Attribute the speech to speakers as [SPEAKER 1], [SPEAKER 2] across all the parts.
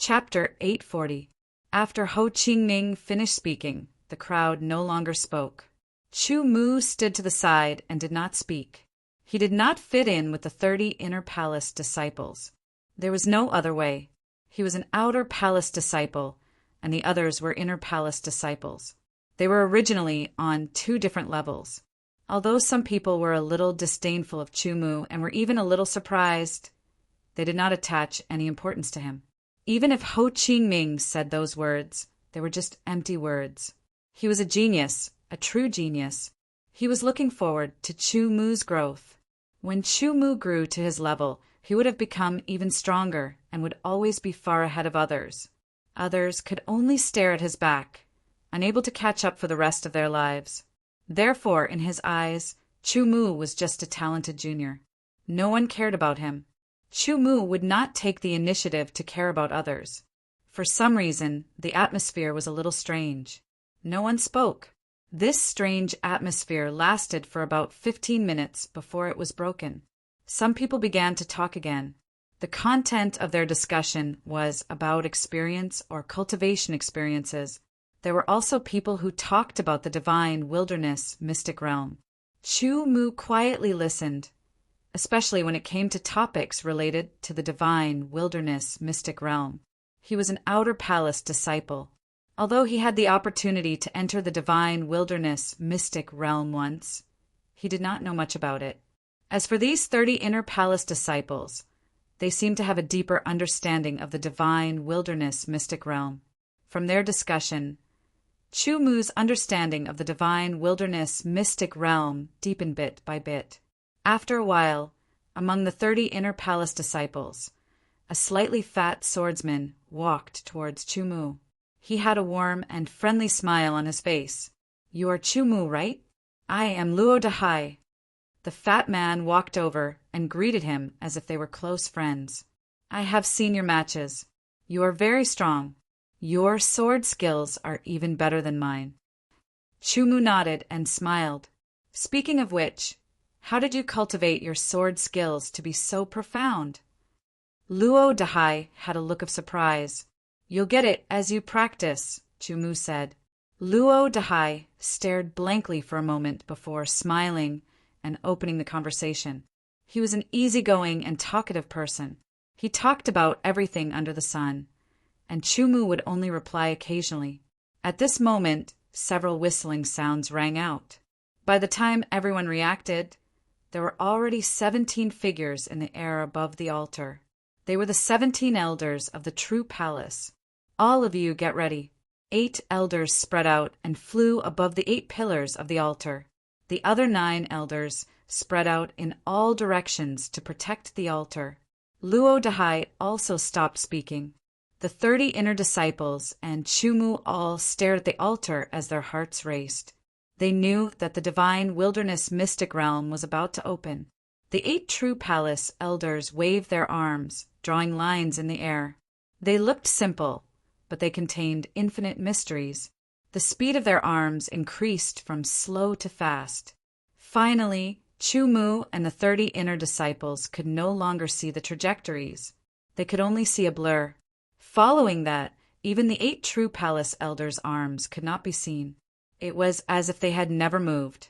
[SPEAKER 1] Chapter 840. After Ho Qingming finished speaking, the crowd no longer spoke. Chu Mu stood to the side and did not speak. He did not fit in with the 30 inner palace disciples. There was no other way. He was an outer palace disciple, and the others were inner palace disciples. They were originally on 2 different levels. Although some people were a little disdainful of Chu Mu and were even a little surprised, they did not attach any importance to him. Even if Ho Qingming said those words, they were just empty words. He was a genius, a true genius. He was looking forward to Chu Mu's growth. When Chu Mu grew to his level, he would have become even stronger and would always be far ahead of others. Others could only stare at his back, unable to catch up for the rest of their lives. Therefore, in his eyes, Chu Mu was just a talented junior. No one cared about him. Chu Mu would not take the initiative to care about others. For some reason, the atmosphere was a little strange. No one spoke. This strange atmosphere lasted for about 15 minutes before it was broken. Some people began to talk again. The content of their discussion was about experience or cultivation experiences. There were also people who talked about the divine wilderness mystic realm. Chu Mu quietly listened, especially when it came to topics related to the divine wilderness mystic realm. He was an outer palace disciple. Although he had the opportunity to enter the divine wilderness mystic realm once, he did not know much about it. As for these 30 inner palace disciples, they seemed to have a deeper understanding of the divine wilderness mystic realm. From their discussion, Chu Mu's understanding of the divine wilderness mystic realm deepened bit by bit. After a while, among the 30 inner palace disciples, a slightly fat swordsman walked towards Chu Mu. He had a warm and friendly smile on his face. "You are Chu Mu, right? I am Luo Dahai." The fat man walked over and greeted him as if they were close friends. "I have seen your matches. You are very strong. Your sword skills are even better than mine." Chu Mu nodded and smiled. "Speaking of which, how did you cultivate your sword skills to be so profound?" Luo Dahai had a look of surprise. "You'll get it as you practice," Chu Mu said. Luo Dahai stared blankly for a moment before smiling and opening the conversation. He was an easygoing and talkative person. He talked about everything under the sun, and Chu Mu would only reply occasionally. At this moment, several whistling sounds rang out. By the time everyone reacted, there were already 17 figures in the air above the altar. They were the 17 elders of the true palace. "All of you get ready." 8 elders spread out and flew above the 8 pillars of the altar. The other 9 elders spread out in all directions to protect the altar. Luo Dahai also stopped speaking. The 30 inner disciples and Chu Mu all stared at the altar as their hearts raced. They knew that the divine wilderness mystic realm was about to open. The 8 true palace elders waved their arms, drawing lines in the air. They looked simple, but they contained infinite mysteries. The speed of their arms increased from slow to fast. Finally, Chu Mu and the 30 inner disciples could no longer see the trajectories. They could only see a blur. Following that, even the 8 true palace elders' arms could not be seen. It was as if they had never moved.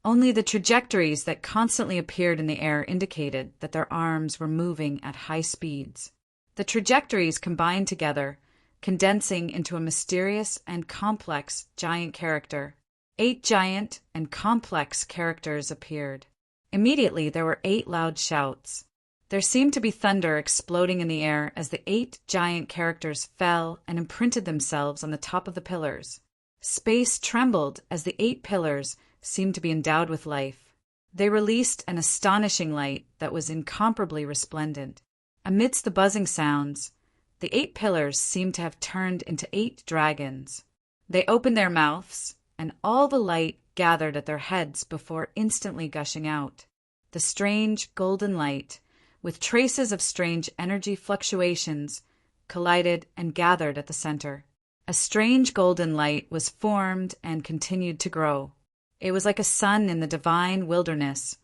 [SPEAKER 1] Only the trajectories that constantly appeared in the air indicated that their arms were moving at high speeds. The trajectories combined together, condensing into a mysterious and complex giant character. 8 giant and complex characters appeared. Immediately there were 8 loud shouts. There seemed to be thunder exploding in the air as the 8 giant characters fell and imprinted themselves on the top of the pillars. Space trembled as the 8 pillars seemed to be endowed with life. They released an astonishing light that was incomparably resplendent. Amidst the buzzing sounds, the 8 pillars seemed to have turned into 8 dragons. They opened their mouths, and all the light gathered at their heads before instantly gushing out. The strange golden light, with traces of strange energy fluctuations, collided and gathered at the center. A strange golden light was formed and continued to grow. It was like a sun in the divine wilderness,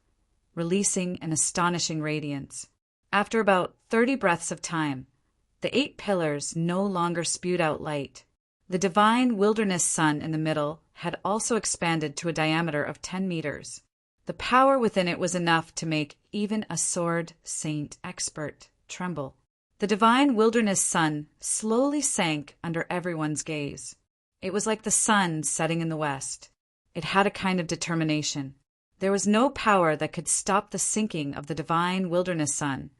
[SPEAKER 1] releasing an astonishing radiance. After about 30 breaths of time, The 8 pillars no longer spewed out light. The divine wilderness sun in the middle had also expanded to a diameter of 10 meters. The power within it was enough to make even a sword saint expert tremble. The divine wilderness sun slowly sank under everyone's gaze. It was like the sun setting in the west. It had a kind of determination. There was no power that could stop the sinking of the divine wilderness sun,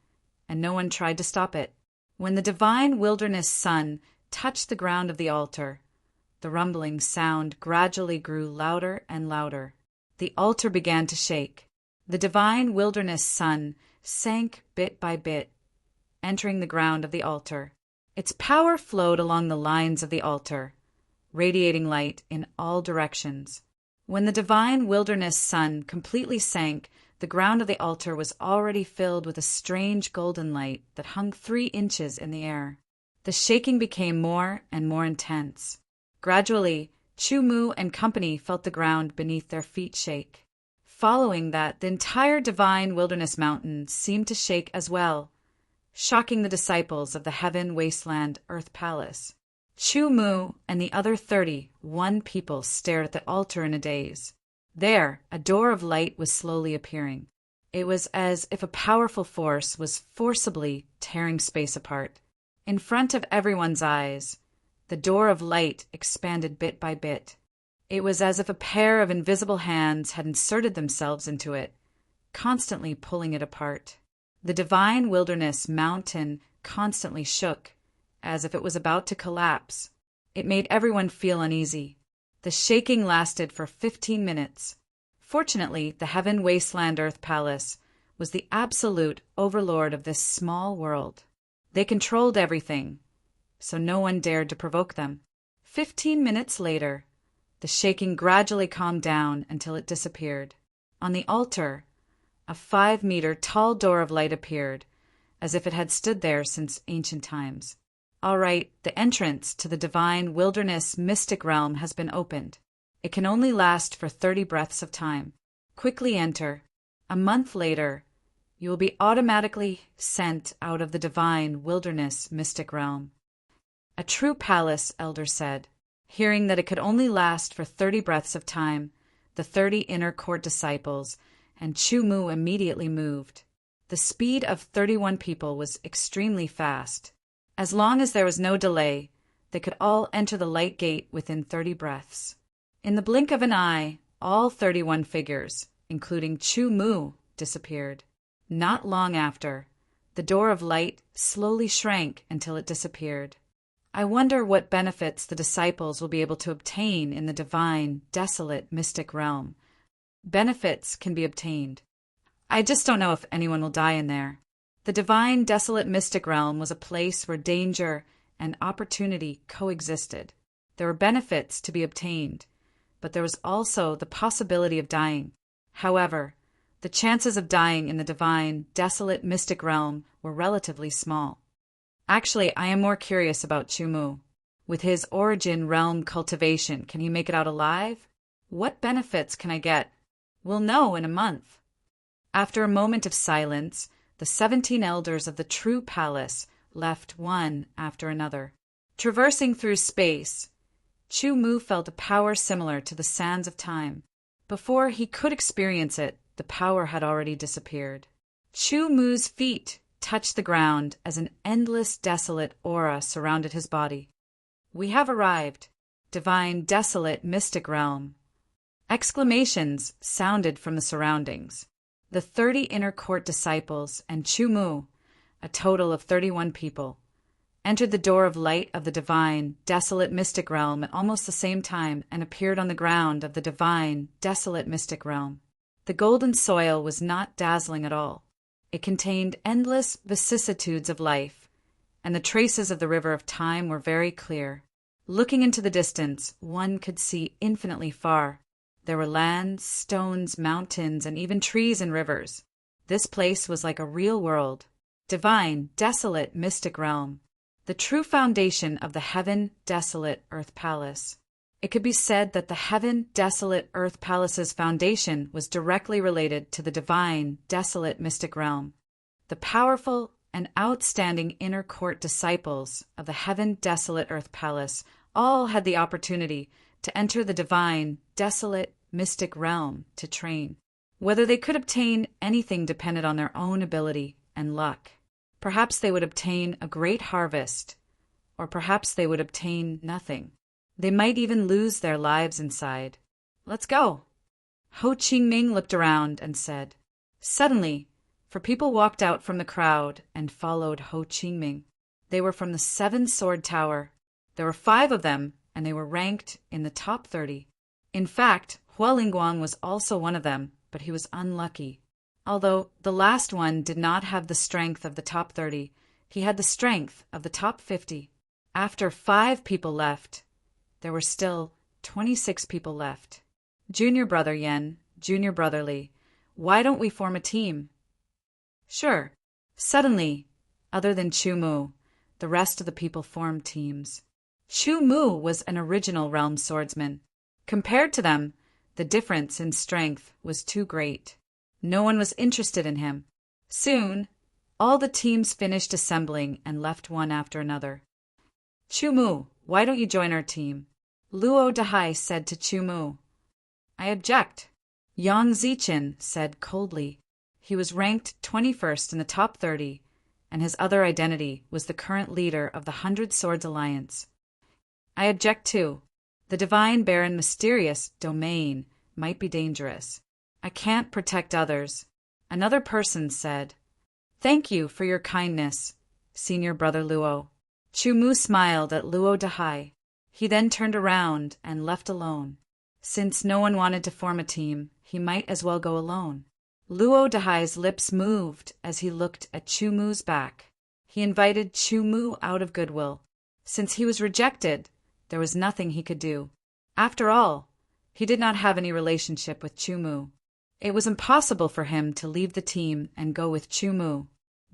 [SPEAKER 1] and no one tried to stop it. When the divine wilderness sun touched the ground of the altar, the rumbling sound gradually grew louder and louder. The altar began to shake. The divine wilderness sun sank bit by bit, entering the ground of the altar. Its power flowed along the lines of the altar, radiating light in all directions. When the divine wilderness sun completely sank, the ground of the altar was already filled with a strange golden light that hung 3 inches in the air. The shaking became more and more intense. Gradually, Chu Mu and company felt the ground beneath their feet shake. Following that, the entire divine wilderness mountain seemed to shake as well, shocking the disciples of the heaven wasteland earth palace. Chu Mu and the other 31 people stared at the altar in a daze. There, a door of light was slowly appearing. It was as if a powerful force was forcibly tearing space apart. In front of everyone's eyes, the door of light expanded bit by bit. It was as if a pair of invisible hands had inserted themselves into it, constantly pulling it apart. The divine wilderness mountain constantly shook, as if it was about to collapse. It made everyone feel uneasy. The shaking lasted for 15 minutes. Fortunately, the heaven wasteland earth palace was the absolute overlord of this small world. They controlled everything, so no one dared to provoke them. 15 minutes later, the shaking gradually calmed down until it disappeared. On the altar, a 5-meter tall door of light appeared, as if it had stood there since ancient times. All right, the entrance to the divine wilderness mystic realm has been opened. It can only last for 30 breaths of time. Quickly enter. A month later, you will be automatically sent out of the divine wilderness mystic realm. A true palace, elder said. Hearing that it could only last for 30 breaths of time, the 30 inner court disciples and Chu Mu immediately moved. The speed of 31 people was extremely fast. As long as there was no delay, they could all enter the light gate within 30 breaths. In the blink of an eye, all 31 figures, including Chu Mu, disappeared. Not long after, the door of light slowly shrank until it disappeared. I wonder what benefits the disciples will be able to obtain in the divine, desolate, mystic realm. Benefits can be obtained. I just don't know if anyone will die in there. The divine, desolate, mystic realm was a place where danger and opportunity coexisted. There were benefits to be obtained, but there was also the possibility of dying. However, the chances of dying in the divine, desolate, mystic realm were relatively small. Actually, I am more curious about Chu Mu. With his origin realm cultivation, can he make it out alive? What benefits can I get? We'll know in a month. After a moment of silence, the 17 elders of the true palace left one after another. Traversing through space, Chu Mu felt a power similar to the sands of time. Before he could experience it, the power had already disappeared. Chu Mu's feet touched the ground as an endless, desolate aura surrounded his body. We have arrived. Divine, desolate, mystic realm. Exclamations sounded from the surroundings. The 30 inner court disciples and Chu Mu, a total of 31 people, entered the door of light of the divine, desolate, mystic realm at almost the same time and appeared on the ground of the divine, desolate, mystic realm. The golden soil was not dazzling at all. It contained endless vicissitudes of life, and the traces of the river of time were very clear. Looking into the distance, one could see infinitely far. There were lands, stones, mountains, and even trees and rivers. This place was like a real world. Divine, desolate, mystic realm. The true foundation of the heaven, desolate, earth palace. It could be said that the heaven, desolate, earth palace's foundation was directly related to the divine, desolate, mystic realm. The powerful, and outstanding inner court disciples of the heaven desolate earth palace all had the opportunity to enter the divine, desolate, mystic realm to train. Whether they could obtain anything depended on their own ability and luck. Perhaps they would obtain a great harvest, or perhaps they would obtain nothing. They might even lose their lives inside. Let's go. Ho Chi-minh looked around and said. Suddenly, four people walked out from the crowd and followed Ho Chi-minh. They were from the 7 Sword Tower. There were 5 of them, and they were ranked in the top 30. In fact, Hua Lingguang was also one of them, but he was unlucky. Although the last one did not have the strength of the top 30, he had the strength of the top 50. After 5 people left, there were still 26 people left. Junior brother Yen, junior brother Li, why don't we form a team? Sure. Suddenly, other than Chu Mu, the rest of the people formed teams. Chu Mu was an original realm swordsman. Compared to them, the difference in strength was too great. No one was interested in him. Soon, all the teams finished assembling and left one after another. Chu Mu, why don't you join our team? Luo Dahai said to Chu Mu. I object. Yang Zichen said coldly. He was ranked 21st in the top 30, and his other identity was the current leader of the 100 Swords Alliance. I object too. The divine barren mysterious domain might be dangerous. I can't protect others. Another person said. Thank you for your kindness, senior brother Luo. Chu Mu smiled at Luo Dahai. He then turned around and left alone. Since no one wanted to form a team, he might as well go alone. Luo Dahai's lips moved as he looked at Chu Mu's back. He invited Chu Mu out of goodwill. Since he was rejected, there was nothing he could do. After all, he did not have any relationship with Chu Mu. It was impossible for him to leave the team and go with Chu Mu.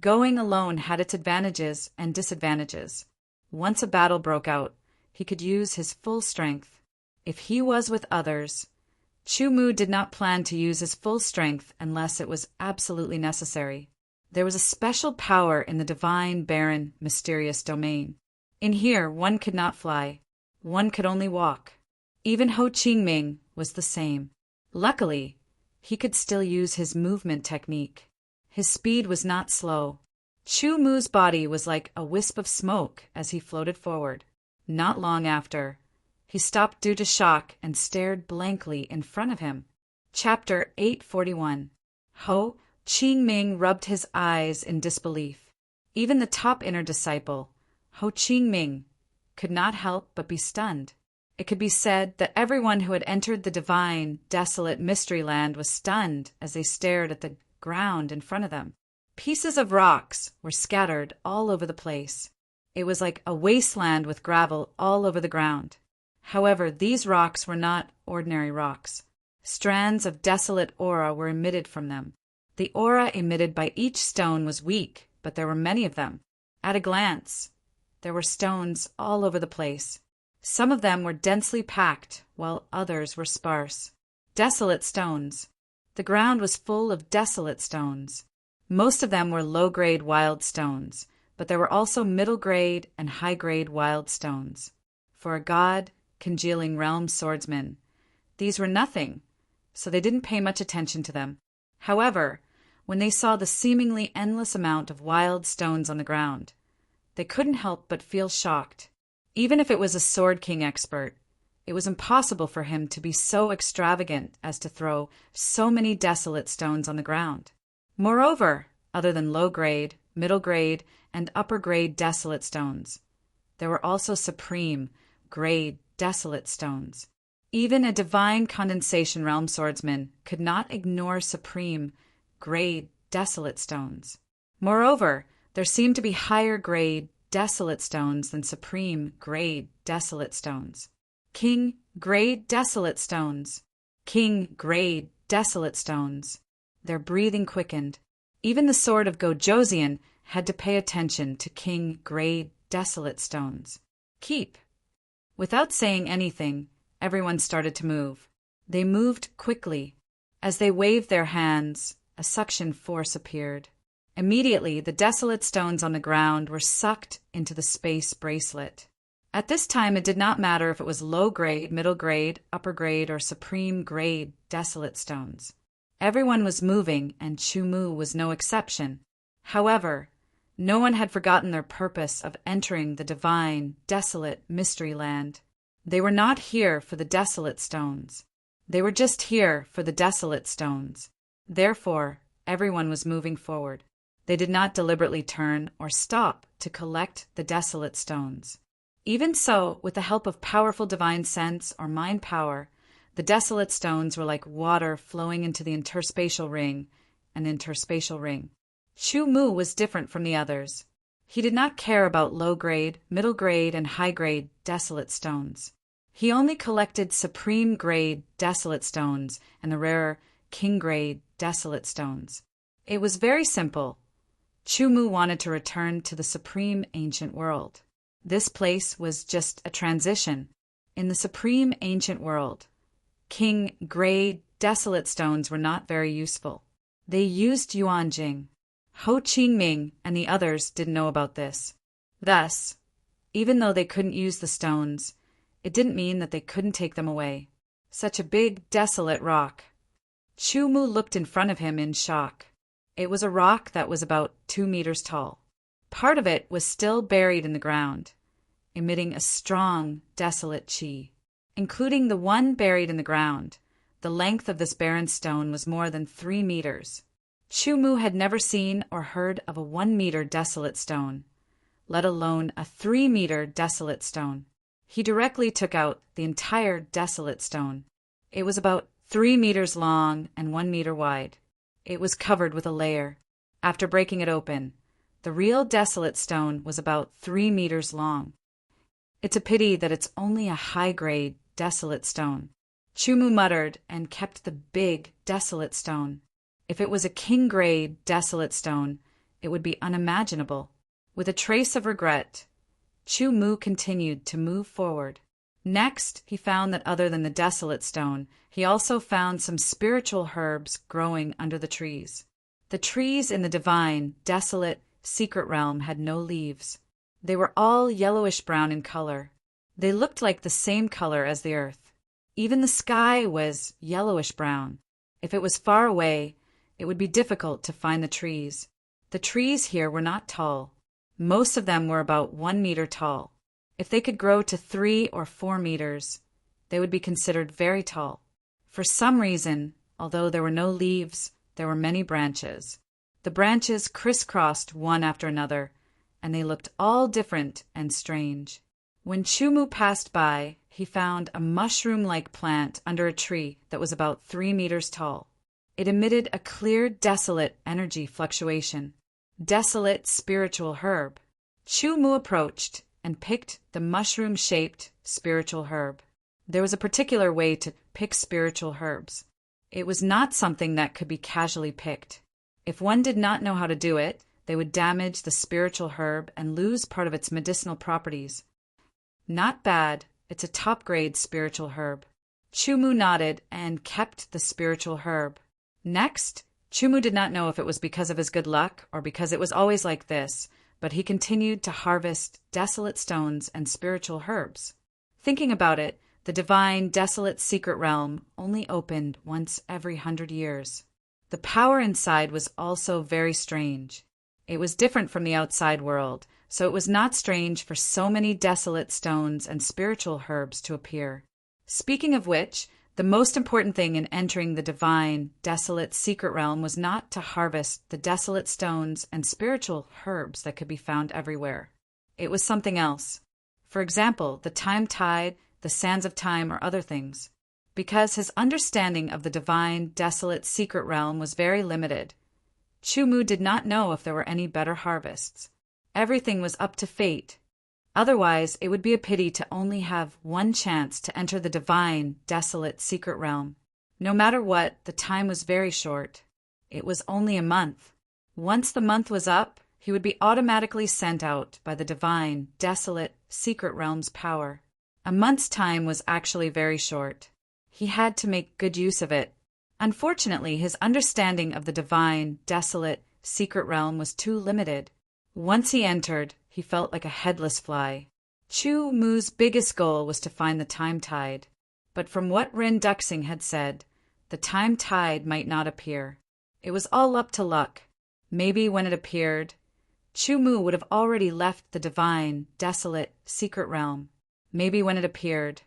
[SPEAKER 1] Going alone had its advantages and disadvantages. Once a battle broke out, he could use his full strength. If he was with others, Chu Mu did not plan to use his full strength unless it was absolutely necessary. There was a special power in the divine, barren, mysterious domain. In here, one could not fly. One could only walk. Even Ho Chi-minh was the same. Luckily, he could still use his movement technique. His speed was not slow. Chu Mu's body was like a wisp of smoke as he floated forward. Not long after, he stopped due to shock and stared blankly in front of him. Chapter 841. Ho Chi-minh rubbed his eyes in disbelief. Even the top inner disciple, Ho Chi-minh, could not help but be stunned. It could be said that everyone who had entered the divine, desolate mystery land was stunned as they stared at the ground in front of them. Pieces of rocks were scattered all over the place. It was like a wasteland with gravel all over the ground. However, these rocks were not ordinary rocks. Strands of desolate aura were emitted from them. The aura emitted by each stone was weak, but there were many of them. At a glance, there were stones all over the place. Some of them were densely packed, while others were sparse. Desolate stones. The ground was full of desolate stones. Most of them were low-grade wild stones, but there were also middle-grade and high-grade wild stones. For a god, congealing realm swordsman, these were nothing, so they didn't pay much attention to them. However, when they saw the seemingly endless amount of wild stones on the ground, they couldn't help but feel shocked. Even if it was a Sword King expert, it was impossible for him to be so extravagant as to throw so many desolate stones on the ground. Moreover, other than low-grade, middle-grade, and upper-grade desolate stones, there were also supreme, grade, desolate stones. Even a divine condensation realm swordsman could not ignore supreme, grade, desolate stones. Moreover, there seemed to be higher grade, desolate stones than supreme, grade, desolate stones. King, grade, desolate stones. King, grade, desolate stones. Their breathing quickened. Even the sword of Gojoseon had to pay attention to king, grade, desolate stones. Keep. Without saying anything, everyone started to move. They moved quickly. As they waved their hands, a suction force appeared. Immediately, the desolate stones on the ground were sucked into the space bracelet. At this time, it did not matter if it was low grade, middle grade, upper grade, or supreme grade desolate stones. Everyone was moving, and Chumu was no exception. However, no one had forgotten their purpose of entering the divine, desolate mystery land. They were not here for the desolate stones. They were just here for the desolate stones. Therefore, everyone was moving forward. They did not deliberately turn or stop to collect the desolate stones. Even so, with the help of powerful divine sense or mind power, the desolate stones were like water flowing into the interspatial ring, an interspatial ring. Chumu was different from the others. He did not care about low-grade, middle-grade, and high-grade desolate stones. He only collected supreme-grade desolate stones and the rarer king-grade desolate stones. It was very simple. Chumu wanted to return to the supreme ancient world. This place was just a transition. In the supreme ancient world, king-grade desolate stones were not very useful. They used Yuanjing. Ho Qingming and the others didn't know about this. Thus, even though they couldn't use the stones, it didn't mean that they couldn't take them away. Such a big, desolate rock. Chumu looked in front of him in shock. It was a rock that was about 2 meters tall. Part of it was still buried in the ground, emitting a strong, desolate qi. Including the one buried in the ground, the length of this barren stone was more than 3 meters. Chumu had never seen or heard of a 1-meter desolate stone, let alone a 3-meter desolate stone. He directly took out the entire desolate stone. It was about 3 meters long and 1 meter wide. It was covered with a layer. After breaking it open, the real desolate stone was about 3 meters long. It's a pity that it's only a high-grade desolate stone. Chumu muttered and kept the big desolate stone. If it was a king-grade desolate stone, it would be unimaginable. With a trace of regret, Chumu continued to move forward. Next, he found that other than the desolate stone, he also found some spiritual herbs growing under the trees. The trees in the divine, desolate, secret realm had no leaves. They were all yellowish-brown in color. They looked like the same color as the earth. Even the sky was yellowish-brown. If it was far away, it would be difficult to find the trees. The trees here were not tall. Most of them were about 1 meter tall. If they could grow to 3 or 4 meters, they would be considered very tall. For some reason, although there were no leaves, there were many branches. The branches crisscrossed one after another, and they looked all different and strange. When Chumu passed by, he found a mushroom-like plant under a tree that was about 3 meters tall. It emitted a clear, desolate energy fluctuation. Desolate spiritual herb. Chumu approached and picked the mushroom-shaped spiritual herb. There was a particular way to pick spiritual herbs. It was not something that could be casually picked. If one did not know how to do it, they would damage the spiritual herb and lose part of its medicinal properties. Not bad. It's a top-grade spiritual herb. Chumu nodded and kept the spiritual herb. Next, Chumu did not know if it was because of his good luck or because it was always like this, but he continued to harvest desolate stones and spiritual herbs. Thinking about it, the divine, desolate secret realm only opened once every 100 years. The power inside was also very strange. It was different from the outside world, so it was not strange for so many desolate stones and spiritual herbs to appear. Speaking of which, the most important thing in entering the divine, desolate secret realm was not to harvest the desolate stones and spiritual herbs that could be found everywhere. It was something else. For example, the time tide, the sands of time, or other things. Because his understanding of the divine, desolate secret realm was very limited, Chumu did not know if there were any better harvests. Everything was up to fate. Otherwise, it would be a pity to only have one chance to enter the divine, desolate secret realm. No matter what, the time was very short. It was only a month. Once the month was up, he would be automatically sent out by the divine, desolate secret realm's power. A month's time was actually very short. He had to make good use of it. Unfortunately, his understanding of the divine, desolate secret realm was too limited. Once he entered, he felt like a headless fly. Chu Mu's biggest goal was to find the time tide. But from what Rin Duxing had said, the time tide might not appear. It was all up to luck. Maybe when it appeared, Chu Mu would have already left the divine, desolate, secret realm. Maybe when it appeared,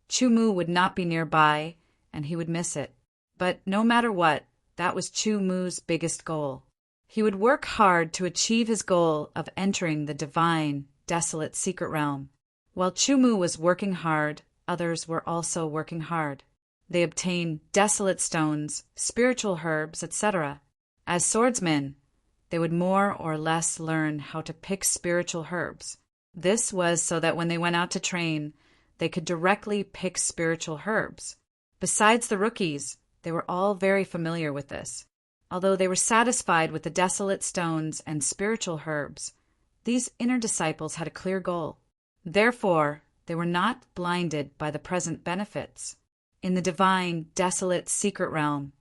[SPEAKER 1] Chu Mu would not be nearby, and he would miss it. But no matter what, that was Chu Mu's biggest goal. He would work hard to achieve his goal of entering the divine, desolate secret realm. While Chu Mu was working hard, others were also working hard. They obtained desolate stones, spiritual herbs, etc. As swordsmen, they would more or less learn how to pick spiritual herbs. This was so that when they went out to train, they could directly pick spiritual herbs. Besides the rookies, they were all very familiar with this. Although they were satisfied with the desolate stones and spiritual herbs, these inner disciples had a clear goal. Therefore, they were not blinded by the present benefits. In the divine, desolate secret realm,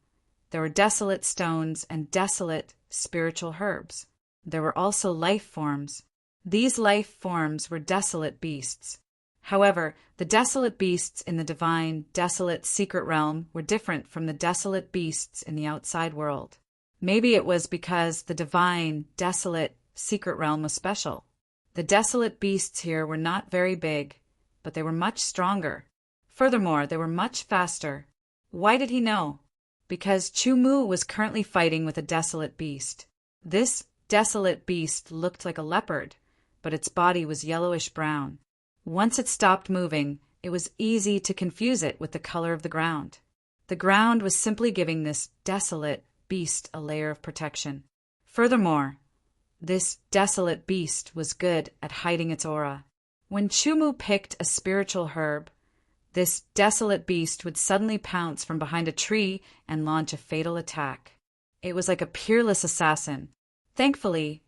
[SPEAKER 1] there were desolate stones and desolate spiritual herbs. There were also life forms. These life forms were desolate beasts. However, the desolate beasts in the divine, desolate secret realm were different from the desolate beasts in the outside world. Maybe it was because the divine, desolate secret realm was special. The desolate beasts here were not very big, but they were much stronger. Furthermore, they were much faster. Why did he know? Because Chu Mu was currently fighting with a desolate beast. This desolate beast looked like a leopard, but its body was yellowish-brown. Once it stopped moving, it was easy to confuse it with the color of the ground. The ground was simply giving this desolate beast a layer of protection. Furthermore, this desolate beast was good at hiding its aura. When Chu Mu picked a spiritual herb, this desolate beast would suddenly pounce from behind a tree and launch a fatal attack. It was like a peerless assassin. Thankfully,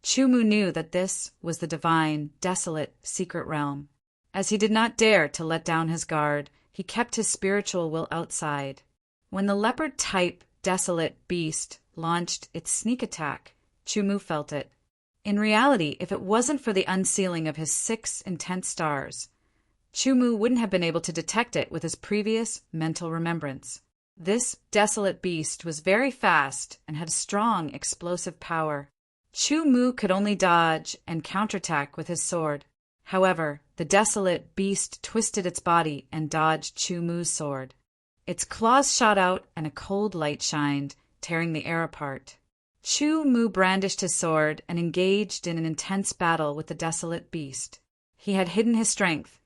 [SPEAKER 1] Chu Mu knew that this was the divine, desolate secret realm. As he did not dare to let down his guard, he kept his spiritual will outside. When the leopard-type desolate beast launched its sneak attack, Chu Mu felt it. In reality, if it wasn't for the unsealing of his 6 intense stars, Chu Mu wouldn't have been able to detect it with his previous mental remembrance. This desolate beast was very fast and had strong explosive power. Chu Mu could only dodge and counterattack with his sword. However, the desolate beast twisted its body and dodged Chu Mu's sword. Its claws shot out and a cold light shined, tearing the air apart. Chu Mu brandished his sword and engaged in an intense battle with the desolate beast. He had hidden his strength,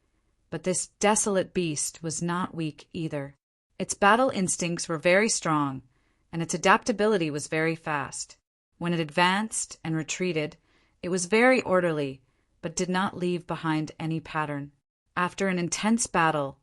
[SPEAKER 1] but this desolate beast was not weak either. Its battle instincts were very strong, and its adaptability was very fast. When it advanced and retreated, it was very orderly, but did not leave behind any pattern. After an intense battle,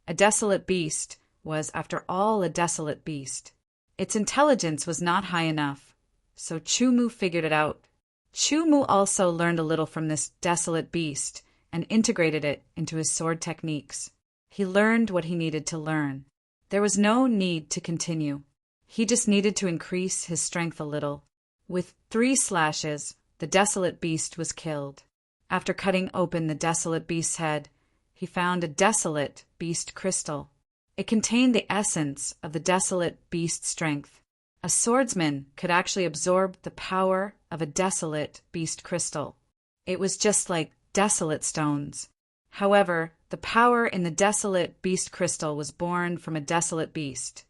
[SPEAKER 1] a desolate beast was, after all, a desolate beast. Its intelligence was not high enough, so Chu Mu figured it out. Chu Mu also learned a little from this desolate beast and integrated it into his sword techniques. He learned what he needed to learn. There was no need to continue. He just needed to increase his strength a little. With 3 slashes, the desolate beast was killed. After cutting open the desolate beast's head, he found a desolate beast crystal. It contained the essence of the desolate beast's strength. A swordsman could actually absorb the power of a desolate beast crystal. It was just like desolate stones. However, the power in the desolate beast crystal was born from a desolate beast,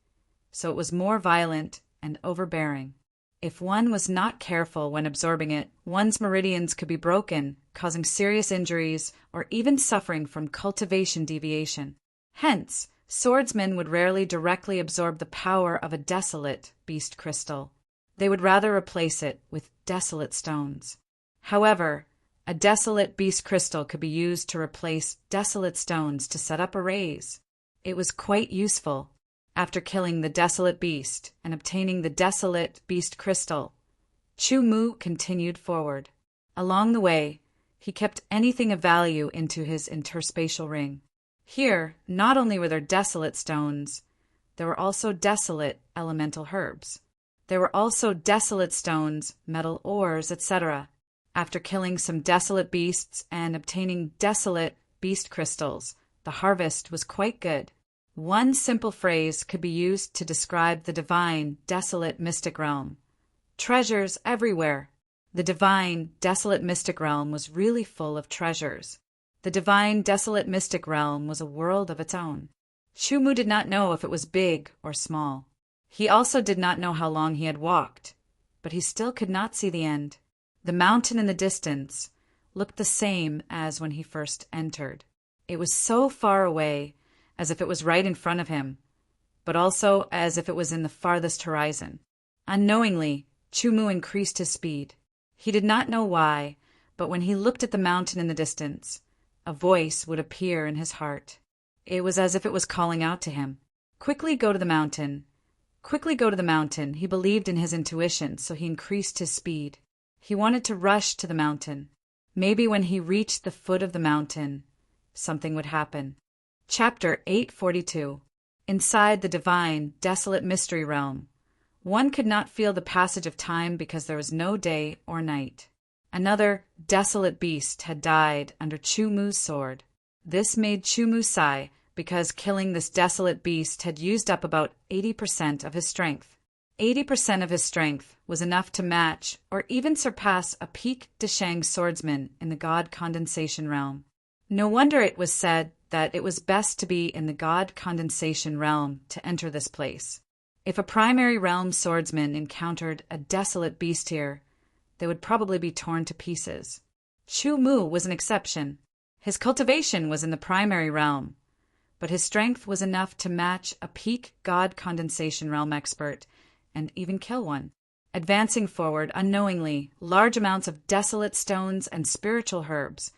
[SPEAKER 1] so it was more violent and overbearing. If one was not careful when absorbing it, one's meridians could be broken, causing serious injuries or even suffering from cultivation deviation. Hence, swordsmen would rarely directly absorb the power of a desolate beast crystal. They would rather replace it with desolate stones. However, a desolate beast crystal could be used to replace desolate stones to set up arrays. It was quite useful. After killing the desolate beast and obtaining the desolate beast crystal, Chu Mu continued forward. Along the way, he kept anything of value into his interspatial ring. Here, not only were there desolate stones, there were also desolate elemental herbs. There were also desolate stones, metal ores, etc. After killing some desolate beasts and obtaining desolate beast crystals, the harvest was quite good. One simple phrase could be used to describe the divine, desolate mystic realm. Treasures everywhere. The divine, desolate mystic realm was really full of treasures. The divine, desolate mystic realm was a world of its own. Chumu did not know if it was big or small. He also did not know how long he had walked, but he still could not see the end. The mountain in the distance looked the same as when he first entered. It was so far away, as if it was right in front of him, but also as if it was in the farthest horizon. Unknowingly, Chumu increased his speed. He did not know why, but when he looked at the mountain in the distance, a voice would appear in his heart. It was as if it was calling out to him. Quickly go to the mountain. Quickly go to the mountain. He believed in his intuition, so he increased his speed. He wanted to rush to the mountain. Maybe when he reached the foot of the mountain, something would happen. Chapter 842. Inside the divine, desolate mystery realm, one could not feel the passage of time because there was no day or night. Another desolate beast had died under Chumu's sword. This made Chumu sigh because killing this desolate beast had used up about 80% of his strength. 80% of his strength was enough to match or even surpass a peak Deshang swordsman in the God Condensation realm. No wonder it was said that it was best to be in the God Condensation realm to enter this place. If a primary realm swordsman encountered a desolate beast here, they would probably be torn to pieces. Chumu was an exception. His cultivation was in the primary realm, but his strength was enough to match a peak God Condensation realm expert and even kill one. Advancing forward unknowingly, large amounts of desolate stones and spiritual herbs,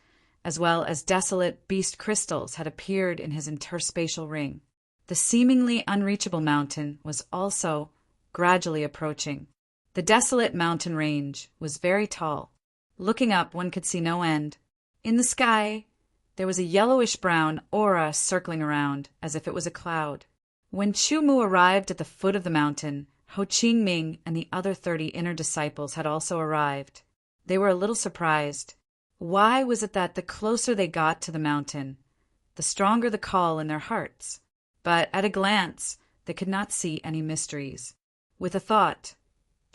[SPEAKER 1] as well as desolate beast crystals, had appeared in his interspatial ring. The seemingly unreachable mountain was also gradually approaching. The desolate mountain range was very tall. Looking up, one could see no end. In the sky, there was a yellowish-brown aura circling around, as if it was a cloud. When Chumu arrived at the foot of the mountain, Ho Qingming and the other 30 inner disciples had also arrived. They were a little surprised. Why was it that the closer they got to the mountain, the stronger the call in their hearts? But at a glance, they could not see any mysteries. With a thought,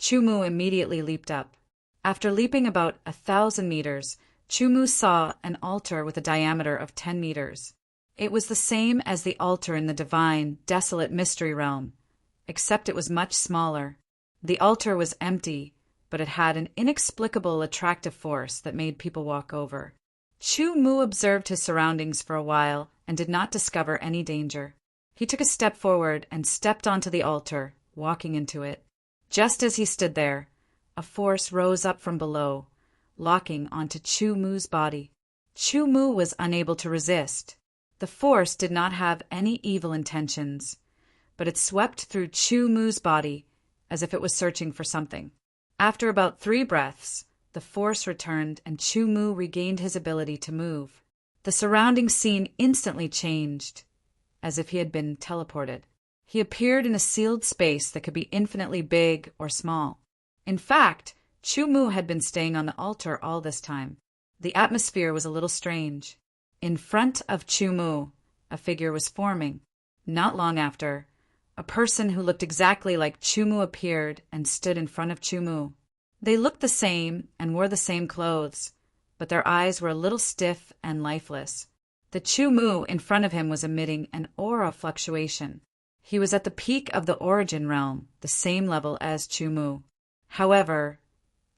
[SPEAKER 1] Chumu immediately leaped up. After leaping about 1,000 meters, Chumu saw an altar with a diameter of 10 meters. It was the same as the altar in the divine, desolate mystery realm, except it was much smaller. The altar was empty, but it had an inexplicable attractive force that made people walk over. Chumu observed his surroundings for a while and did not discover any danger. He took a step forward and stepped onto the altar, walking into it. Just as he stood there, a force rose up from below, locking onto Chumu's body. Chumu was unable to resist. The force did not have any evil intentions, but it swept through Chumu's body as if it was searching for something. After about 3 breaths, the force returned and Chumu regained his ability to move. The surrounding scene instantly changed, as if he had been teleported. He appeared in a sealed space that could be infinitely big or small. In fact, Chumu had been staying on the altar all this time. The atmosphere was a little strange. In front of Chumu, a figure was forming. Not long after, a person who looked exactly like Chumu appeared and stood in front of Chumu. They looked the same and wore the same clothes, but their eyes were a little stiff and lifeless. The Chumu in front of him was emitting an aura fluctuation. He was at the peak of the origin realm, the same level as Chumu. However,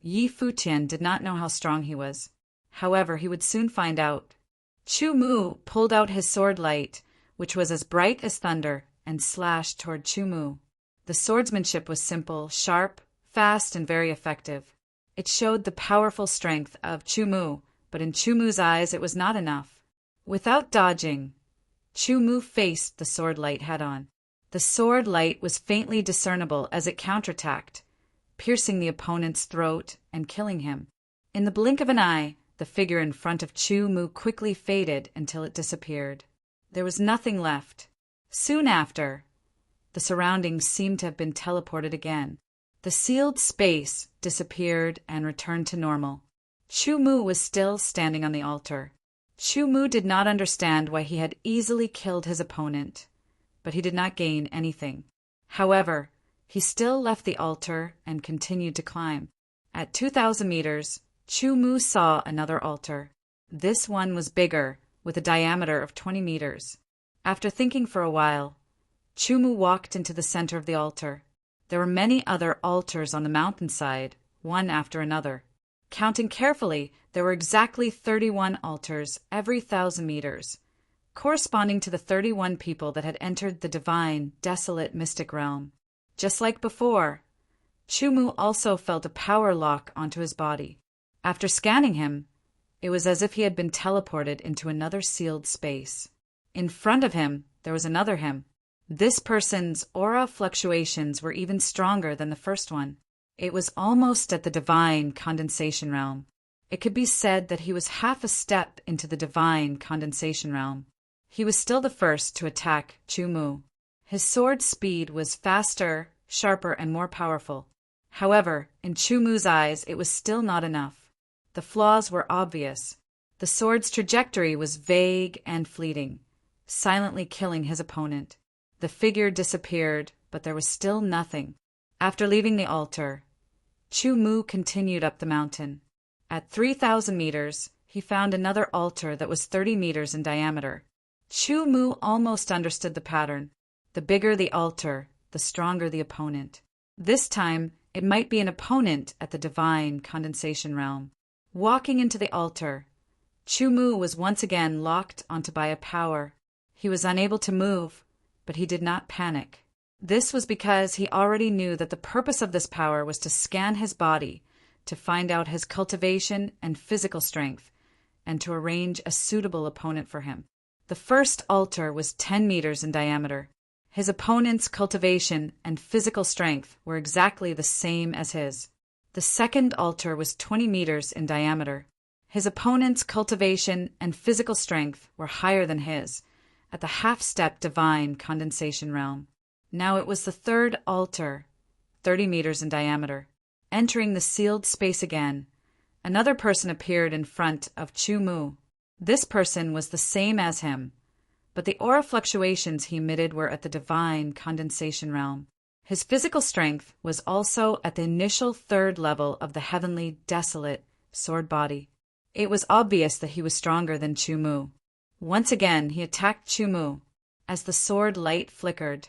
[SPEAKER 1] Yi Futian did not know how strong he was. However, he would soon find out. Chumu pulled out his sword light, which was as bright as thunder, and slashed toward Chumu. The swordsmanship was simple, sharp, fast, and very effective. It showed the powerful strength of Chumu, but in Chumu's eyes it was not enough. Without dodging, Chumu faced the sword light head-on. The sword light was faintly discernible as it counterattacked, piercing the opponent's throat and killing him. In the blink of an eye, the figure in front of Chumu quickly faded until it disappeared. There was nothing left. Soon after, the surroundings seemed to have been teleported again. The sealed space disappeared and returned to normal. Chu Mu was still standing on the altar. Chu Mu did not understand why he had easily killed his opponent, but he did not gain anything. However, he still left the altar and continued to climb. At 2,000 meters, Chu Mu saw another altar. This one was bigger, with a diameter of 20 meters. After thinking for a while, Chu Mu walked into the center of the altar. There were many other altars on the mountainside, one after another. Counting carefully, there were exactly 31 altars every 1,000 meters, corresponding to the 31 people that had entered the divine, desolate mystic realm. Just like before, Chu Mu also felt a power lock onto his body. After scanning him, it was as if he had been teleported into another sealed space. In front of him, there was another him. This person's aura fluctuations were even stronger than the first one. It was almost at the divine condensation realm. It could be said that he was half a step into the divine condensation realm. He was still the first to attack Chu Mu. His sword speed was faster, sharper, and more powerful. However, in Chu Mu's eyes, it was still not enough. The flaws were obvious. The sword's trajectory was vague and fleeting, silently killing his opponent. The figure disappeared, but there was still nothing. After leaving the altar, Chu Mu continued up the mountain. At 3,000 meters, he found another altar that was 30 meters in diameter. Chu Mu almost understood the pattern. The bigger the altar, the stronger the opponent. This time, it might be an opponent at the divine condensation realm. Walking into the altar, Chu Mu was once again locked onto by a power. He was unable to move, but he did not panic. This was because he already knew that the purpose of this power was to scan his body, to find out his cultivation and physical strength, and to arrange a suitable opponent for him. The first altar was 10 meters in diameter. His opponent's cultivation and physical strength were exactly the same as his. The second altar was 20 meters in diameter. His opponent's cultivation and physical strength were higher than his, at the half-step divine condensation realm. Now it was the third altar, 30 meters in diameter. Entering the sealed space again, another person appeared in front of Chu Mu. This person was the same as him, but the aura fluctuations he emitted were at the divine condensation realm. His physical strength was also at the initial third level of the heavenly, desolate sword body. It was obvious that he was stronger than Chu Mu. Once again, he attacked Chu Mu. As the sword light flickered,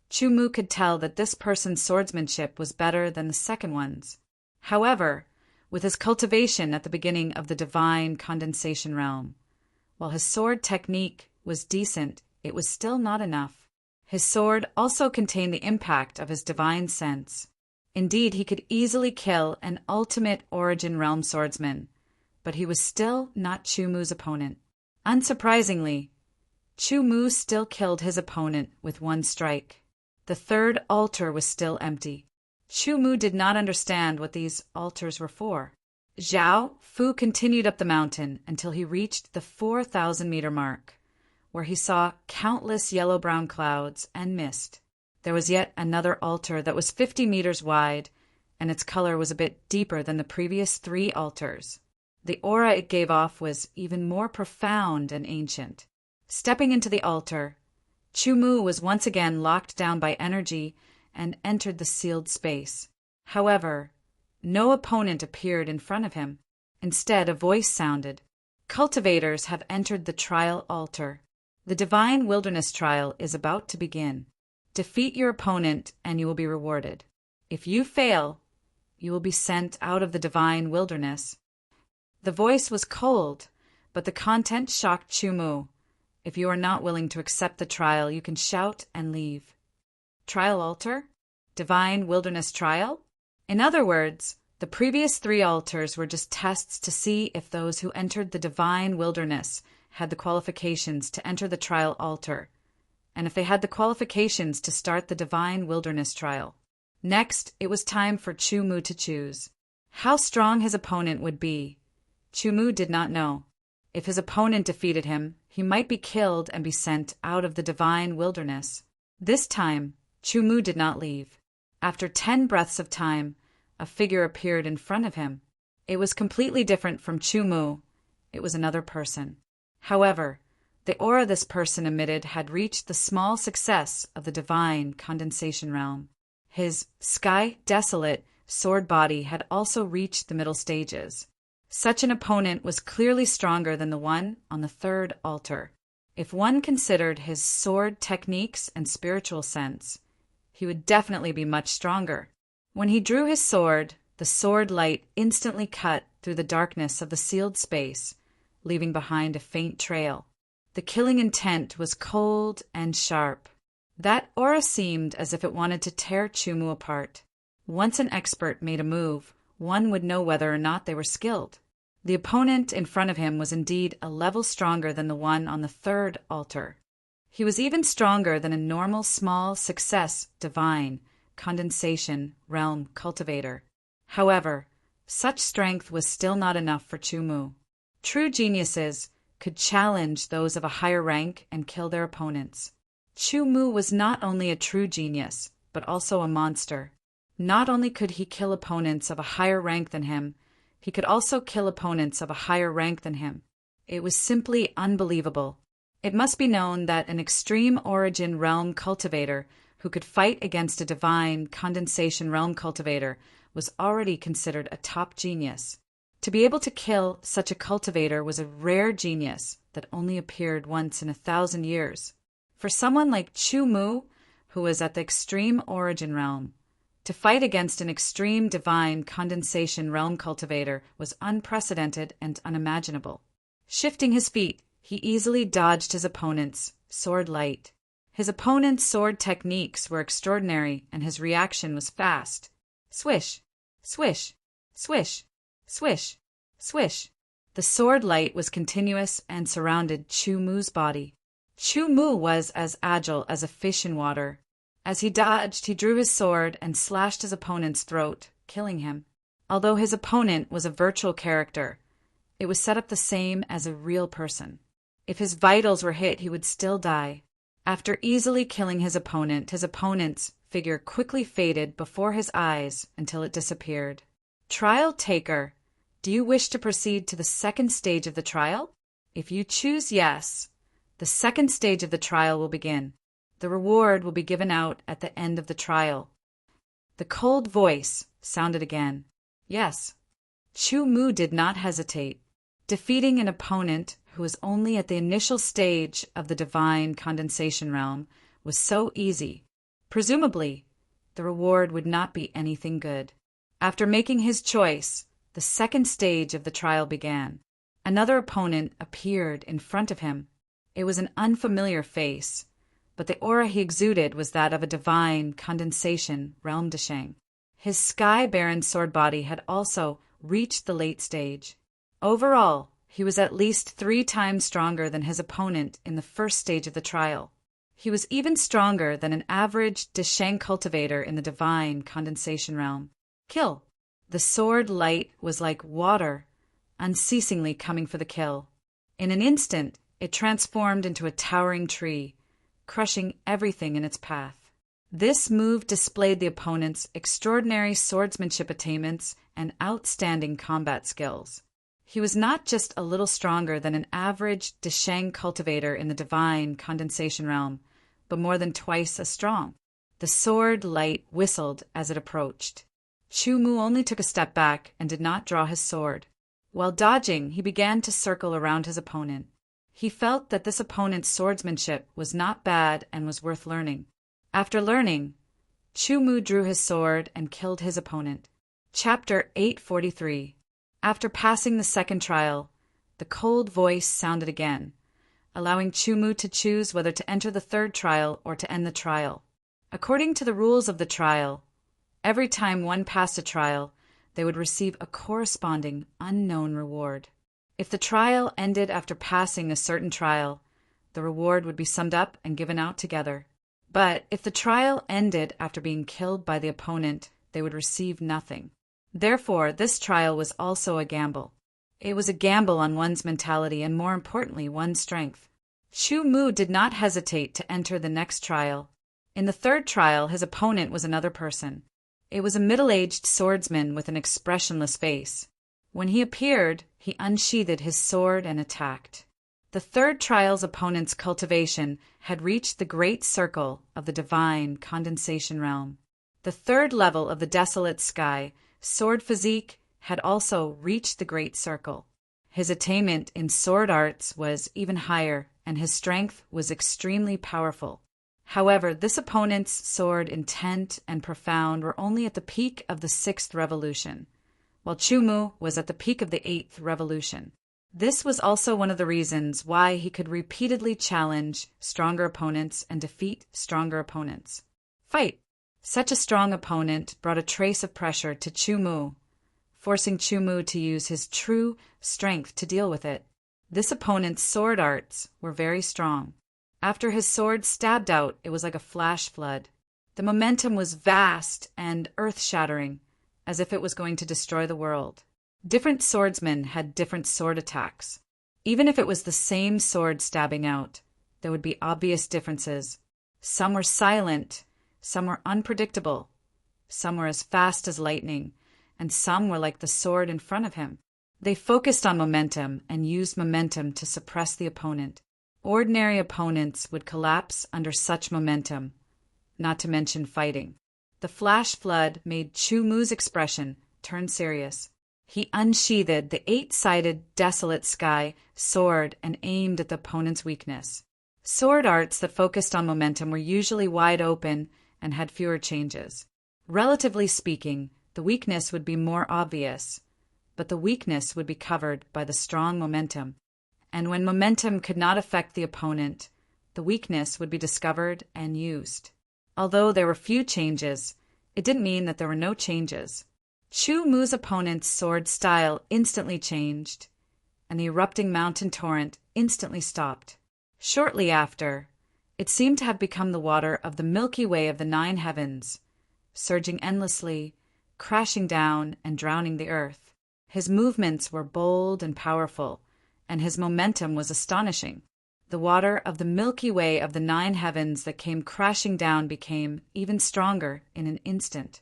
[SPEAKER 1] Chu Mu could tell that this person's swordsmanship was better than the second one's. However, with his cultivation at the beginning of the divine condensation realm, while his sword technique was decent, it was still not enough. His sword also contained the impact of his divine sense. Indeed, he could easily kill an ultimate origin realm swordsman, but he was still not Chu Mu's opponent. Unsurprisingly, Chu Mu still killed his opponent with one strike. The third altar was still empty. Chu Mu did not understand what these altars were for. Zhao Fu continued up the mountain until he reached the 4,000-meter mark, where he saw countless yellow-brown clouds and mist. There was yet another altar that was 50 meters wide, and its color was a bit deeper than the previous 3 altars. The aura it gave off was even more profound and ancient. Stepping into the altar, Chu Mu was once again locked down by energy and entered the sealed space. However, no opponent appeared in front of him. Instead, a voice sounded. Cultivators have entered the trial altar. The divine wilderness trial is about to begin. Defeat your opponent and you will be rewarded. If you fail, you will be sent out of the divine wilderness. The voice was cold, but the content shocked Chu Mu. If you are not willing to accept the trial, you can shout and leave. Trial altar? Divine wilderness trial? In other words, the previous 3 altars were just tests to see if those who entered the divine wilderness had the qualifications to enter the trial altar, and if they had the qualifications to start the divine wilderness trial. Next, it was time for Chu Mu to choose. How strong his opponent would be, Chu Mu did not know. If his opponent defeated him, he might be killed and be sent out of the divine wilderness. This time, Chu Mu did not leave. After 10 breaths of time, a figure appeared in front of him. It was completely different from Chu Mu. It was another person. However, the aura this person emitted had reached the small success of the divine condensation realm. His sky desolate sword body had also reached the middle stages. Such an opponent was clearly stronger than the one on the third altar. If one considered his sword techniques and spiritual sense, he would definitely be much stronger. When he drew his sword, the sword light instantly cut through the darkness of the sealed space, leaving behind a faint trail. The killing intent was cold and sharp. That aura seemed as if it wanted to tear Chu Mu apart. Once an expert made a move, one would know whether or not they were skilled. The opponent in front of him was indeed a level stronger than the one on the third altar. He was even stronger than a normal small success divine condensation realm cultivator. However, such strength was still not enough for Chu Mu. True geniuses could challenge those of a higher rank and kill their opponents. Chu Mu was not only a true genius, but also a monster. Not only could he kill opponents of a higher rank than him, he could also kill opponents of a higher rank than him. It was simply unbelievable. It must be known that an extreme origin realm cultivator who could fight against a divine condensation realm cultivator was already considered a top genius. To be able to kill such a cultivator was a rare genius that only appeared once in 1,000 years. For someone like Chu Mu, who was at the extreme origin realm, to fight against an extreme divine condensation realm cultivator was unprecedented and unimaginable. Shifting his feet, he easily dodged his opponent's sword light. His opponent's sword techniques were extraordinary, and his reaction was fast. Swish, swish, swish, swish, swish. The sword light was continuous and surrounded Chu Mu's body. Chu Mu was as agile as a fish in water. As he dodged, he drew his sword and slashed his opponent's throat, killing him. Although his opponent was a virtual character, it was set up the same as a real person. If his vitals were hit, he would still die. After easily killing his opponent's figure quickly faded before his eyes until it disappeared. Trial taker, do you wish to proceed to the second stage of the trial? If you choose yes, the second stage of the trial will begin. The reward will be given out at the end of the trial. The cold voice sounded again. Yes. Chu Mu did not hesitate. Defeating an opponent who was only at the initial stage of the divine condensation realm was so easy. Presumably, the reward would not be anything good. After making his choice, the second stage of the trial began. Another opponent appeared in front of him. It was an unfamiliar face, but the aura he exuded was that of a divine condensation realm Desheng. His sky-barren sword body had also reached the late stage. Overall, he was at least 3 times stronger than his opponent in the first stage of the trial. He was even stronger than an average Desheng cultivator in the divine condensation realm. Kill! The sword light was like water, unceasingly coming for the kill. In an instant, it transformed into a towering tree, crushing everything in its path. This move displayed the opponent's extraordinary swordsmanship attainments and outstanding combat skills. He was not just a little stronger than an average Desheng cultivator in the divine condensation realm, but more than twice as strong. The sword light whistled as it approached. Chu Mu only took a step back and did not draw his sword. While dodging, he began to circle around his opponent. He felt that this opponent's swordsmanship was not bad and was worth learning. After learning, Chu Mu drew his sword and killed his opponent. Chapter 843. After passing the second trial, the cold voice sounded again, allowing Chu Mu to choose whether to enter the third trial or to end the trial. According to the rules of the trial, every time one passed a trial, they would receive a corresponding unknown reward. If the trial ended after passing a certain trial, the reward would be summed up and given out together. But if the trial ended after being killed by the opponent, they would receive nothing. Therefore, this trial was also a gamble. It was a gamble on one's mentality and, more importantly, one's strength. Chu Mu did not hesitate to enter the next trial. In the third trial, his opponent was another person. It was a middle-aged swordsman with an expressionless face. When he appeared, he unsheathed his sword and attacked. The third trial's opponent's cultivation had reached the great circle of the divine condensation realm. The third level of the desolate sky, sword physique, had also reached the great circle. His attainment in sword arts was even higher, and his strength was extremely powerful. However, this opponent's sword intent and profound were only at the peak of the 6th revolution, while Chumu was at the peak of the 8th revolution. This was also one of the reasons why he could repeatedly challenge stronger opponents and defeat stronger opponents. Fight! Such a strong opponent brought a trace of pressure to Chumu, forcing Chumu to use his true strength to deal with it. This opponent's sword arts were very strong. After his sword stabbed out, it was like a flash flood. The momentum was vast and earth-shattering, as if it was going to destroy the world. Different swordsmen had different sword attacks. Even if it was the same sword stabbing out, there would be obvious differences. Some were silent, some were unpredictable, some were as fast as lightning, and some were like the sword in front of him. They focused on momentum and used momentum to suppress the opponent. Ordinary opponents would collapse under such momentum, not to mention fighting. The flash flood made Chumu's expression turn serious. He unsheathed the 8-sided desolate sky sword and aimed at the opponent's weakness. Sword arts that focused on momentum were usually wide open and had fewer changes. Relatively speaking, the weakness would be more obvious, but the weakness would be covered by the strong momentum. And when momentum could not affect the opponent, the weakness would be discovered and used. Although there were few changes, it didn't mean that there were no changes. Chumu's opponent's sword style instantly changed, and the erupting mountain torrent instantly stopped. Shortly after, it seemed to have become the water of the Milky Way of the 9 heavens, surging endlessly, crashing down and drowning the earth. His movements were bold and powerful, and his momentum was astonishing. The water of the Milky Way of the 9 heavens that came crashing down became even stronger in an instant.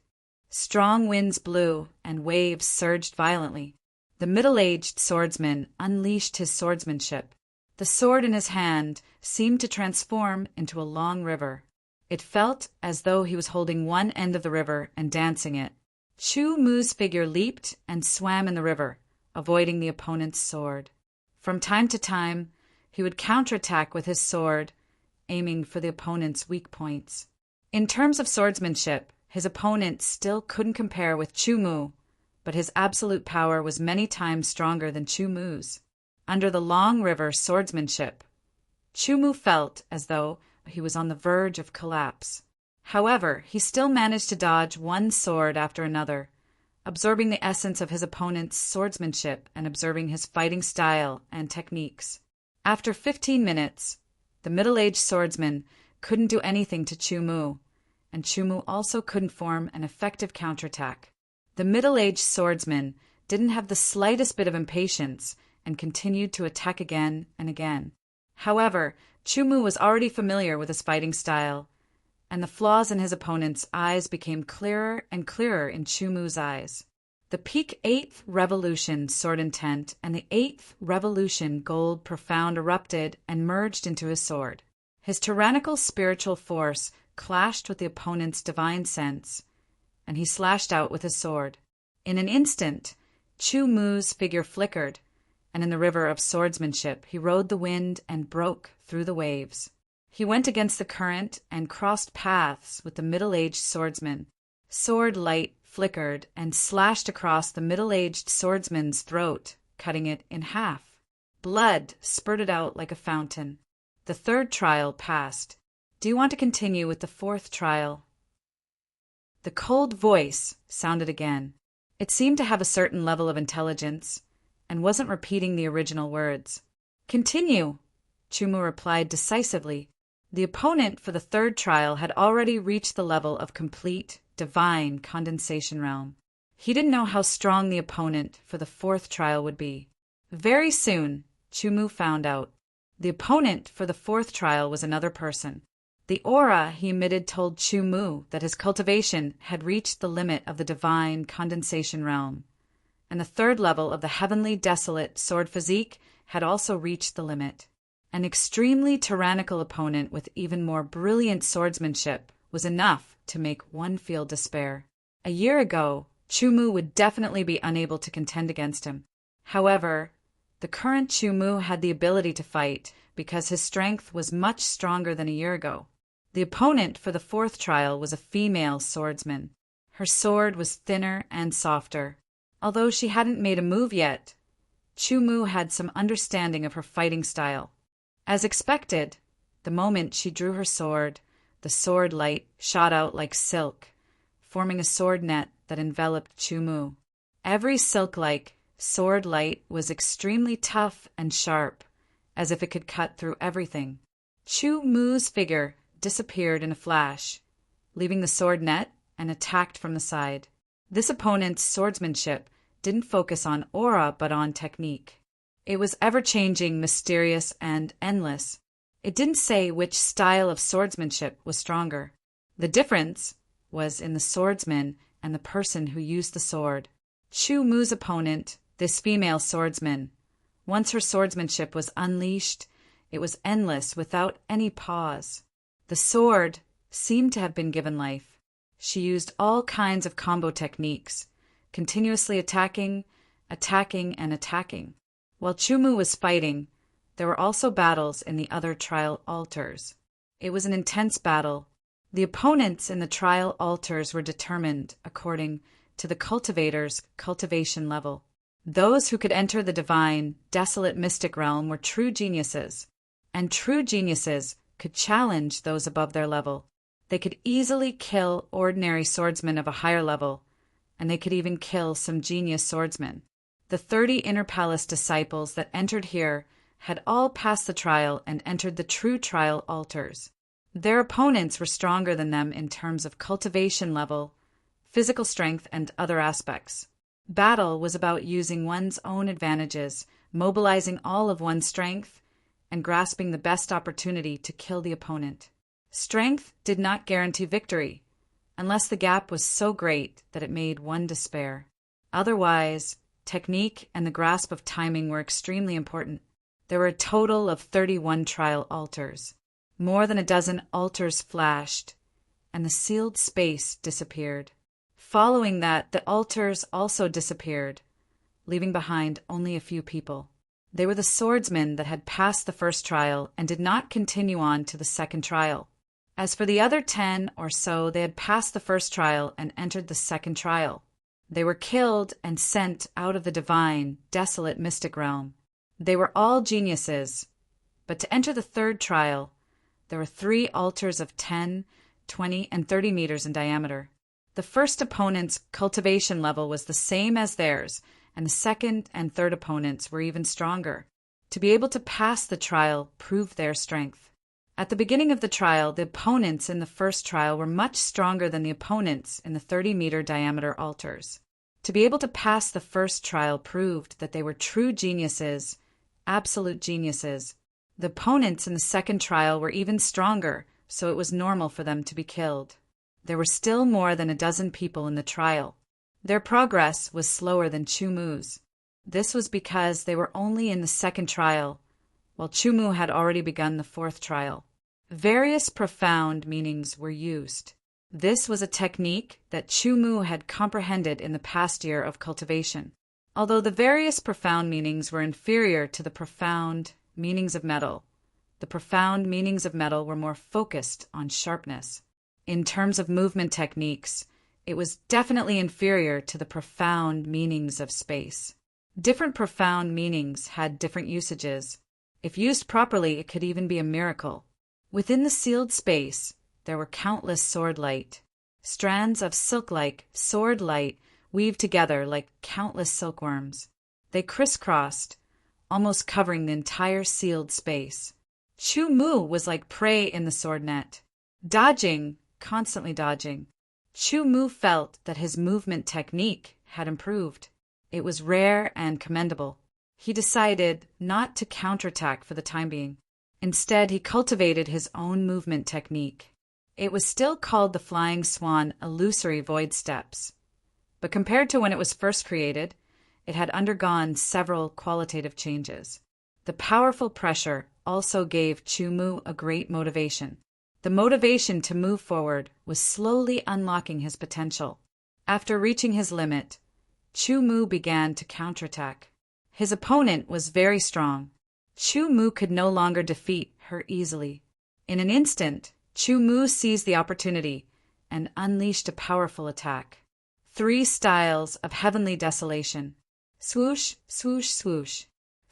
[SPEAKER 1] Strong winds blew, and waves surged violently. The middle-aged swordsman unleashed his swordsmanship. The sword in his hand seemed to transform into a long river. It felt as though he was holding one end of the river and dancing it. Chumu's figure leaped and swam in the river, avoiding the opponent's sword. From time to time, he would counterattack with his sword, aiming for the opponent's weak points. In terms of swordsmanship, his opponent still couldn't compare with Chumu, but his absolute power was many times stronger than Chumu's. Under the long river swordsmanship, Chumu felt as though he was on the verge of collapse. However, he still managed to dodge one sword after another, absorbing the essence of his opponent's swordsmanship and observing his fighting style and techniques. After 15 minutes, the middle-aged swordsman couldn't do anything to Chumu, and Chumu also couldn't form an effective counterattack. The middle-aged swordsman didn't have the slightest bit of impatience and continued to attack again and again. However, Chumu was already familiar with his fighting style, and the flaws in his opponent's eyes became clearer and clearer in Chumu's eyes. The peak 8th revolution sword intent and the 8th revolution gold profound erupted and merged into his sword. His tyrannical spiritual force clashed with the opponent's divine sense, and he slashed out with his sword. In an instant, Chumu's figure flickered, and in the river of swordsmanship he rode the wind and broke through the waves. He went against the current and crossed paths with the middle-aged swordsman. Sword light flickered and slashed across the middle-aged swordsman's throat, cutting it in half. Blood spurted out like a fountain. The 3rd trial passed. Do you want to continue with the 4th trial? The cold voice sounded again. It seemed to have a certain level of intelligence, and wasn't repeating the original words. Continue, Chumu replied decisively. The opponent for the 3rd trial had already reached the level of complete, divine condensation realm. He didn't know how strong the opponent for the 4th trial would be. Very soon, Chumu found out. The opponent for the 4th trial was another person. The aura he emitted told Chu Mu that his cultivation had reached the limit of the divine condensation realm, and the third level of the heavenly desolate sword physique had also reached the limit. An extremely tyrannical opponent with even more brilliant swordsmanship was enough to make one feel despair. A year ago, Chu Mu would definitely be unable to contend against him. However, the current Chu Mu had the ability to fight because his strength was much stronger than a year ago. The opponent for the fourth trial was a female swordsman. Her sword was thinner and softer. Although she hadn't made a move yet, Chu Mu had some understanding of her fighting style. As expected, the moment she drew her sword, the sword light shot out like silk, forming a sword net that enveloped Chu Mu. Every silk-like sword light was extremely tough and sharp, as if it could cut through everything. Chu Mu's figure disappeared in a flash, leaving the sword net, and attacked from the side. This opponent's swordsmanship didn't focus on aura but on technique. It was ever-changing, mysterious, and endless. It didn't say which style of swordsmanship was stronger. The difference was in the swordsman and the person who used the sword. Chu Mu's opponent, this female swordsman, once her swordsmanship was unleashed, it was endless without any pause. The sword seemed to have been given life. She used all kinds of combo techniques, continuously attacking, and attacking. While Chu Mu was fighting, there were also battles in the other trial altars. It was an intense battle. The opponents in the trial altars were determined according to the cultivator's cultivation level. Those who could enter the divine, desolate mystic realm were true geniuses, and true geniuses could challenge those above their level. They could easily kill ordinary swordsmen of a higher level, and they could even kill some genius swordsmen. The 30 Inner Palace disciples that entered here had all passed the trial and entered the true trial altars. Their opponents were stronger than them in terms of cultivation level, physical strength, and other aspects. Battle was about using one's own advantages, mobilizing all of one's strength, and grasping the best opportunity to kill the opponent. Strength did not guarantee victory, unless the gap was so great that it made one despair. Otherwise, technique and the grasp of timing were extremely important. There were a total of 31 trial altars. More than a dozen altars flashed, and the sealed space disappeared. Following that, the altars also disappeared, leaving behind only a few people. They were the swordsmen that had passed the first trial and did not continue on to the second trial. As for the other 10 or so, they had passed the first trial and entered the second trial. They were killed and sent out of the divine, desolate mystic realm. They were all geniuses, but to enter the third trial, there were 3 altars of 10, 20, and 30 meters in diameter. The first opponent's cultivation level was the same as theirs, and the second and third opponents were even stronger. To be able to pass the trial proved their strength. At the beginning of the trial, the opponents in the first trial were much stronger than the opponents in the 30-meter diameter altars. To be able to pass the first trial proved that they were true geniuses, absolute geniuses. The opponents in the second trial were even stronger, so it was normal for them to be killed. There were still more than a dozen people in the trial. Their progress was slower than Chu Mu's. This was because they were only in the second trial, while Chu Mu had already begun the fourth trial. Various profound meanings were used. This was a technique that Chu Mu had comprehended in the past year of cultivation. Although the various profound meanings were inferior to the profound meanings of metal, the profound meanings of metal were more focused on sharpness. In terms of movement techniques, it was definitely inferior to the profound meanings of space. Different profound meanings had different usages. If used properly, it could even be a miracle. Within the sealed space, there were countless sword light. Strands of silk-like sword light weaved together like countless silkworms. They crisscrossed, almost covering the entire sealed space. Chu Mu was like prey in the sword net. Dodging, constantly dodging. Chu Mu felt that his movement technique had improved. It was rare and commendable. He decided not to counterattack for the time being. Instead, he cultivated his own movement technique. It was still called the Flying Swan Illusory Void Steps, but compared to when it was first created, it had undergone several qualitative changes. The powerful pressure also gave Chu-Mu a great motivation. The motivation to move forward was slowly unlocking his potential. After reaching his limit, Chu-Mu began to counterattack. His opponent was very strong. Chu-Mu could no longer defeat her easily. In an instant, Chu-Mu seized the opportunity and unleashed a powerful attack. 3 styles of heavenly desolation. Swoosh, swoosh, swoosh.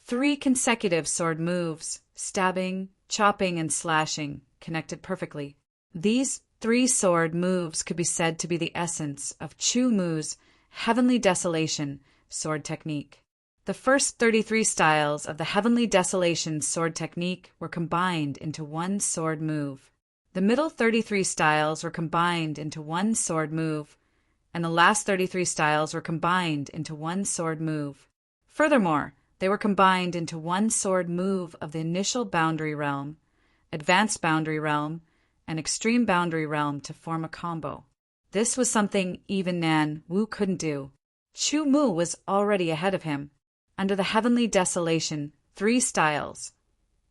[SPEAKER 1] 3 consecutive sword moves, stabbing, chopping, and slashing, connected perfectly. These 3 sword moves could be said to be the essence of Chu-Mu's heavenly desolation sword technique. The first 33 styles of the heavenly desolation sword technique were combined into one sword move. The middle 33 styles were combined into one sword move, and the last 33 styles were combined into one sword move. Furthermore, they were combined into one sword move of the initial boundary realm, advanced boundary realm, and extreme boundary realm to form a combo. This was something even Nan Wu couldn't do. Chu-Mu was already ahead of him. Under the heavenly desolation 3 styles,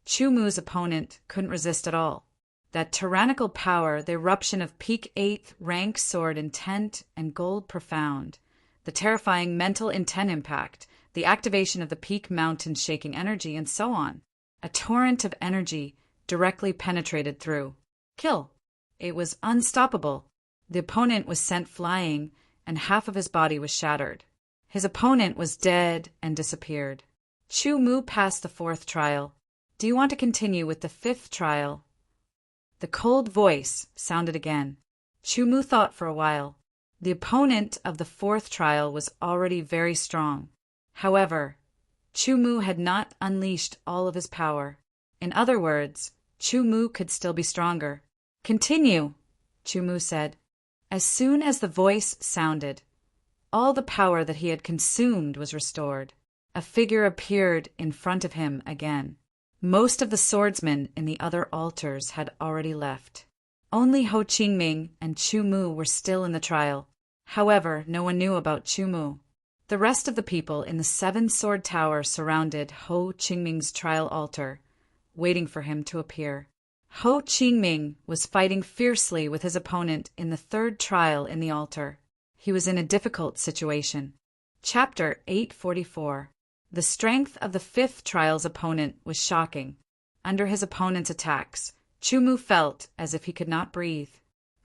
[SPEAKER 1] Chu-Mu's opponent couldn't resist at all. That tyrannical power, the eruption of peak 8th rank sword intent and gold profound, the terrifying mental intent impact, the activation of the peak mountain shaking energy, and so on. A torrent of energy directly penetrated through. Kill. It was unstoppable. The opponent was sent flying, and half of his body was shattered. His opponent was dead and disappeared. Chu-Mu passed the 4th trial. Do you want to continue with the 5th trial? The cold voice sounded again. Chu-Mu thought for a while. The opponent of the 4th trial was already very strong. However, Chu-Mu had not unleashed all of his power. In other words, Chu-Mu could still be stronger. Continue, Chu-Mu said. As soon as the voice sounded, all the power that he had consumed was restored. A figure appeared in front of him again. Most of the swordsmen in the other altars had already left. Only Ho Qingming and Chu-Mu were still in the trial. However, no one knew about Chu-Mu. The rest of the people in the 7-sword tower surrounded Ho Qingming's trial altar, waiting for him to appear. Ho Qingming was fighting fiercely with his opponent in the 3rd trial in the altar. He was in a difficult situation. Chapter 844. The strength of the 5th trial's opponent was shocking. Under his opponent's attacks, Chu-Mu felt as if he could not breathe.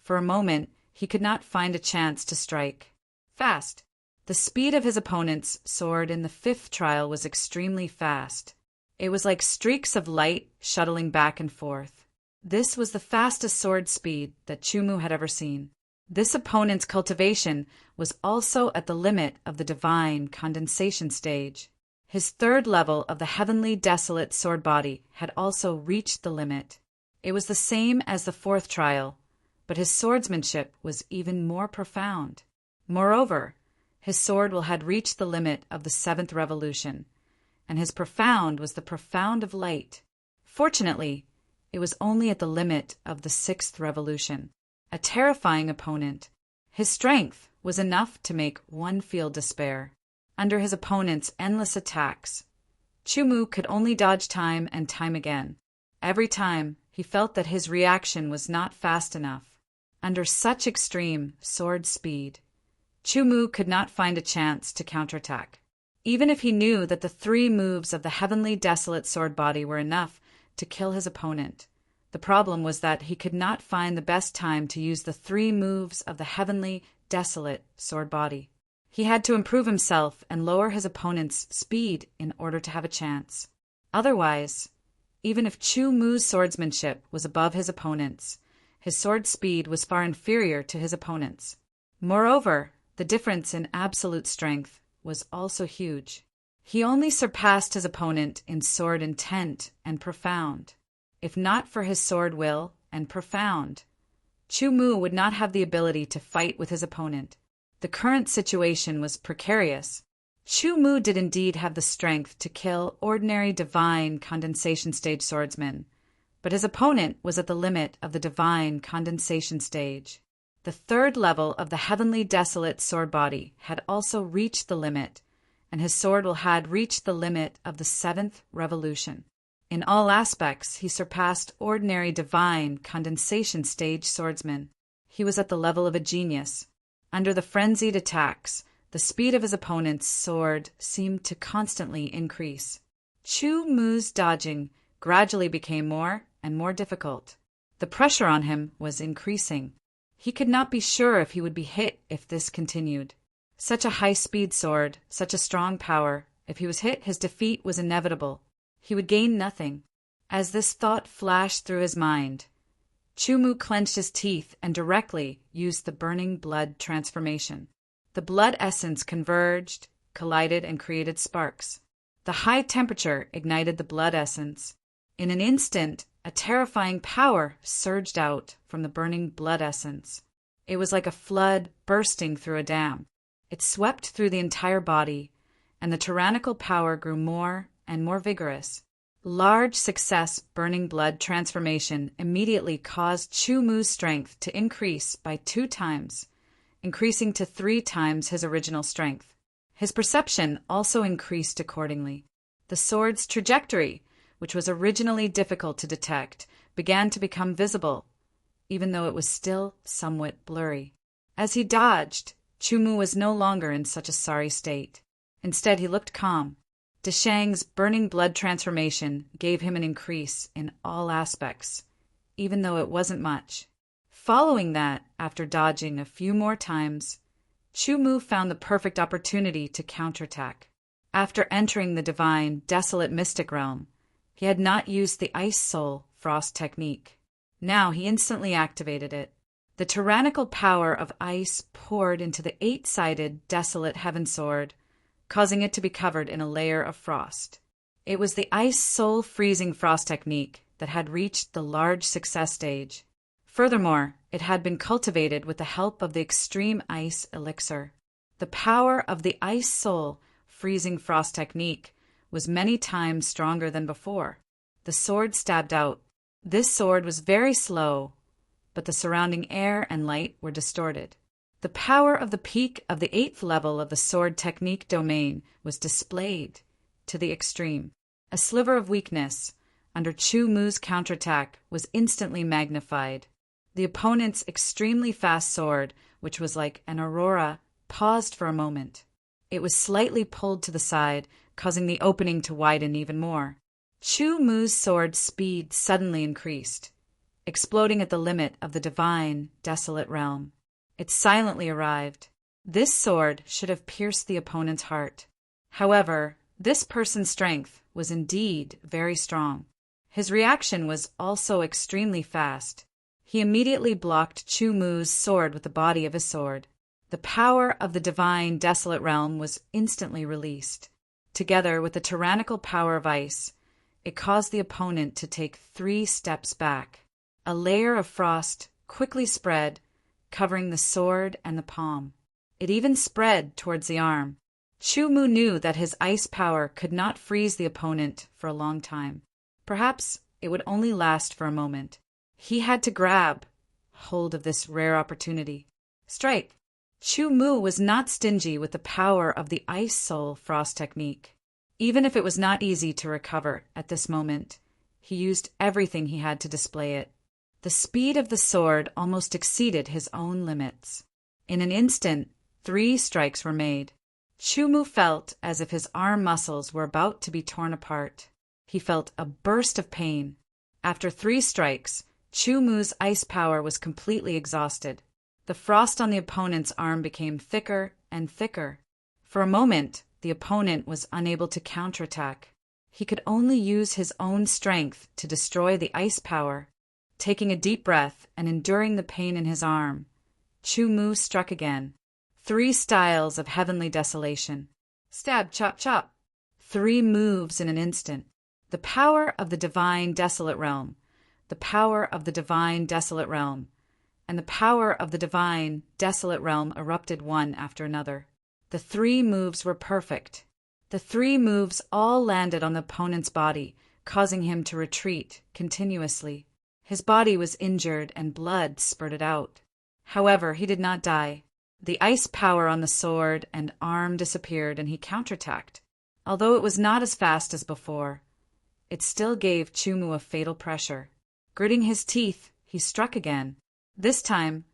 [SPEAKER 1] For a moment, he could not find a chance to strike. Fast. The speed of his opponent's sword in the 5th trial was extremely fast. It was like streaks of light shuttling back and forth. This was the fastest sword speed that Chu-Mu had ever seen. This opponent's cultivation was also at the limit of the divine condensation stage. His 3rd level of the heavenly desolate sword body had also reached the limit. It was the same as the 4th trial, but his swordsmanship was even more profound. Moreover, his sword had reached the limit of the 7th revolution, and his profound was the profound of light. Fortunately, it was only at the limit of the 6th revolution. A terrifying opponent. His strength was enough to make one feel despair. Under his opponent's endless attacks, Chu-Mu could only dodge time and time again. Every time, he felt that his reaction was not fast enough. Under such extreme sword speed, Chu-Mu could not find a chance to counterattack. Even if he knew that the 3 moves of the heavenly desolate sword body were enough to kill his opponent, the problem was that he could not find the best time to use the 3 moves of the heavenly, desolate sword body. He had to improve himself and lower his opponent's speed in order to have a chance. Otherwise, even if Chu-Mu's swordsmanship was above his opponent's, his sword speed was far inferior to his opponent's. Moreover, the difference in absolute strength was also huge. He only surpassed his opponent in sword intent and profound. If not for his sword will and profound, Chu-Mu would not have the ability to fight with his opponent. The current situation was precarious. Chu-Mu did indeed have the strength to kill ordinary divine condensation stage swordsmen, But his opponent was at the limit of the divine condensation stage. The third level of the heavenly desolate sword body had also reached the limit, and his sword had reached the limit of the seventh revolution. In all aspects, he surpassed ordinary divine condensation stage swordsmen. He was at the level of a genius. Under the frenzied attacks, the speed of his opponent's sword seemed to constantly increase. Chu Mu's dodging gradually became more and more difficult. The pressure on him was increasing. He could not be sure if he would be hit if this continued. Such a high-speed sword, such a strong power, if he was hit, his defeat was inevitable. He would gain nothing. As this thought flashed through his mind, Chu Mu clenched his teeth and directly used the burning blood transformation. The blood essence converged, collided, and created sparks. The high temperature ignited the blood essence. In an instant, a terrifying power surged out from the burning blood essence. It was like a flood bursting through a dam. It swept through the entire body, and the tyrannical power grew more and more vigorous. Large success burning blood transformation immediately caused Chu Mu's strength to increase by 2 times, increasing to 3 times his original strength. His perception also increased accordingly. The sword's trajectory, which was originally difficult to detect, began to become visible, even though it was still somewhat blurry. As he dodged, Chu Mu was no longer in such a sorry state. Instead, he looked calm. Deshang's burning blood transformation gave him an increase in all aspects, even though it wasn't much. Following that, after dodging a few more times, Chu Mu found the perfect opportunity to counterattack. After entering the divine, desolate mystic realm, he had not used the Ice Soul Frost technique. Now he instantly activated it. The tyrannical power of ice poured into the 8-sided, desolate heaven sword, causing it to be covered in a layer of frost. It was the Ice Soul Freezing Frost technique that had reached the large success stage. Furthermore, it had been cultivated with the help of the extreme ice elixir. The power of the Ice Soul Freezing Frost technique was many times stronger than before. The sword stabbed out. This sword was very slow, but the surrounding air and light were distorted. The power of the peak of the 8th level of the sword technique domain was displayed to the extreme. A sliver of weakness under Chu Mu's counterattack was instantly magnified. The opponent's extremely fast sword, which was like an aurora, paused for a moment. It was slightly pulled to the side, causing the opening to widen even more. Chu Mu's sword's speed suddenly increased, exploding at the limit of the divine, desolate realm. It silently arrived. This sword should have pierced the opponent's heart. However, this person's strength was indeed very strong. His reaction was also extremely fast. He immediately blocked Chu Mu's sword with the body of his sword. The power of the divine, desolate realm was instantly released. Together with the tyrannical power of ice, it caused the opponent to take 3 steps back. A layer of frost quickly spread, covering the sword and the palm. It even spread towards the arm. Chu Mu knew that his ice power could not freeze the opponent for a long time. Perhaps it would only last for a moment. He had to grab hold of this rare opportunity. Strike! Chu Mu was not stingy with the power of the Ice Soul Frost technique. Even if it was not easy to recover at this moment, he used everything he had to display it. The speed of the sword almost exceeded his own limits. In an instant, 3 strikes were made. Chu Mu felt as if his arm muscles were about to be torn apart. He felt a burst of pain. After 3 strikes, Chu Mu's ice power was completely exhausted. The frost on the opponent's arm became thicker and thicker. For a moment, the opponent was unable to counterattack. He could only use his own strength to destroy the ice power. Taking a deep breath and enduring the pain in his arm, Chu Mu struck again. 3 styles of heavenly desolation. Stab, chop, chop. 3 moves in an instant. The power of the divine desolate realm, the power of the divine desolate realm, and the power of the divine desolate realm erupted one after another. The 3 moves were perfect. The 3 moves all landed on the opponent's body, causing him to retreat continuously. His body was injured and blood spurted out. However, he did not die. The ice power on the sword and arm disappeared and he counterattacked. Although it was not as fast as before, it still gave Chu-Mu a fatal pressure. Gritting his teeth, he struck again. This time,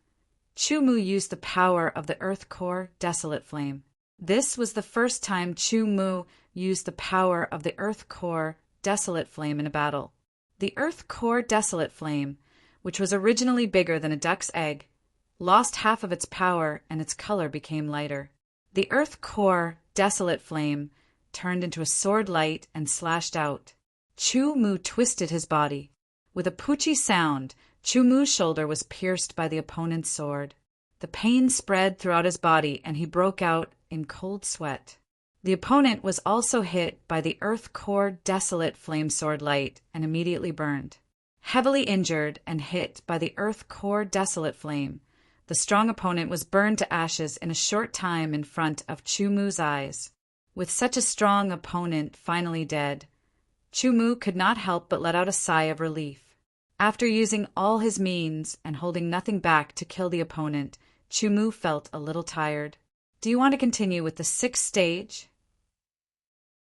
[SPEAKER 1] Chu-Mu used the power of the Earth Core Desolate Flame. This was the first time Chu-Mu used the power of the Earth Core Desolate Flame in a battle. The Earth Core Desolate Flame, which was originally bigger than a duck's egg, lost half of its power and its color became lighter. The Earth Core Desolate Flame turned into a sword light and slashed out. Chu-Mu twisted his body. With a poochie sound, Chu-Mu's shoulder was pierced by the opponent's sword. The pain spread throughout his body and he broke out in cold sweat. The opponent was also hit by the Earth Core Desolate Flame sword light and immediately burned. Heavily injured and hit by the Earth Core Desolate Flame, the strong opponent was burned to ashes in a short time in front of Chu-Mu's eyes. With such a strong opponent finally dead, Chu-Mu could not help but let out a sigh of relief. After using all his means and holding nothing back to kill the opponent, Chu-Mu felt a little tired. Do you want to continue with the 6th stage?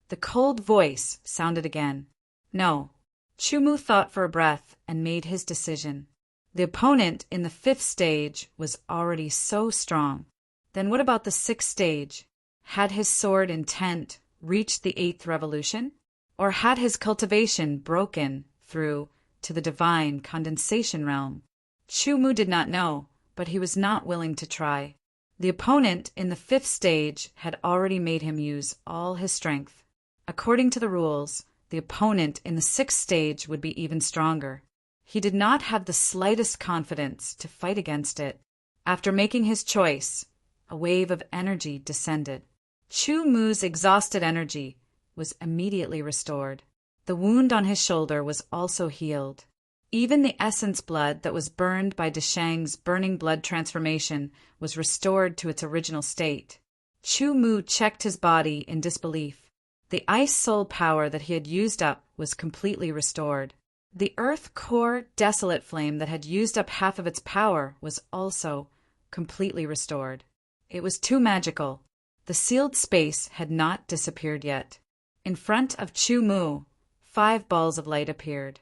[SPEAKER 1] The cold voice sounded again. No. Chu-Mu thought for a breath and made his decision. The opponent in the 5th stage was already so strong. Then what about the 6th stage? Had his sword intent reached the 8th revolution? Or had his cultivation broken through to the divine condensation realm? Chu-Mu did not know, but he was not willing to try. The opponent in the 5th stage had already made him use all his strength. According to the rules, the opponent in the 6th stage would be even stronger. He did not have the slightest confidence to fight against it. After making his choice, a wave of energy descended. Chu-Mu's exhausted energy was immediately restored. The wound on his shoulder was also healed. Even the essence blood that was burned by Deshang's burning blood transformation was restored to its original state. Chu-Mu checked his body in disbelief. The ice soul power that he had used up was completely restored. The Earth Core Desolate Flame that had used up half of its power was also completely restored. It was too magical. The sealed space had not disappeared yet. In front of Chu-Mu, 5 balls of light appeared.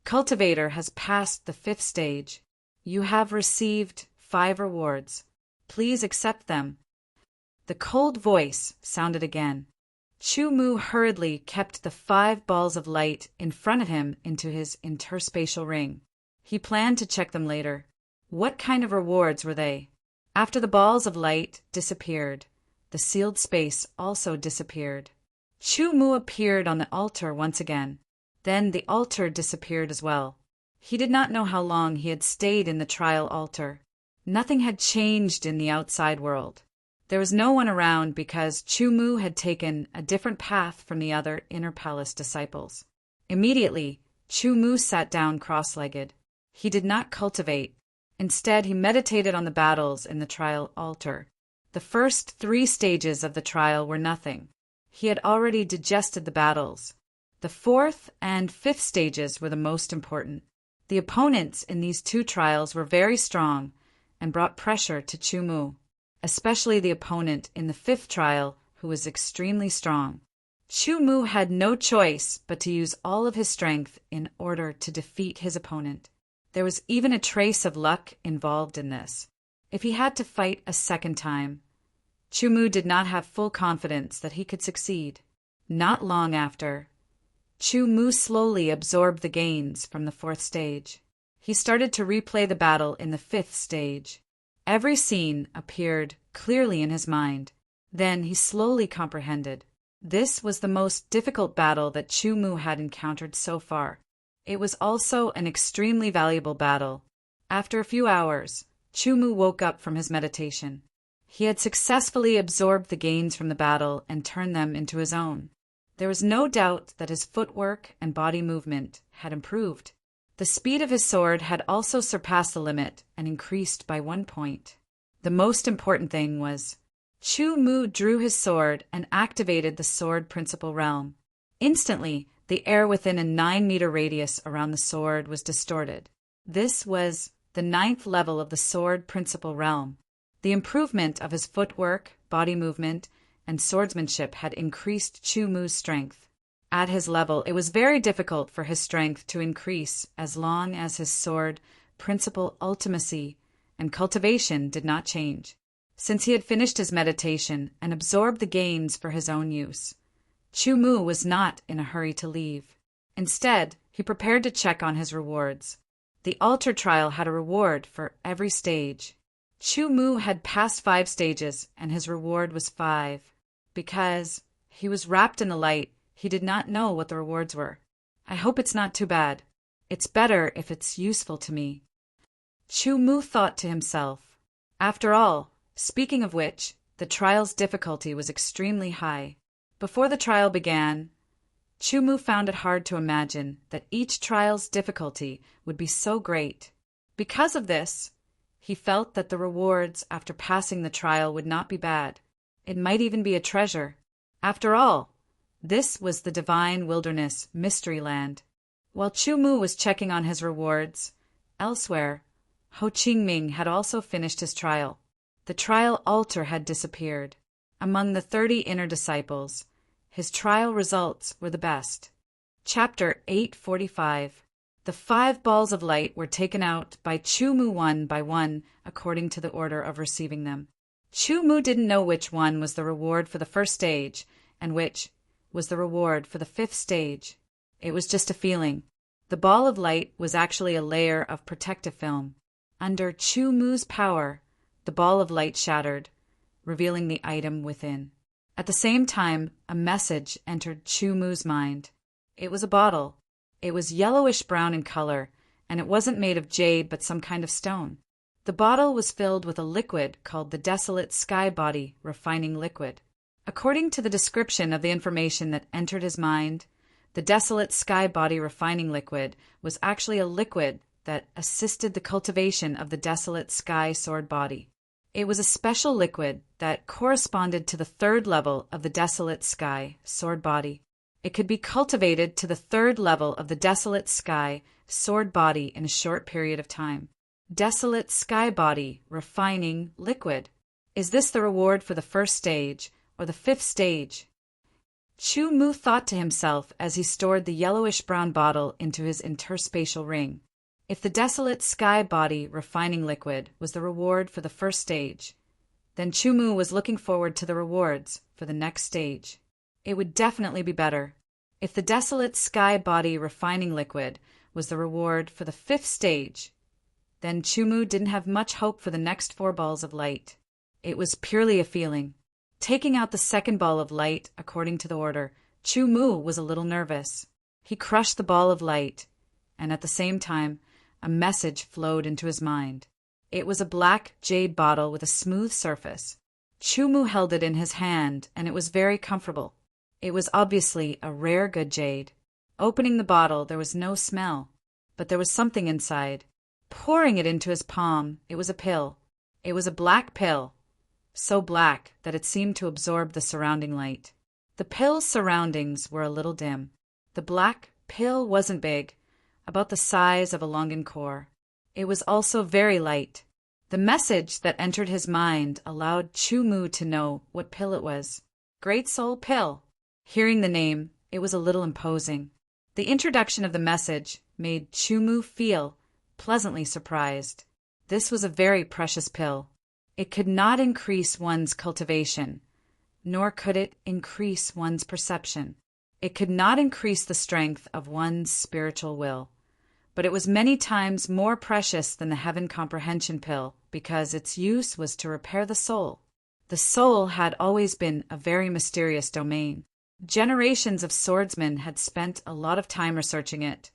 [SPEAKER 1] Cultivator has passed the 5th stage. You have received 5 rewards. Please accept them. The cold voice sounded again. Chu-Mu hurriedly kept the 5 balls of light in front of him into his interspatial ring. He planned to check them later. What kind of rewards were they? After the balls of light disappeared, the sealed space also disappeared. Chu-Mu appeared on the altar once again. Then the altar disappeared as well. He did not know how long he had stayed in the trial altar. Nothing had changed in the outside world. There was no one around because Chu-Mu had taken a different path from the other inner palace disciples. Immediately, Chu-Mu sat down cross-legged. He did not cultivate. Instead, he meditated on the battles in the trial altar. The first 3 stages of the trial were nothing. He had already digested the battles. The 4th and 5th stages were the most important. The opponents in these 2 trials were very strong and brought pressure to Chu-Mu, especially the opponent in the 5th trial, who was extremely strong. Chu-Mu had no choice but to use all of his strength in order to defeat his opponent. There was even a trace of luck involved in this. If he had to fight a second time, Chu-Mu did not have full confidence that he could succeed. Not long after, Chu-Mu slowly absorbed the gains from the 4th stage. He started to replay the battle in the 5th stage. Every scene appeared clearly in his mind. Then he slowly comprehended. This was the most difficult battle that Chu-Mu had encountered so far. It was also an extremely valuable battle. After a few hours, Chu-Mu woke up from his meditation. He had successfully absorbed the gains from the battle and turned them into his own. There was no doubt that his footwork and body movement had improved. The speed of his sword had also surpassed the limit and increased by 1 point. The most important thing was, Chu-Mu drew his sword and activated the sword principal realm. Instantly, The air within a 9-meter radius around the sword was distorted. This was the 9th level of the sword principal realm. The improvement of his footwork, body movement, and swordsmanship had increased Chu Mu's strength. At his level, it was very difficult for his strength to increase as long as his sword principal ultimacy and cultivation did not change. Since he had finished his meditation and absorbed the gains for his own use, Chu Mu was not in a hurry to leave. Instead, he prepared to check on his rewards. The altar trial had a reward for every stage. Chu Mu had passed 5 stages, and his reward was 5. Because he was wrapped in the light, he did not know what the rewards were. I hope it's not too bad. It's better if it's useful to me. Chu Mu thought to himself. After all, speaking of which, the trial's difficulty was extremely high. Before the trial began, Chu Mu found it hard to imagine that each trial's difficulty would be so great. Because of this, he felt that the rewards after passing the trial would not be bad. It might even be a treasure. After all, this was the divine wilderness mystery land. While Chu Mu was checking on his rewards, elsewhere, Ho Qingming had also finished his trial. The trial altar had disappeared. Among the 30 inner disciples, his trial results were the best. Chapter 845. The 5 balls of light were taken out by Chu Mu one by one according to the order of receiving them. Chu Mu didn't know which one was the reward for the first stage and which was the reward for the 5th stage. It was just a feeling. The ball of light was actually a layer of protective film. Under Chu Mu's power, the ball of light shattered, revealing the item within. At the same time, a message entered Chu Mu's mind. It was a bottle. It was yellowish-brown in color, and it wasn't made of jade but some kind of stone. The bottle was filled with a liquid called the Desolate Sky Body Refining Liquid. According to the description of the information that entered his mind, the Desolate Sky Body Refining Liquid was actually a liquid that assisted the cultivation of the Desolate Sky Sword Body. It was a special liquid that corresponded to the 3rd level of the Desolate Sky Sword Body. It could be cultivated to the 3rd level of the Desolate Sky Sword Body in a short period of time. Desolate Sky Body Refining Liquid. Is this the reward for the 1st stage or the 5th stage? Chu Mu thought to himself as he stored the yellowish-brown bottle into his interspatial ring. If the Desolate Sky Body Refining Liquid was the reward for the 1st stage, then Chu Mu was looking forward to the rewards for the next stage. It would definitely be better. If the Desolate Sky Body Refining Liquid was the reward for the 5th stage, then Chu Mu didn't have much hope for the next 4 balls of light. It was purely a feeling. Taking out the 2nd ball of light according to the order, Chu Mu was a little nervous. He crushed the ball of light, and at the same time, a message flowed into his mind. It was a black jade bottle with a smooth surface. Chu Mu held it in his hand, and it was very comfortable. It was obviously a rare good jade. Opening the bottle, there was no smell, but there was something inside. Pouring it into his palm, it was a pill. It was a black pill, so black that it seemed to absorb the surrounding light. The pill's surroundings were a little dim. The black pill wasn't big, about the size of a longan-core. It was also very light. The message that entered his mind allowed Chu Mu to know what pill it was. Great Soul Pill. Hearing the name, it was a little imposing. The introduction of the message made Chu Mu feel pleasantly surprised. This was a very precious pill. It could not increase one's cultivation, nor could it increase one's perception. It could not increase the strength of one's spiritual will. But it was many times more precious than the Heaven Comprehension Pill because its use was to repair the soul. The soul had always been a very mysterious domain. Generations of swordsmen had spent a lot of time researching it,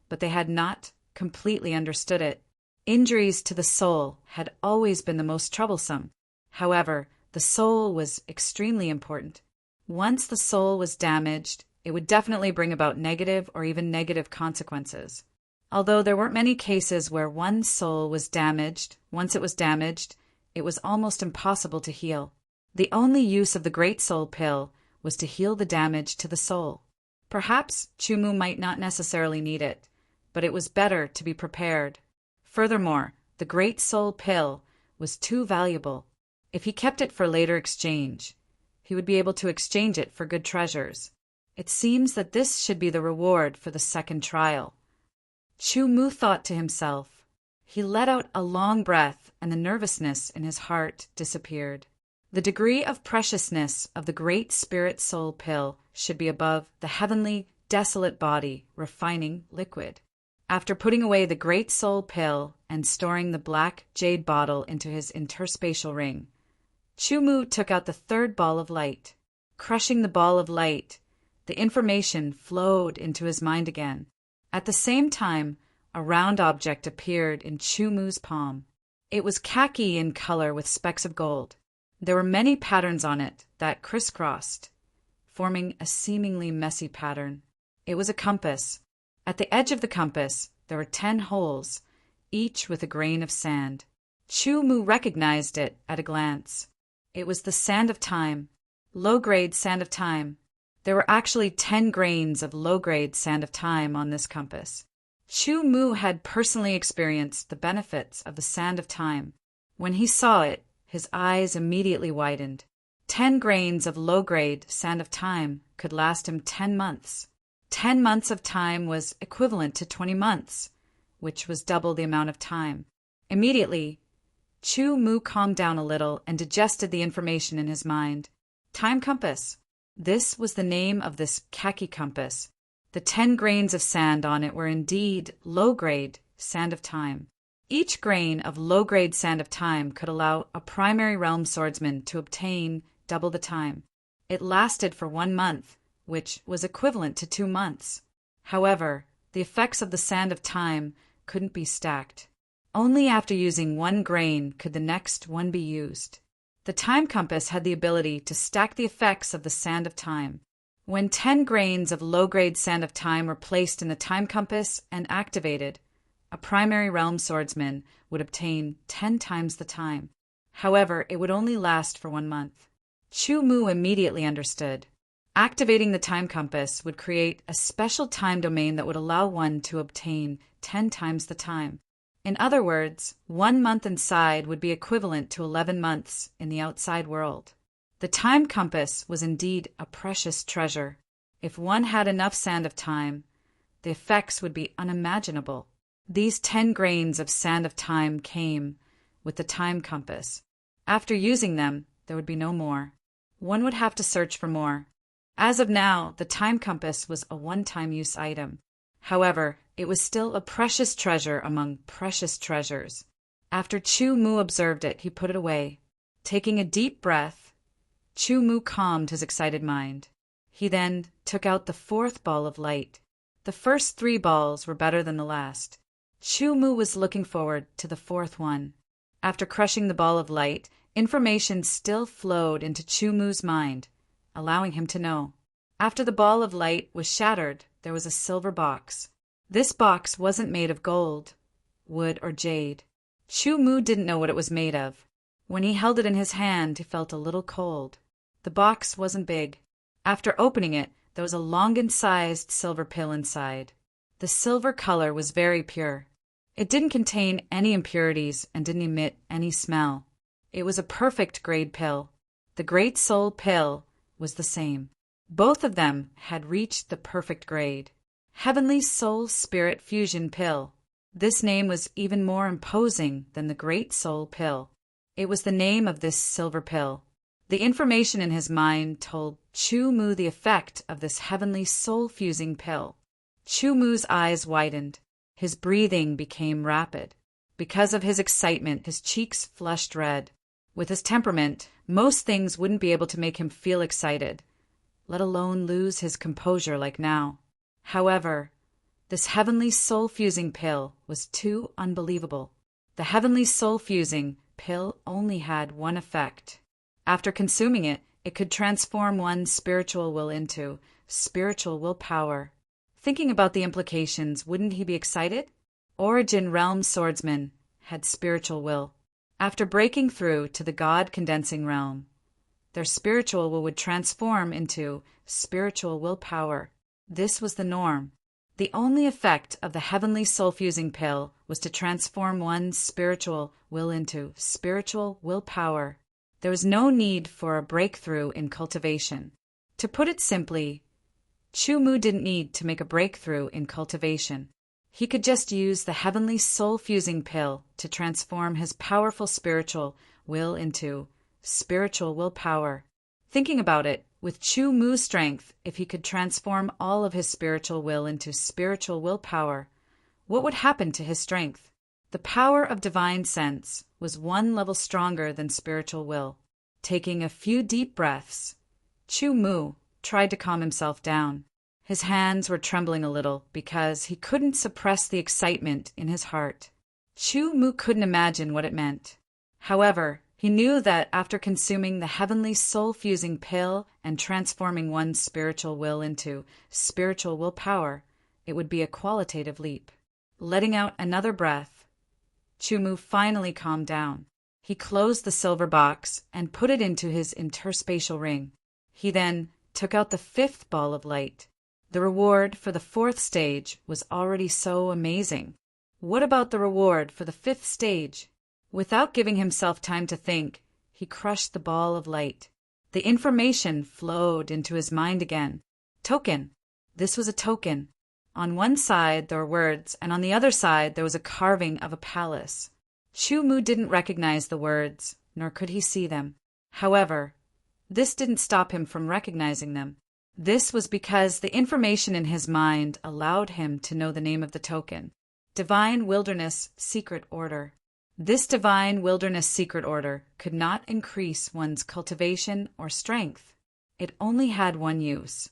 [SPEAKER 1] but they had not completely understood it. Injuries to the soul had always been the most troublesome. However, the soul was extremely important. Once the soul was damaged, it would definitely bring about negative or even negative consequences. Although there weren't many cases where one's soul was damaged, once it was damaged, it was almost impossible to heal. The only use of the Great Soul Pill was to heal the damage to the soul. Perhaps Chumu might not necessarily need it, but it was better to be prepared. Furthermore, the Great Soul Pill was too valuable. If he kept it for later exchange, he would be able to exchange it for good treasures. It seems that this should be the reward for the second trial. Chumu thought to himself. He let out a long breath, and the nervousness in his heart disappeared. The degree of preciousness of the Great Spirit Soul Pill should be above the heavenly, desolate body, refining liquid. After putting away the Great Soul Pill and storing the black jade bottle into his interspatial ring, Chumu took out the third ball of light. Crushing the ball of light, the information flowed into his mind again. At the same time, a round object appeared in Chumu's palm. It was khaki in color with specks of gold. There were many patterns on it that crisscrossed, forming a seemingly messy pattern. It was a compass. At the edge of the compass, there were 10 holes, each with a grain of sand. Chumu recognized it at a glance. It was the sand of time, low-grade sand of time. There were actually 10 grains of low-grade sand of time on this compass. Chumu had personally experienced the benefits of the sand of time. When he saw it, his eyes immediately widened. 10 grains of low-grade sand of time could last him 10 months. 10 months of time was equivalent to 20 months, which was double the amount of time. Immediately, Chumu calmed down a little and digested the information in his mind. Time compass. This was the name of this khaki compass. The 10 grains of sand on it were indeed low-grade sand of time. Each grain of low-grade sand of time could allow a primary realm swordsman to obtain double the time. It lasted for 1 month, which was equivalent to 2 months. However, the effects of the sand of time couldn't be stacked. Only after using 1 grain could the next one be used. The time compass had the ability to stack the effects of the sand of time. When 10 grains of low-grade sand of time were placed in the time compass and activated, a primary realm swordsman would obtain 10 times the time. However, it would only last for 1 month. Chumu immediately understood. Activating the time compass would create a special time domain that would allow one to obtain 10 times the time. In other words, 1 month inside would be equivalent to 11 months in the outside world. The time compass was indeed a precious treasure. If one had enough sand of time, the effects would be unimaginable. These 10 grains of sand of time came with the time compass. After using them, there would be no more. One would have to search for more. As of now, the time compass was a one-time use item. However, it was still a precious treasure among precious treasures. After Chumu observed it, he put it away. Taking a deep breath, Chumu calmed his excited mind. He then took out the 4th ball of light. The first 3 balls were better than the last. Chumu was looking forward to the 4th one. After crushing the ball of light, information still flowed into Chumu's mind, allowing him to know. After the ball of light was shattered, there was a silver box. This box wasn't made of gold, wood, or jade. Chumu didn't know what it was made of. When he held it in his hand, he felt a little cold. The box wasn't big. After opening it, there was a longan-sized silver pill inside. The silver color was very pure. It didn't contain any impurities and didn't emit any smell. It was a perfect grade pill. The Great Soul Pill was the same. Both of them had reached the perfect grade. Heavenly Soul Spirit Fusion Pill. This name was even more imposing than the Great Soul Pill. It was the name of this silver pill. The information in his mind told Chumu the effect of this heavenly soul-fusing pill. Chumu's eyes widened. His breathing became rapid. Because of his excitement, his cheeks flushed red. With his temperament, most things wouldn't be able to make him feel excited, let alone lose his composure like now. However, this heavenly soul-fusing pill was too unbelievable. The heavenly soul-fusing pill only had one effect. After consuming it, it could transform one's spiritual will into spiritual willpower. Thinking about the implications, wouldn't he be excited? Origin Realm Swordsman had spiritual will. After breaking through to the God-condensing realm, their spiritual will would transform into spiritual willpower. This was the norm. The only effect of the heavenly soul-fusing pill was to transform one's spiritual will into spiritual willpower. There was no need for a breakthrough in cultivation. To put it simply, Chu Mu didn't need to make a breakthrough in cultivation. He could just use the heavenly soul-fusing pill to transform his powerful spiritual will into spiritual willpower. Thinking about it, with Chu Mu's strength, if he could transform all of his spiritual will into spiritual willpower, what would happen to his strength? The power of divine sense was one level stronger than spiritual will. Taking a few deep breaths, Chu Mu tried to calm himself down. His hands were trembling a little because he couldn't suppress the excitement in his heart. Chu Mu couldn't imagine what it meant. However, he knew that after consuming the heavenly soul-fusing pill and transforming one's spiritual will into spiritual willpower, it would be a qualitative leap. Letting out another breath, Chu Mu finally calmed down. He closed the silver box and put it into his interspatial ring. He then took out the 5th ball of light. The reward for the 4th stage was already so amazing. What about the reward for the 5th stage? Without giving himself time to think, he crushed the ball of light. The information flowed into his mind again. Token. This was a token. On one side there were words, and on the other side there was a carving of a palace. Chu Mu didn't recognize the words, nor could he see them. However, this didn't stop him from recognizing them. This was because the information in his mind allowed him to know the name of the token. Divine Wilderness Secret Order. This Divine Wilderness Secret Order could not increase one's cultivation or strength. It only had one use,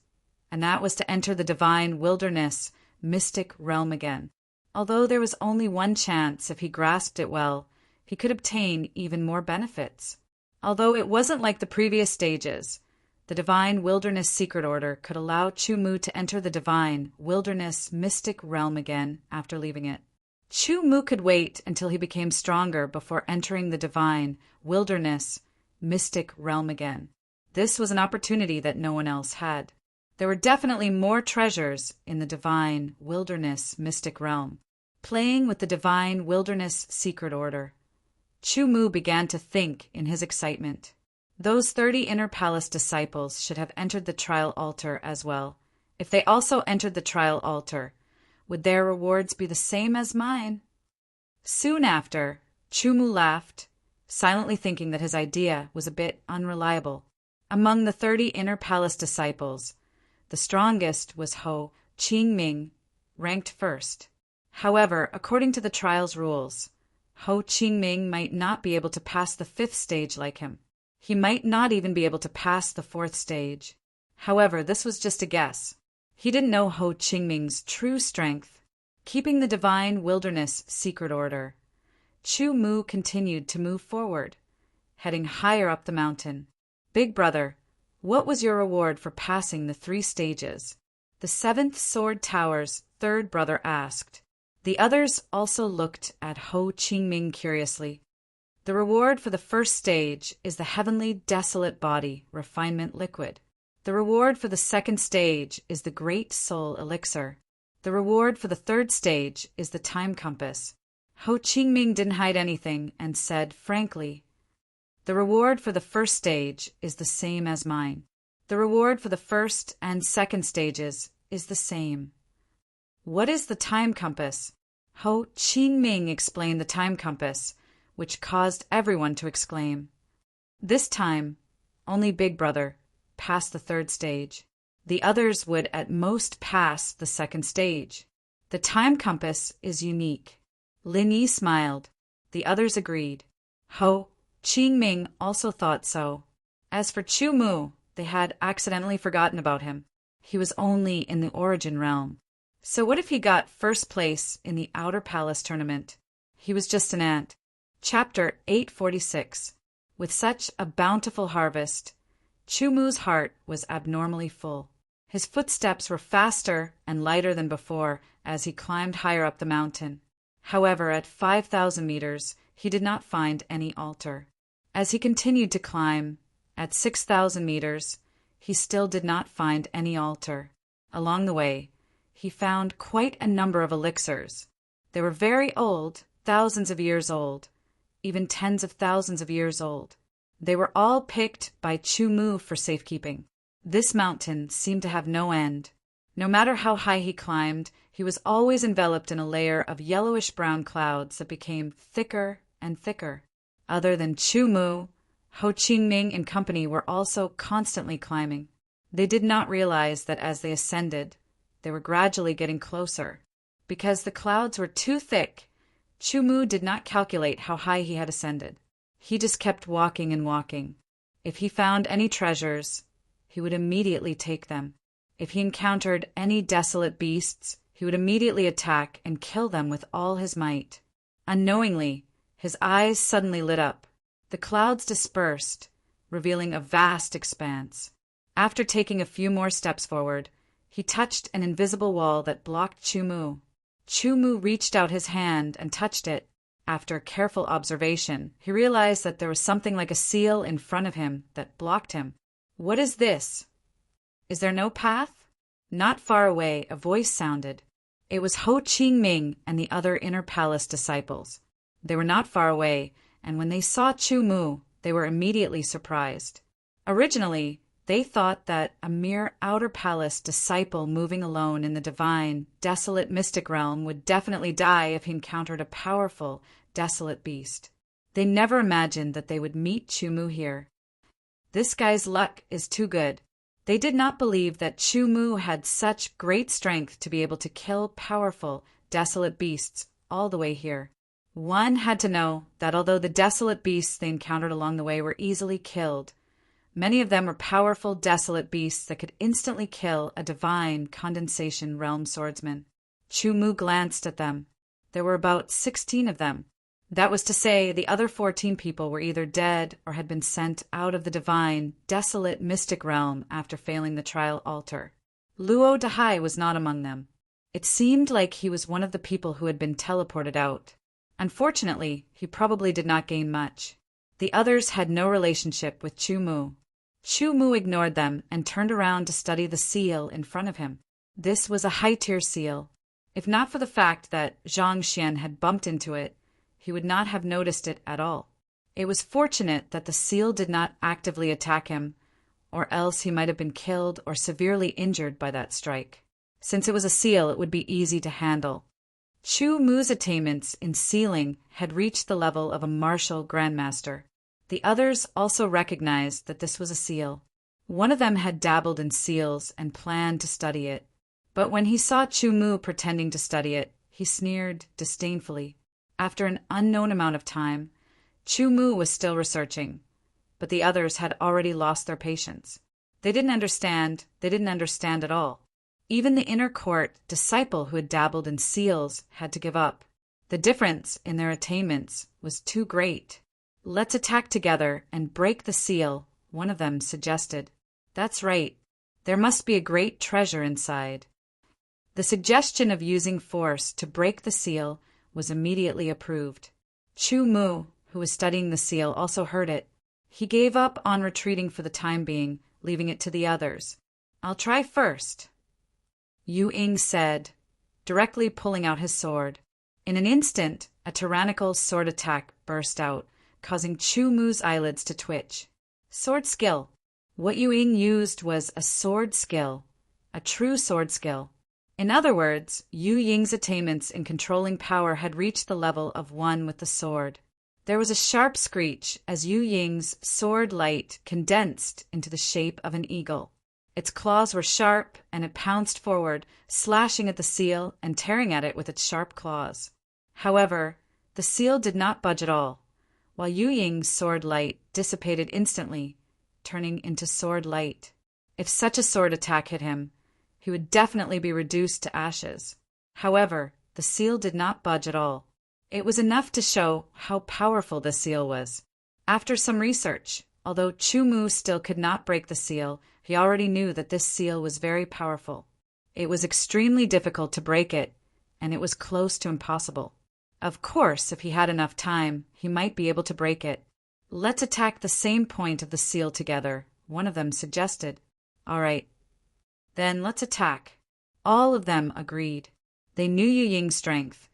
[SPEAKER 1] and that was to enter the Divine Wilderness mystic realm again. Although there was only one chance if he grasped it well, he could obtain even more benefits. Although it wasn't like the previous stages, the Divine Wilderness Secret Order could allow Chu Mu to enter the Divine Wilderness mystic realm again after leaving it. Chu Mu could wait until he became stronger before entering the Divine Wilderness mystic realm again. This was an opportunity that no one else had. There were definitely more treasures in the Divine Wilderness mystic realm. Playing with the Divine Wilderness Secret Order, Chu Mu began to think in his excitement. Those 30 Inner Palace disciples should have entered the trial altar as well. If they also entered the trial altar, would their rewards be the same as mine? Soon after, Chu Mu laughed, silently thinking that his idea was a bit unreliable. Among the 30 Inner Palace disciples, the strongest was Ho Qingming, ranked first. However, according to the trial's rules, Ho Qingming might not be able to pass the 5th stage like him. He might not even be able to pass the 4th stage. However, this was just a guess. He didn't know Ho Qingming's true strength. Keeping the Divine Wilderness Secret Order, Chu Mu continued to move forward, heading higher up the mountain. Big brother, what was your reward for passing the 3 stages? The 7th Sword Tower's 3rd brother asked. The others also looked at Ho Qingming curiously. The reward for the 1st stage is the Heavenly Desolate Body Refinement Liquid. The reward for the 2nd stage is the Great Soul Elixir. The reward for the 3rd stage is the Time Compass. Ho Qingming didn't hide anything and said frankly, the reward for the 1st stage is the same as mine. The reward for the 1st and 2nd stages is the same. What is the Time Compass? Ho Qingming explained the Time Compass, which caused everyone to exclaim. This time, only Big Brother passed the 3rd stage. The others would at most pass the 2nd stage. The Time Compass is unique. Lin Yi smiled. The others agreed. Ho Qingming also thought so. As for Chu Mu, they had accidentally forgotten about him. He was only in the Origin Realm. So what if he got 1st place in the Outer Palace tournament? He was just an ant. Chapter 846. With such a bountiful harvest, Chu Mu's heart was abnormally full. His footsteps were faster and lighter than before as he climbed higher up the mountain. However, at 5,000 meters, he did not find any altar. As he continued to climb, at 6,000 meters, he still did not find any altar. Along the way, he found quite a number of elixirs. They were very old, thousands of years old, even tens of thousands of years old. They were all picked by Chu Mu for safekeeping. This mountain seemed to have no end. No matter how high he climbed, he was always enveloped in a layer of yellowish-brown clouds that became thicker and thicker. Other than Chu Mu, Ho Qingming and company were also constantly climbing. They did not realize that as they ascended, they were gradually getting closer. Because the clouds were too thick, Chu Mu did not calculate how high he had ascended. He just kept walking and walking. If he found any treasures, he would immediately take them. If he encountered any desolate beasts, he would immediately attack and kill them with all his might. Unknowingly, his eyes suddenly lit up. The clouds dispersed, revealing a vast expanse. After taking a few more steps forward, he touched an invisible wall that blocked Chu Mu. Chu Mu reached out his hand and touched it. After careful observation, he realized that there was something like a seal in front of him that blocked him. What is this? Is there no path? Not far away, a voice sounded. It was Ho Qingming and the other inner palace disciples. They were not far away, and when they saw Chu Mu, they were immediately surprised. Originally, they thought that a mere outer palace disciple moving alone in the divine, desolate mystic realm would definitely die if he encountered a powerful, desolate beast. They never imagined that they would meet Chu Mu here. This guy's luck is too good. They did not believe that Chu Mu had such great strength to be able to kill powerful, desolate beasts all the way here. One had to know that although the desolate beasts they encountered along the way were easily killed, many of them were powerful, desolate beasts that could instantly kill a divine condensation realm swordsman. Chu Mu glanced at them. There were about 16 of them. That was to say, the other 14 people were either dead or had been sent out of the divine, desolate mystic realm after failing the trial altar. Luo Dahai was not among them. It seemed like he was one of the people who had been teleported out. Unfortunately, he probably did not gain much. The others had no relationship with Chu Mu. Chu Mu ignored them and turned around to study the seal in front of him. This was a high-tier seal. If not for the fact that Zhang Xian had bumped into it, he would not have noticed it at all. It was fortunate that the seal did not actively attack him, or else he might have been killed or severely injured by that strike. Since it was a seal, it would be easy to handle. Chu Mu's attainments in sealing had reached the level of a martial grandmaster. The others also recognized that this was a seal. One of them had dabbled in seals and planned to study it. But when he saw Chu Mu pretending to study it, he sneered disdainfully. After an unknown amount of time, Chu Mu was still researching, but the others had already lost their patience. They didn't understand at all. Even the inner court disciple who had dabbled in seals had to give up. The difference in their attainments was too great. "Let's attack together and break the seal," one of them suggested. "That's right. There must be a great treasure inside." The suggestion of using force to break the seal was immediately approved. Chu Mu, who was studying the seal, also heard it. He gave up on retreating for the time being, leaving it to the others. "I'll try first," Yu Ying said, directly pulling out his sword. In an instant, a tyrannical sword attack burst out, causing Chu Mu's eyelids to twitch. Sword skill. What Yu Ying used was a sword skill, a true sword skill. In other words, Yu Ying's attainments in controlling power had reached the level of one with the sword. There was a sharp screech as Yu Ying's sword light condensed into the shape of an eagle. Its claws were sharp, and it pounced forward, slashing at the seal and tearing at it with its sharp claws. However, the seal did not budge at all, while Yu Ying's sword light dissipated instantly, turning into sword light. If such a sword attack hit him, he would definitely be reduced to ashes. However, the seal did not budge at all. It was enough to show how powerful the seal was. After some research, although Chu Mu still could not break the seal, he already knew that this seal was very powerful. It was extremely difficult to break it, and it was close to impossible. Of course, if he had enough time, he might be able to break it. "Let's attack the same point of the seal together," one of them suggested. "All right. Then let's attack." All of them agreed. They knew Yu Ying's strength,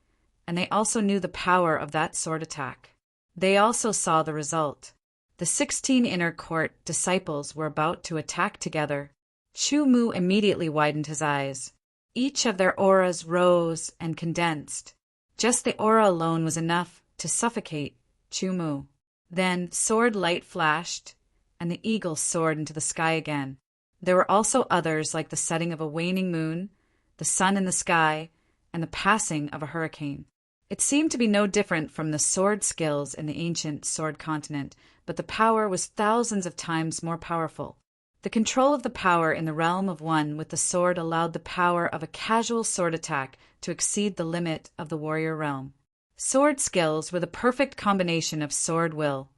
[SPEAKER 1] and they also knew the power of that sword attack. They also saw the result. The 16 inner court disciples were about to attack together. Chu Mu immediately widened his eyes. Each of their auras rose and condensed. Just the aura alone was enough to suffocate Chu Mu. Then sword light flashed, and the eagle soared into the sky again. There were also others like the setting of a waning moon, the sun in the sky, and the passing of a hurricane. It seemed to be no different from the sword skills in the ancient sword continent, but the power was thousands of times more powerful. The control of the power in the realm of one with the sword allowed the power of a casual sword attack to exceed the limit of the warrior realm. Sword skills were the perfect combination of sword will,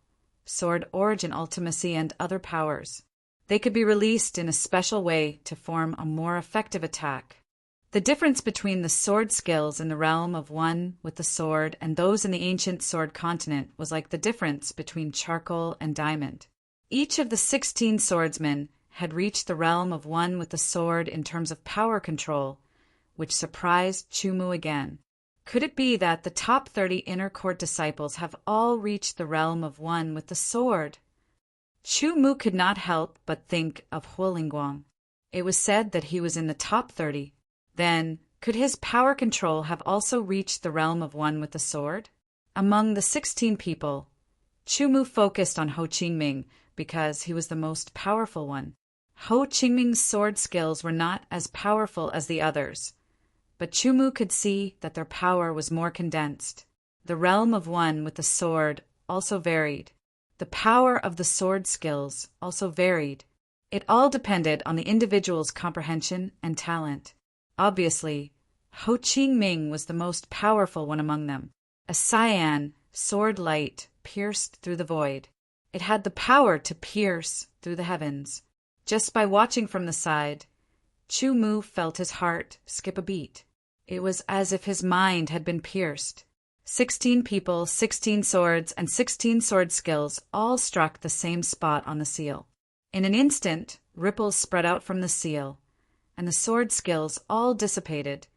[SPEAKER 1] sword origin ultimacy, and other powers. They could be released in a special way to form a more effective attack. The difference between the sword skills in the realm of one with the sword and those in the ancient sword continent was like the difference between charcoal and diamond. Each of the 16 swordsmen had reached the realm of one with the sword in terms of power control, which surprised Chu Mu again. Could it be that the top 30 inner court disciples have all reached the realm of one with the sword? Chu Mu could not help but think of Huolingguang. It was said that he was in the top 30. Then, could his power control have also reached the realm of one with the sword? Among the 16 people, Chu Mu focused on Ho Qingming because he was the most powerful one. Ho Qingming's sword skills were not as powerful as the others, but Chu Mu could see that their power was more condensed. The realm of one with the sword also varied. The power of the sword skills also varied. It all depended on the individual's comprehension and talent. Obviously, Ho Qingming was the most powerful one among them. A cyan sword light pierced through the void. It had the power to pierce through the heavens. Just by watching from the side, Chu Mu felt his heart skip a beat. It was as if his mind had been pierced. 16 people, 16 swords, and 16 sword skills all struck the same spot on the seal. In an instant, ripples spread out from the seal, and the sword skills all dissipated,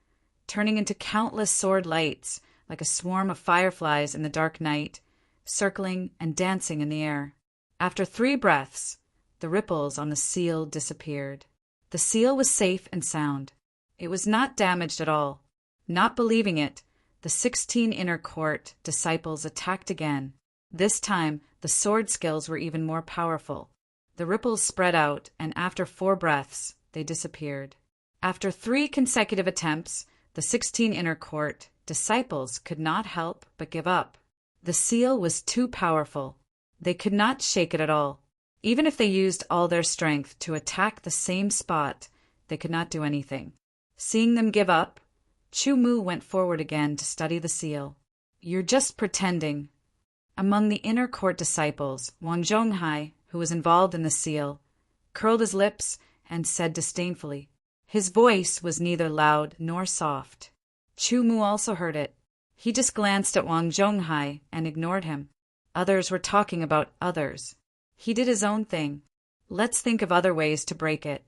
[SPEAKER 1] turning into countless sword lights like a swarm of fireflies in the dark night, circling and dancing in the air. After 3 breaths, the ripples on the seal disappeared. The seal was safe and sound. It was not damaged at all. Not believing it, the 16 inner court disciples attacked again. This time, the sword skills were even more powerful. The ripples spread out, and after 4 breaths, they disappeared. After 3 consecutive attempts, the 16 inner court disciples could not help but give up. The seal was too powerful. They could not shake it at all. Even if they used all their strength to attack the same spot, they could not do anything. Seeing them give up, Chu Mu went forward again to study the seal. "You're just pretending." Among the inner court disciples, Wang Zhonghai, who was involved in the seal, curled his lips and said disdainfully. His voice was neither loud nor soft. Chu Mu also heard it. He just glanced at Wang Zhonghai and ignored him. Others were talking about others. He did his own thing. "Let's think of other ways to break it,"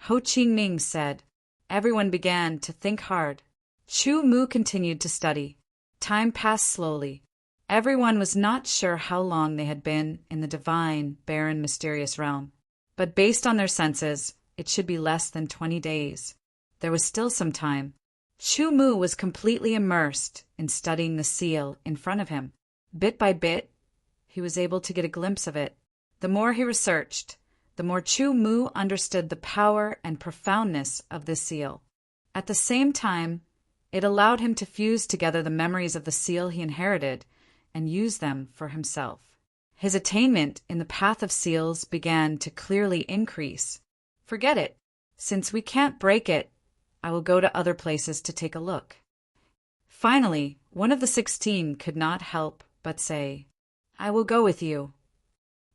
[SPEAKER 1] Ho Qingming said. Everyone began to think hard. Chu Mu continued to study. Time passed slowly. Everyone was not sure how long they had been in the divine, barren, mysterious realm. But based on their senses, it should be less than 20 days. There was still some time. Chu Mu was completely immersed in studying the seal in front of him. Bit by bit, he was able to get a glimpse of it. The more he researched, the more Chu Mu understood the power and profoundness of this seal. At the same time, it allowed him to fuse together the memories of the seal he inherited and use them for himself. His attainment in the path of seals began to clearly increase. "Forget it. Since we can't break it, I will go to other places to take a look." Finally, one of the 16 could not help but say, "I will go with you.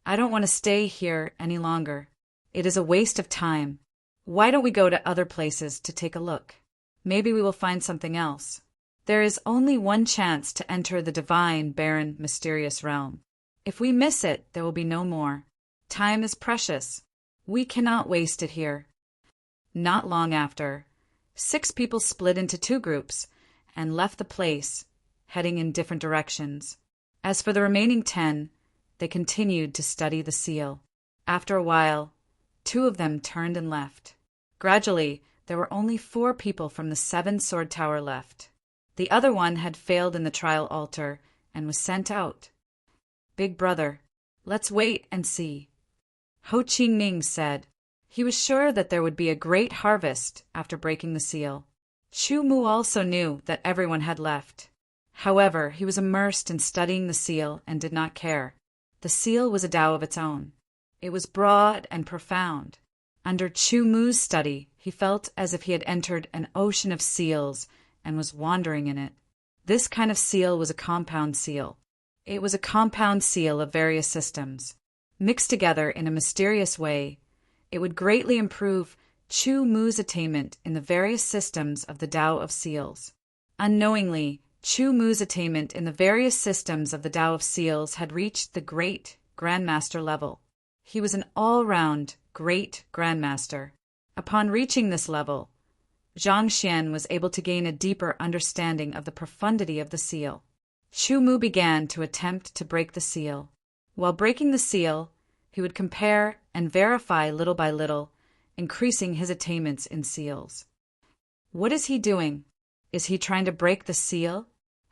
[SPEAKER 1] I don't want to stay here any longer. It is a waste of time. Why don't we go to other places to take a look? Maybe we will find something else. There is only one chance to enter the divine, barren, mysterious realm. If we miss it, there will be no more. Time is precious. We cannot waste it here." Not long after, 6 people split into 2 groups and left the place, heading in different directions. As for the remaining 10, they continued to study the seal. After a while, 2 of them turned and left. Gradually, there were only 4 people from the 7 sword tower left. The other one had failed in the trial altar and was sent out. "Big brother, let's wait and see," Ho Qingming said. He was sure that there would be a great harvest after breaking the seal. Chu Mu also knew that everyone had left. However, he was immersed in studying the seal and did not care. The seal was a Tao of its own. It was broad and profound. Under Chu Mu's study, he felt as if he had entered an ocean of seals and was wandering in it. This kind of seal was a compound seal. It was a compound seal of various systems. Mixed together in a mysterious way, it would greatly improve Chu Mu's attainment in the various systems of the Tao of Seals. Unknowingly, Chu Mu's attainment in the various systems of the Tao of Seals had reached the great Grandmaster level. He was an all-round great Grandmaster. Upon reaching this level, Zhang Xian was able to gain a deeper understanding of the profundity of the seal. Chu Mu began to attempt to break the seal. While breaking the seal, he would compare and verify little by little, increasing his attainments in seals. What is he doing? Is he trying to break the seal?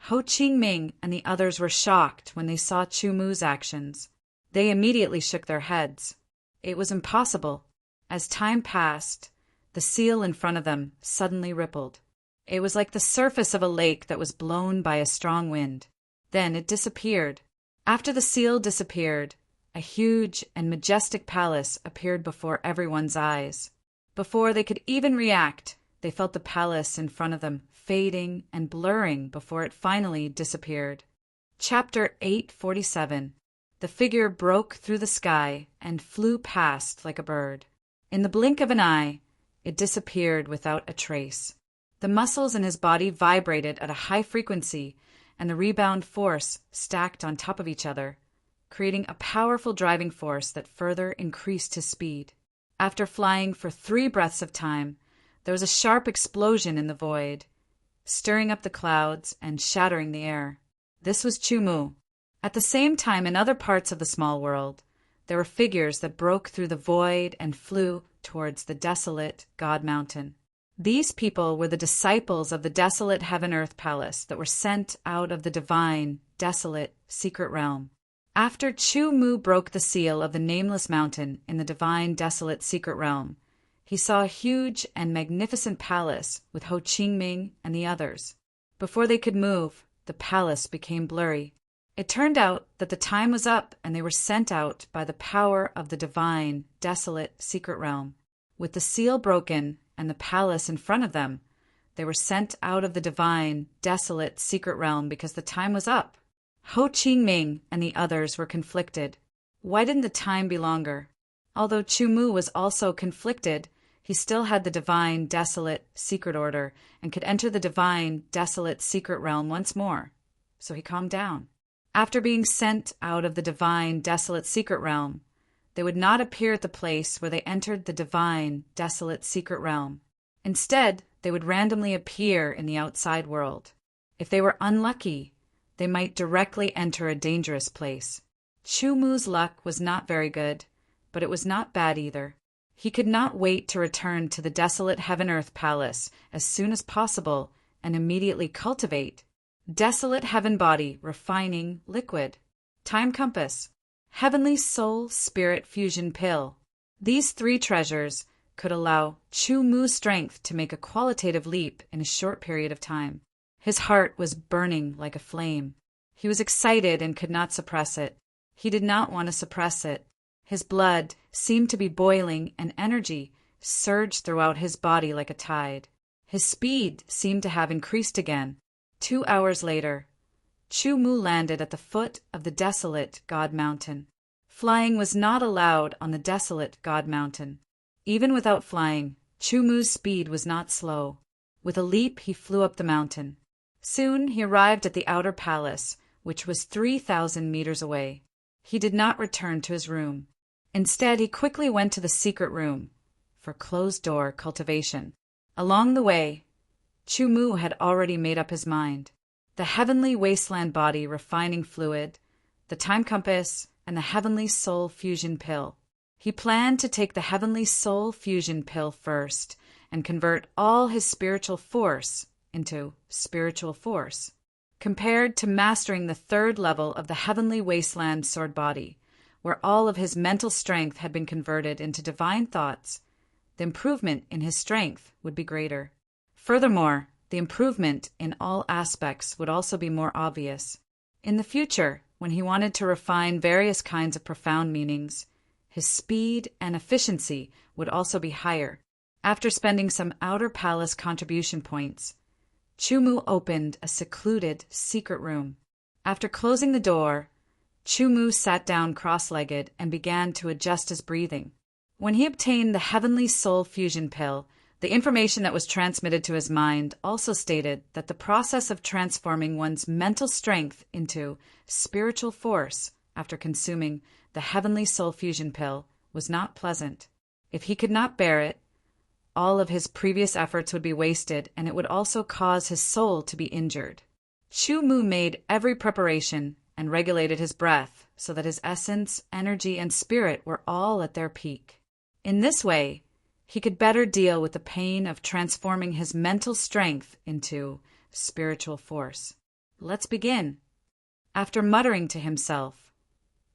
[SPEAKER 1] Ho Qingming and the others were shocked when they saw Chu Mu's actions. They immediately shook their heads. It was impossible. As time passed, the seal in front of them suddenly rippled. It was like the surface of a lake that was blown by a strong wind. Then it disappeared. After the seal disappeared, a huge and majestic palace appeared before everyone's eyes. Before they could even react, they felt the palace in front of them fading and blurring before it finally disappeared. Chapter 847. The figure broke through the sky and flew past like a bird. In the blink of an eye, it disappeared without a trace. The muscles in his body vibrated at a high frequency, and the rebound force stacked on top of each other, creating a powerful driving force that further increased his speed. After flying for 3 breaths of time, there was a sharp explosion in the void, stirring up the clouds and shattering the air. This was Chu Mu. At the same time, in other parts of the small world, there were figures that broke through the void and flew towards the desolate God Mountain. These people were the disciples of the desolate Heaven-Earth Palace that were sent out of the divine, desolate, secret realm. After Chu Mu broke the seal of the nameless mountain in the divine, desolate, secret realm, he saw a huge and magnificent palace with Ho Qingming and the others. Before they could move, the palace became blurry. It turned out that the time was up and they were sent out by the power of the divine, desolate, secret realm. With the seal broken and the palace in front of them, they were sent out of the divine, desolate, secret realm because the time was up. Ho Qingming and the others were conflicted. Why didn't the time be longer? Although Chu Mu was also conflicted, he still had the divine, desolate, secret order and could enter the divine, desolate, secret realm once more. So he calmed down. After being sent out of the divine, desolate, secret realm, they would not appear at the place where they entered the divine, desolate, secret realm. Instead, they would randomly appear in the outside world. If they were unlucky, they might directly enter a dangerous place. Chu Mu's luck was not very good, but it was not bad either. He could not wait to return to the desolate Heaven-Earth Palace as soon as possible and immediately cultivate desolate heaven body refining liquid, time compass, heavenly soul spirit fusion pill. These 3 treasures could allow Chu Mu's strength to make a qualitative leap in a short period of time. His heart was burning like a flame. He was excited and could not suppress it. He did not want to suppress it. His blood seemed to be boiling and energy surged throughout his body like a tide. His speed seemed to have increased again. 2 hours later, Chu Mu landed at the foot of the desolate God Mountain. Flying was not allowed on the desolate God Mountain. Even without flying, Chu Mu's speed was not slow. With a leap, he flew up the mountain. Soon he arrived at the outer palace, which was 3,000 meters away. He did not return to his room. Instead, he quickly went to the secret room for closed-door cultivation. Along the way, Chu Mu had already made up his mind. The heavenly wasteland body refining fluid, the time compass, and the heavenly soul fusion pill. He planned to take the heavenly soul fusion pill first and convert all his spiritual force into spiritual force. Compared to mastering the third level of the heavenly wasteland sword body, where all of his mental strength had been converted into divine thoughts, the improvement in his strength would be greater. Furthermore, the improvement in all aspects would also be more obvious. In the future, when he wanted to refine various kinds of profound meanings, his speed and efficiency would also be higher. After spending some outer palace contribution points, Chu Mu opened a secluded, secret room. After closing the door, Chu Mu sat down cross-legged and began to adjust his breathing. When he obtained the heavenly soul fusion pill, the information that was transmitted to his mind also stated that the process of transforming one's mental strength into spiritual force after consuming the heavenly soul fusion pill was not pleasant. If he could not bear it, all of his previous efforts would be wasted, and it would also cause his soul to be injured. Chu Mu made every preparation and regulated his breath so that his essence, energy, and spirit were all at their peak. In this way, he could better deal with the pain of transforming his mental strength into spiritual force. Let's begin. After muttering to himself,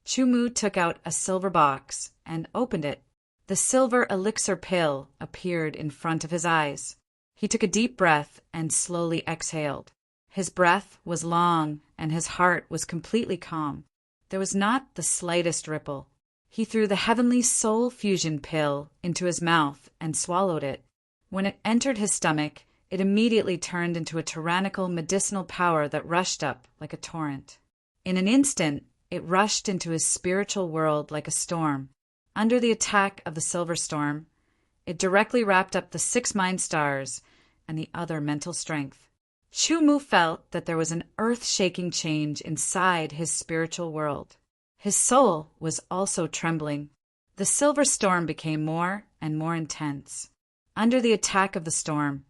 [SPEAKER 1] Chu Mu took out a silver box and opened it. The silver elixir pill appeared in front of his eyes. He took a deep breath and slowly exhaled. His breath was long and his heart was completely calm. There was not the slightest ripple. He threw the heavenly soul fusion pill into his mouth and swallowed it. When it entered his stomach, it immediately turned into a tyrannical medicinal power that rushed up like a torrent. In an instant, it rushed into his spiritual world like a storm. Under the attack of the silver storm, it directly wrapped up the 6 mind stars and the other mental strength. Chu Mu felt that there was an earth-shaking change inside his spiritual world. His soul was also trembling. The silver storm became more and more intense. Under the attack of the storm,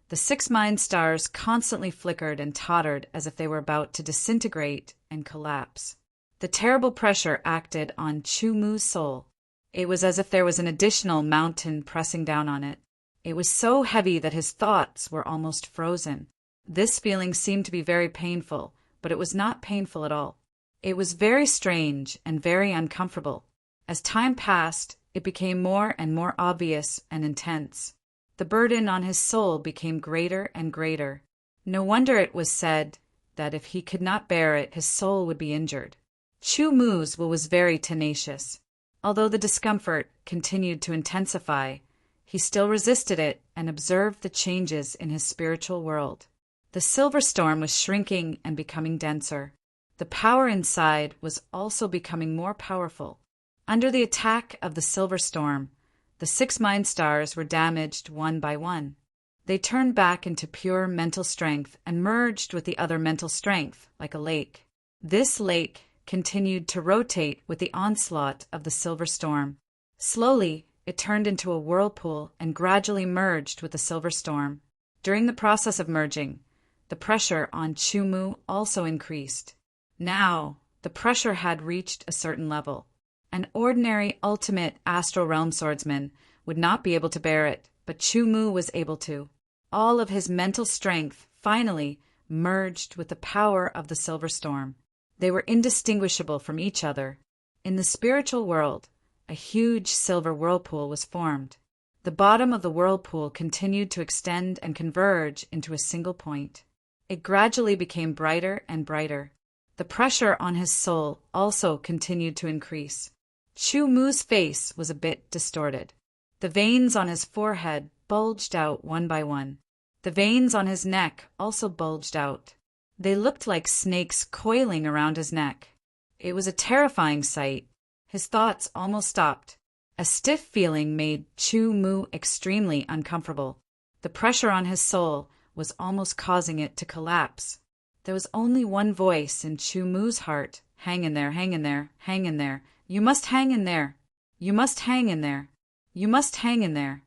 [SPEAKER 1] the 6 mind stars constantly flickered and tottered as if they were about to disintegrate and collapse. The terrible pressure acted on Chu Mu's soul. It was as if there was an additional mountain pressing down on it. It was so heavy that his thoughts were almost frozen. This feeling seemed to be very painful, but it was not painful at all. It was very strange and very uncomfortable. As time passed, it became more and more obvious and intense. The burden on his soul became greater and greater. No wonder it was said that if he could not bear it, his soul would be injured. Chu Mu's will was very tenacious. Although the discomfort continued to intensify, he still resisted it and observed the changes in his spiritual world. The silver storm was shrinking and becoming denser. The power inside was also becoming more powerful. Under the attack of the silver storm, the 6 mind stars were damaged one by one. They turned back into pure mental strength and merged with the other mental strength like a lake. This lake continued to rotate with the onslaught of the silver storm. Slowly, it turned into a whirlpool and gradually merged with the silver storm. During the process of merging, the pressure on Chu Mu also increased. Now, the pressure had reached a certain level. An ordinary ultimate astral realm swordsman would not be able to bear it, but Chu Mu was able to. All of his mental strength finally merged with the power of the silver storm. They were indistinguishable from each other. In the spiritual world, a huge silver whirlpool was formed. The bottom of the whirlpool continued to extend and converge into a single point. It gradually became brighter and brighter. The pressure on his soul also continued to increase. Chu Mu's face was a bit distorted. The veins on his forehead bulged out one by one. The veins on his neck also bulged out. They looked like snakes coiling around his neck. It was a terrifying sight. His thoughts almost stopped. A stiff feeling made Chu Mu extremely uncomfortable. The pressure on his soul was almost causing it to collapse. There was only one voice in Chu Mu's heart. Hang in there, hang in there, hang in there. You must hang in there. You must hang in there. You must hang in there.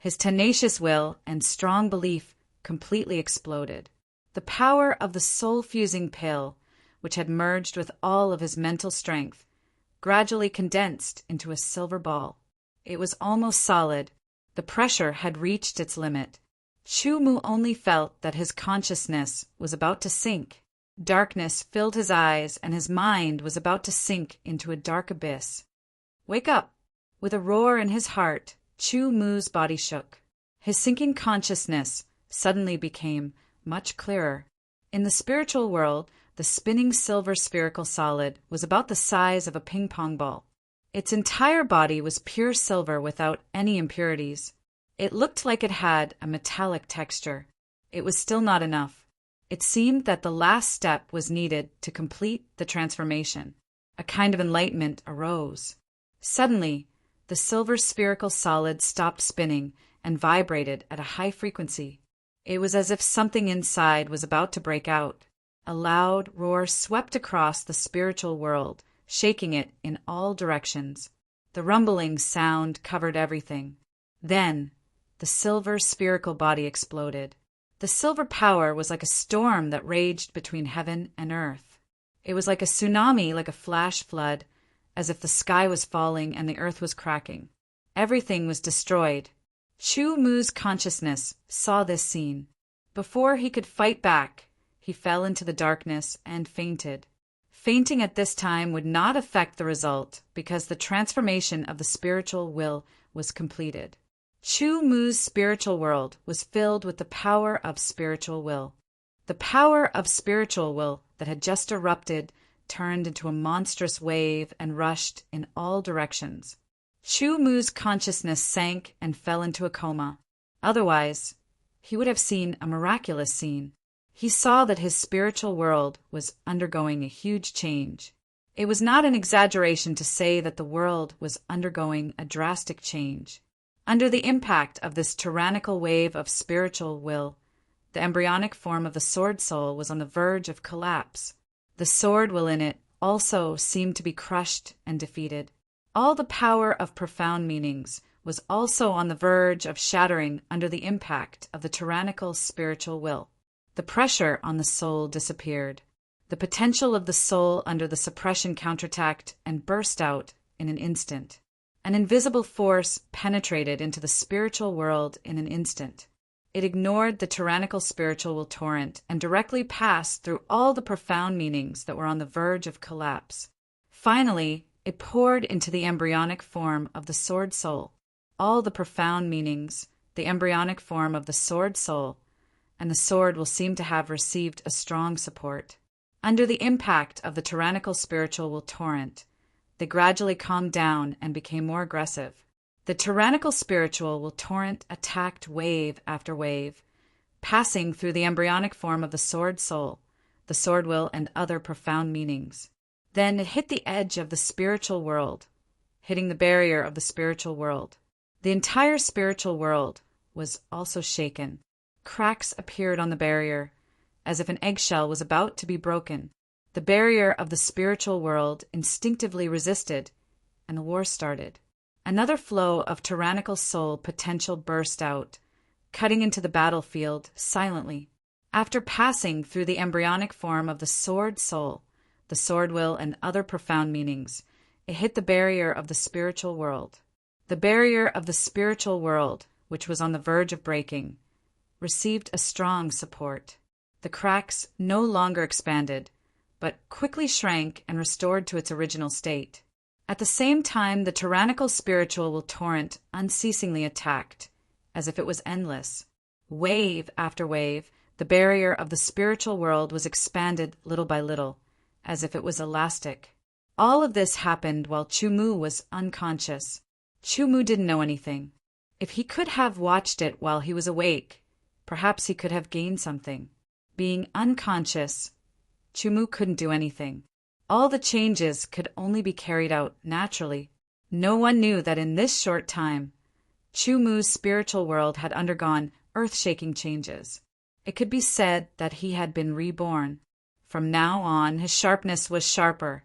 [SPEAKER 1] His tenacious will and strong belief completely exploded. The power of the soul-fusing pill, which had merged with all of his mental strength, gradually condensed into a silver ball. It was almost solid. The pressure had reached its limit. Chu Mu only felt that his consciousness was about to sink. Darkness filled his eyes, and his mind was about to sink into a dark abyss. "Wake up!" With a roar in his heart, Chu Mu's body shook. His sinking consciousness suddenly became much clearer. In the spiritual world, the spinning silver spherical solid was about the size of a ping-pong ball. Its entire body was pure silver without any impurities. It looked like it had a metallic texture. It was still not enough. It seemed that the last step was needed to complete the transformation. A kind of enlightenment arose. Suddenly, the silver spherical solid stopped spinning and vibrated at a high frequency. It was as if something inside was about to break out. A loud roar swept across the spiritual world, shaking it in all directions. The rumbling sound covered everything. Then, the silver spherical body exploded. The silver power was like a storm that raged between heaven and earth. It was like a tsunami, like a flash flood, as if the sky was falling and the earth was cracking. Everything was destroyed. Chu Mu's consciousness saw this scene. Before he could fight back, he fell into the darkness and fainted. Fainting at this time would not affect the result because the transformation of the spiritual will was completed. Chu Mu's spiritual world was filled with the power of spiritual will. The power of spiritual will that had just erupted turned into a monstrous wave and rushed in all directions. Chu Mu's consciousness sank and fell into a coma. Otherwise, he would have seen a miraculous scene. He saw that his spiritual world was undergoing a huge change. It was not an exaggeration to say that the world was undergoing a drastic change. Under the impact of this tyrannical wave of spiritual will, the embryonic form of the sword soul was on the verge of collapse. The sword will in it also seemed to be crushed and defeated. All the power of profound meanings was also on the verge of shattering under the impact of the tyrannical spiritual will. The pressure on the soul disappeared. The potential of the soul under the suppression counterattacked and burst out in an instant. An invisible force penetrated into the spiritual world in an instant. It ignored the tyrannical spiritual will torrent and directly passed through all the profound meanings that were on the verge of collapse. Finally, it poured into the embryonic form of the sword soul. All the profound meanings, the embryonic form of the sword soul, and the sword will seem to have received a strong support. Under the impact of the tyrannical spiritual will torrent, they gradually calmed down and became more aggressive. The tyrannical spiritual will torrent attacked wave after wave, passing through the embryonic form of the sword soul, the sword will, and other profound meanings. Then it hit the edge of the spiritual world, hitting the barrier of the spiritual world. The entire spiritual world was also shaken. Cracks appeared on the barrier, as if an eggshell was about to be broken. The barrier of the spiritual world instinctively resisted, and the war started. Another flow of tyrannical soul potential burst out, cutting into the battlefield silently. After passing through the embryonic form of the sword soul, the sword will, and other profound meanings, it hit the barrier of the spiritual world. The barrier of the spiritual world, which was on the verge of breaking, received a strong support. The cracks no longer expanded, but quickly shrank and restored to its original state. At the same time, the tyrannical spiritual will torrent unceasingly attacked, as if it was endless. Wave after wave, the barrier of the spiritual world was expanded little by little, as if it was elastic. All of this happened while Chu Mu was unconscious. Chu Mu didn't know anything. If he could have watched it while he was awake, perhaps he could have gained something. Being unconscious, Chu Mu couldn't do anything. All the changes could only be carried out naturally. No one knew that in this short time, Chu Mu's spiritual world had undergone earth-shaking changes. It could be said that he had been reborn. From now on, his sharpness was sharper,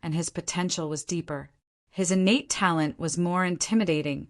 [SPEAKER 1] and his potential was deeper. His innate talent was more intimidating,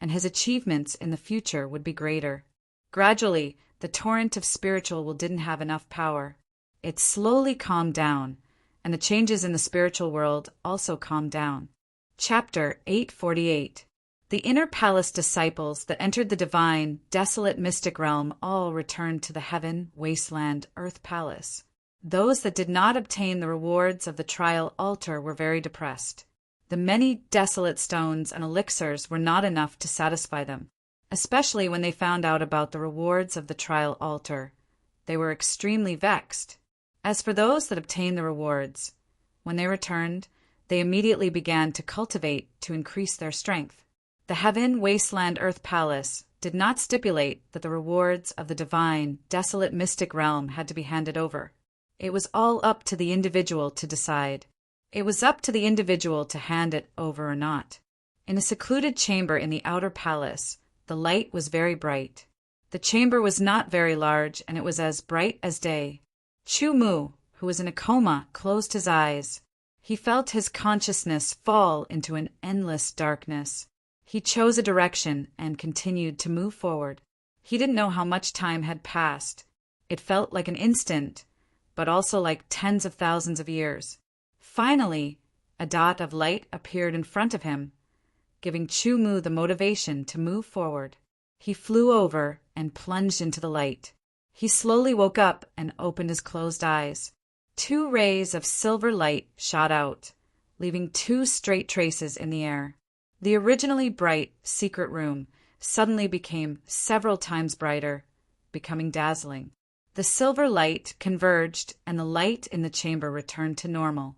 [SPEAKER 1] and his achievements in the future would be greater. Gradually, the torrent of spiritual will didn't have enough power. It slowly calmed down, and the changes in the spiritual world also calmed down. Chapter 848. The inner palace disciples that entered the divine, desolate mystic realm all returned to the heaven, wasteland, earth palace. Those that did not obtain the rewards of the trial altar were very depressed. The many desolate stones and elixirs were not enough to satisfy them, especially when they found out about the rewards of the trial altar. They were extremely vexed. As for those that obtained the rewards, when they returned, they immediately began to cultivate to increase their strength. The heaven, wasteland, earth palace did not stipulate that the rewards of the divine, desolate mystic realm had to be handed over. It was all up to the individual to decide. It was up to the individual to hand it over or not. In a secluded chamber in the outer palace, the light was very bright. The chamber was not very large, and it was as bright as day. Chu Mu, who was in a coma, closed his eyes. He felt his consciousness fall into an endless darkness. He chose a direction and continued to move forward. He didn't know how much time had passed. It felt like an instant, but also like tens of thousands of years. Finally, a dot of light appeared in front of him, giving Chu Mu the motivation to move forward. He flew over and plunged into the light. He slowly woke up and opened his closed eyes. 2 rays of silver light shot out, leaving 2 straight traces in the air. The originally bright secret room suddenly became several times brighter, becoming dazzling. The silver light converged, and the light in the chamber returned to normal.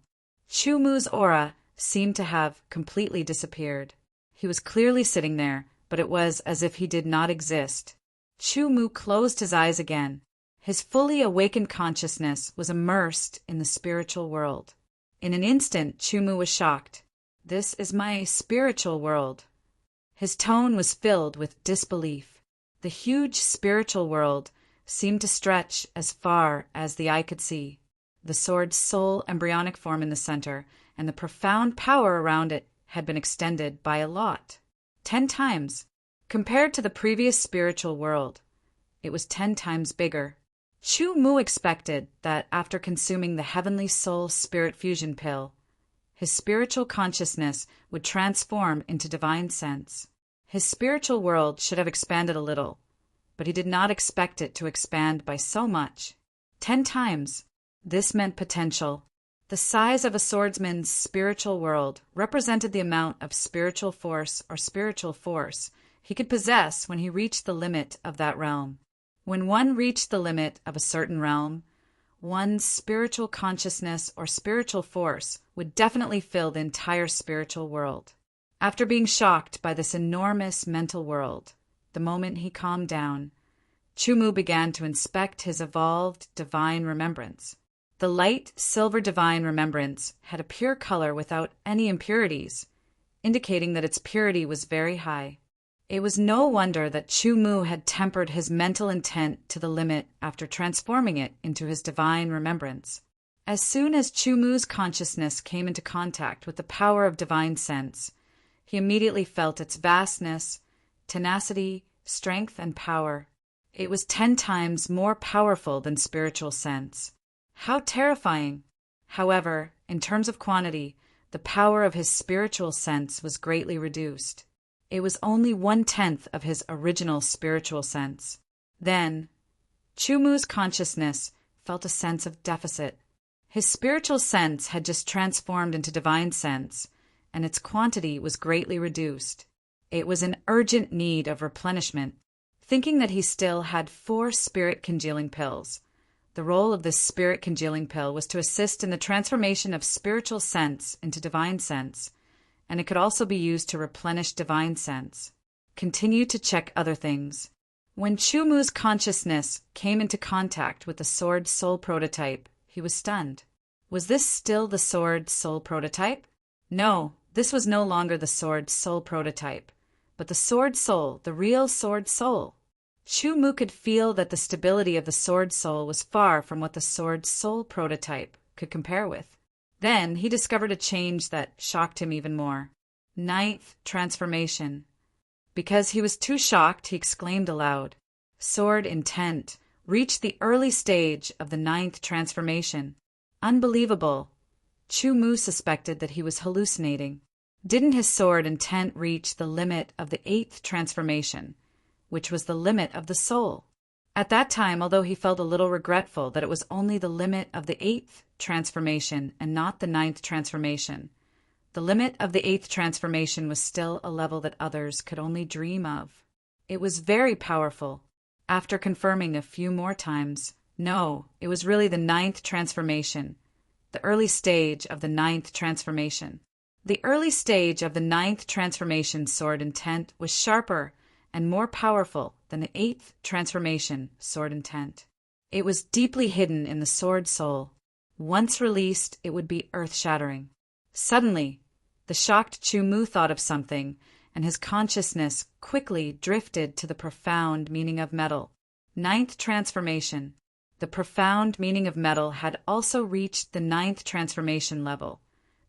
[SPEAKER 1] Chu Mu's aura seemed to have completely disappeared. He was clearly sitting there, but it was as if he did not exist. Chu Mu closed his eyes again. His fully awakened consciousness was immersed in the spiritual world. In an instant, Chu Mu was shocked. "This is my spiritual world." His tone was filled with disbelief. The huge spiritual world seemed to stretch as far as the eye could see. The sword's sole embryonic form in the center, and the profound power around it had been extended by a lot. 10 times. Compared to the previous spiritual world, it was 10 times bigger. Chu Mu expected that after consuming the heavenly soul spirit fusion pill, his spiritual consciousness would transform into divine sense. His spiritual world should have expanded a little, but he did not expect it to expand by so much. 10 times. This meant potential. The size of a swordsman's spiritual world represented the amount of spiritual force he could possess when he reached the limit of that realm. When one reached the limit of a certain realm, one's spiritual consciousness or spiritual force would definitely fill the entire spiritual world. After being shocked by this enormous mental world, the moment he calmed down, Chu Mu began to inspect his evolved divine remembrance. The light silver divine remembrance had a pure color without any impurities, indicating that its purity was very high. It was no wonder that Chu Mu had tempered his mental intent to the limit after transforming it into his divine remembrance. As soon as Chu Mu's consciousness came into contact with the power of divine sense, he immediately felt its vastness, tenacity, strength, and power. It was 10 times more powerful than spiritual sense. How terrifying! However, in terms of quantity, the power of his spiritual sense was greatly reduced. It was only 1/10 of his original spiritual sense. Then, Chu Mu's consciousness felt a sense of deficit. His spiritual sense had just transformed into divine sense, and its quantity was greatly reduced. It was in urgent need of replenishment. Thinking that he still had 4 spirit congealing pills, the role of this spirit congealing pill was to assist in the transformation of spiritual sense into divine sense, and it could also be used to replenish divine sense. Continue to check other things. When Chu Mu's consciousness came into contact with the Sword Soul prototype, he was stunned. Was this still the Sword Soul prototype? No, this was no longer the Sword Soul prototype, but the Sword Soul, the real Sword Soul. Chu Mu could feel that the stability of the Sword Soul was far from what the Sword Soul prototype could compare with. Then he discovered a change that shocked him even more. 9th transformation. Because he was too shocked, he exclaimed aloud. Sword intent reached the early stage of the 9th transformation. Unbelievable. Chu Mu suspected that he was hallucinating. Didn't his sword intent reach the limit of the 8th transformation, which was the limit of the soul? At that time, although he felt a little regretful that it was only the limit of the 8th transformation and not the 9th transformation, the limit of the 8th transformation was still a level that others could only dream of. It was very powerful. After confirming a few more times, no, it was really the 9th transformation, the early stage of the 9th transformation. The early stage of the 9th transformation sword intent was sharper and more powerful than the 8th transformation sword intent. It was deeply hidden in the sword soul. Once released, it would be earth-shattering. Suddenly, the shocked Chu Mu thought of something, and his consciousness quickly drifted to the profound meaning of metal. 9th transformation. The profound meaning of metal had also reached the 9th transformation level,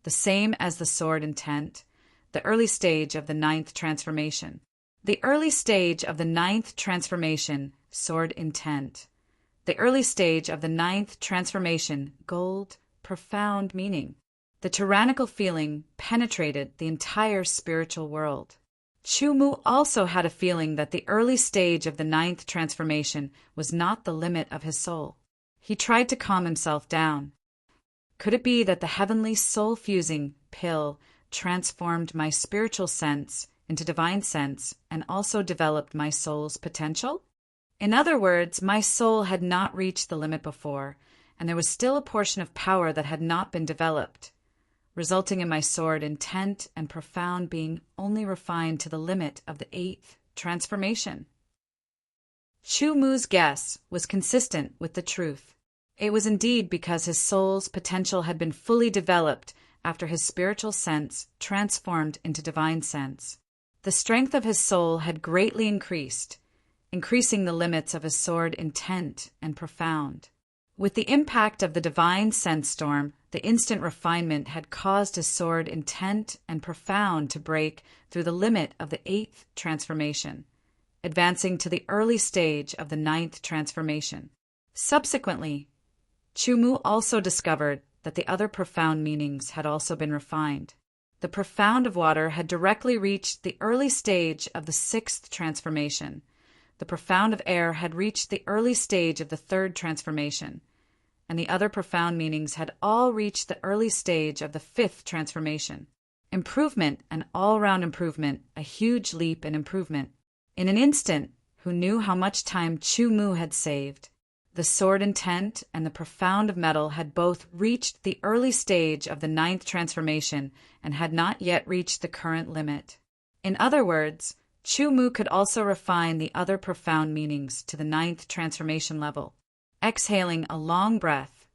[SPEAKER 1] the same as the sword intent, the early stage of the 9th transformation. The early stage of the 9th transformation, sword intent. The early stage of the 9th transformation, gold, profound meaning. The tyrannical feeling penetrated the entire spiritual world. Chu Mu also had a feeling that the early stage of the 9th transformation was not the limit of his soul. He tried to calm himself down. Could it be that the heavenly soul-fusing pill transformed my spiritual sense into divine sense and also developed my soul's potential? In other words, my soul had not reached the limit before, and there was still a portion of power that had not been developed, resulting in my sword intent and profound being only refined to the limit of the 8th transformation. Chu Mu's guess was consistent with the truth. It was indeed because his soul's potential had been fully developed after his spiritual sense transformed into divine sense. The strength of his soul had greatly increased, increasing the limits of his sword intent and profound. With the impact of the divine sense storm, the instant refinement had caused his sword intent and profound to break through the limit of the 8th transformation, advancing to the early stage of the 9th transformation. Subsequently, Chu Mu also discovered that the other profound meanings had also been refined. The profound of water had directly reached the early stage of the 6th transformation. The profound of air had reached the early stage of the 3rd transformation, and the other profound meanings had all reached the early stage of the 5th transformation. Improvement, an all-round improvement, a huge leap in improvement. In an instant, who knew how much time Chu Mu had saved? The sword intent and the profound of metal had both reached the early stage of the 9th transformation and had not yet reached the current limit. In other words, Chu Mu could also refine the other profound meanings to the 9th transformation level. Exhaling a long breath,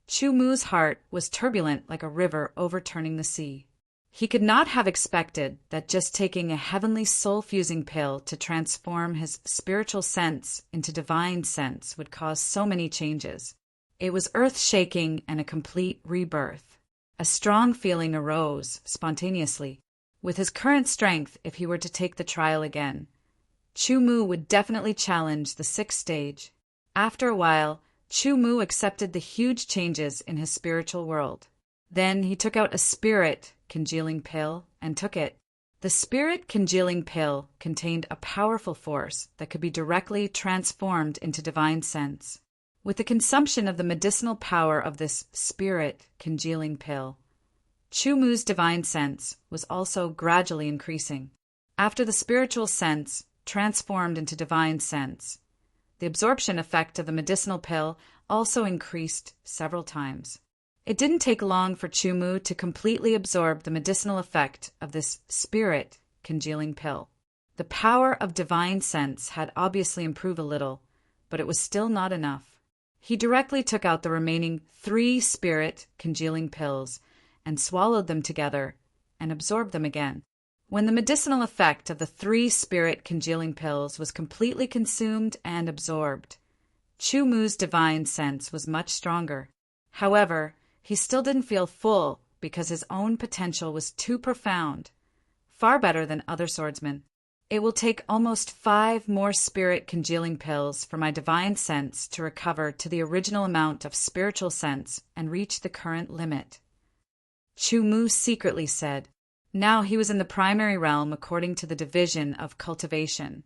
[SPEAKER 1] Chu Mu's heart was turbulent like a river overturning the sea. He could not have expected that just taking a heavenly soul-fusing pill to transform his spiritual sense into divine sense would cause so many changes. It was earth-shaking and a complete rebirth. A strong feeling arose spontaneously. With his current strength, if he were to take the trial again, Chu Mu would definitely challenge the 6th stage. After a while, Chu Mu accepted the huge changes in his spiritual world. Then he took out a spirit congealing pill and took it. The spirit congealing pill contained a powerful force that could be directly transformed into divine sense. With the consumption of the medicinal power of this spirit congealing pill, Chu Mu's divine sense was also gradually increasing. After the spiritual sense transformed into divine sense, the absorption effect of the medicinal pill also increased several times. It didn't take long for Chu Mu to completely absorb the medicinal effect of this spirit congealing pill. The power of divine sense had obviously improved a little, but it was still not enough. He directly took out the remaining 3 spirit congealing pills and swallowed them together and absorbed them again. When the medicinal effect of the 3 spirit congealing pills was completely consumed and absorbed, Chu Mu's divine sense was much stronger. However, he still didn't feel full because his own potential was too profound, far better than other swordsmen. It will take almost 5 more spirit congealing pills for my divine sense to recover to the original amount of spiritual sense and reach the current limit. Chu Mu secretly said. Now he was in the primary realm according to the division of cultivation.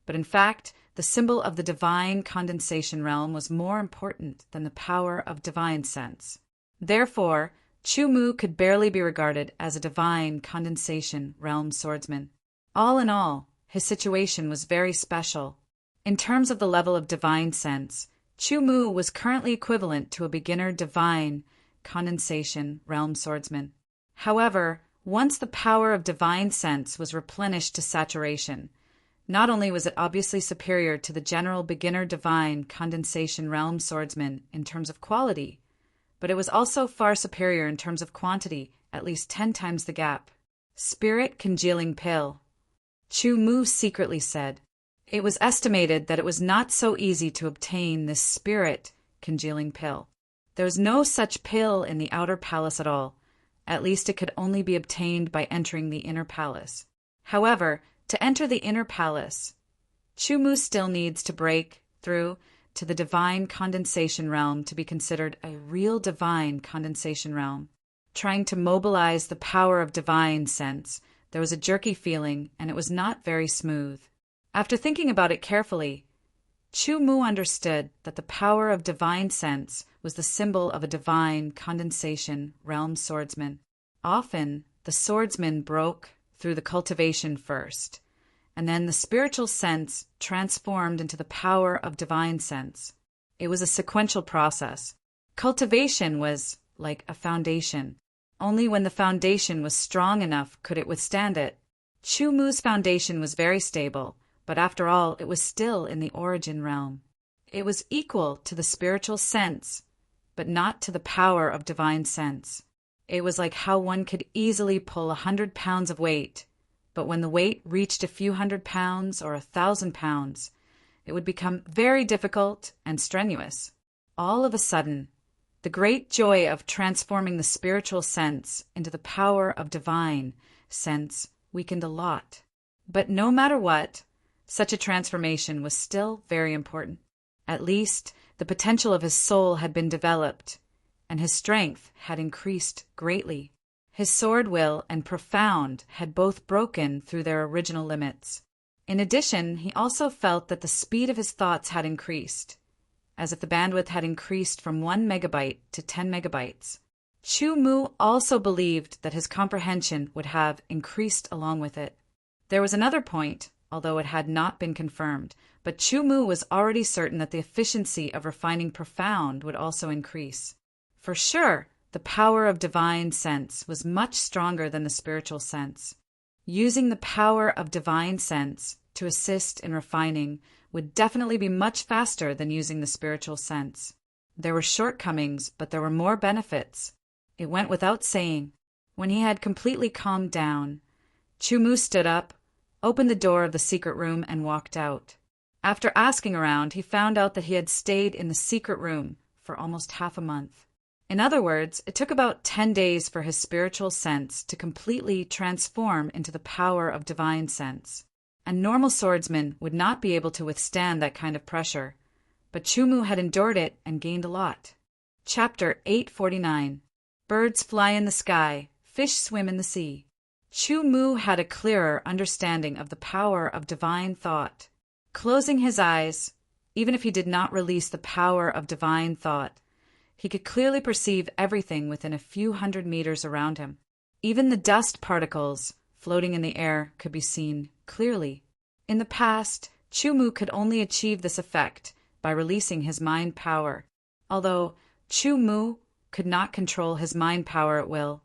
[SPEAKER 1] But in fact, the symbol of the divine condensation realm was more important than the power of divine sense. Therefore, Chu Mu could barely be regarded as a divine condensation realm swordsman. All in all, his situation was very special. In terms of the level of divine sense, Chu Mu was currently equivalent to a beginner divine condensation realm swordsman. However, once the power of divine sense was replenished to saturation, not only was it obviously superior to the general beginner divine condensation realm swordsman in terms of quality, but it was also far superior in terms of quantity, at least 10 times the gap. Spirit congealing pill. Chu Mu secretly said. It was estimated that it was not so easy to obtain this spirit congealing pill. There was no such pill in the outer palace at all. At least it could only be obtained by entering the inner palace. However, to enter the inner palace, Chu Mu still needs to break through to the divine condensation realm to be considered a real divine condensation realm. Trying to mobilize the power of divine sense, there was a jerky feeling, and it was not very smooth. After thinking about it carefully, Chu Mu understood that the power of divine sense was the symbol of a divine condensation realm swordsman. Often, the swordsman broke through the cultivation first, and then the spiritual sense transformed into the power of divine sense. It was a sequential process. Cultivation was like a foundation. Only when the foundation was strong enough could it withstand it. Chu Mu's foundation was very stable, but after all, it was still in the origin realm. It was equal to the spiritual sense, but not to the power of divine sense. It was like how one could easily pull 100 pounds of weight, but when the weight reached a few hundred pounds or 1,000 pounds, it would become very difficult and strenuous. All of a sudden, the great joy of transforming the spiritual sense into the power of divine sense weakened a lot. But no matter what, such a transformation was still very important. At least, the potential of his soul had been developed, and his strength had increased greatly. His sword will and profound had both broken through their original limits. In addition, he also felt that the speed of his thoughts had increased, as if the bandwidth had increased from 1 megabyte to 10 megabytes. Chu Mu also believed that his comprehension would have increased along with it. There was another point, although it had not been confirmed, but Chu Mu was already certain that the efficiency of refining profound would also increase. For sure, the power of divine sense was much stronger than the spiritual sense. Using the power of divine sense to assist in refining would definitely be much faster than using the spiritual sense. There were shortcomings, but there were more benefits. It went without saying. When he had completely calmed down, Chu Mu stood up, opened the door of the secret room, and walked out. After asking around, he found out that he had stayed in the secret room for almost half a month. In other words, it took about 10 days for his spiritual sense to completely transform into the power of divine sense. A normal swordsman would not be able to withstand that kind of pressure, but Chu Mu had endured it and gained a lot. Chapter 849. Birds fly in the sky, fish swim in the sea. Chu Mu had a clearer understanding of the power of divine thought. Closing his eyes, even if he did not release the power of divine thought, he could clearly perceive everything within a few hundred meters around him. Even the dust particles floating in the air could be seen clearly. In the past, Chu Mu could only achieve this effect by releasing his mind power. Although Chu Mu could not control his mind power at will,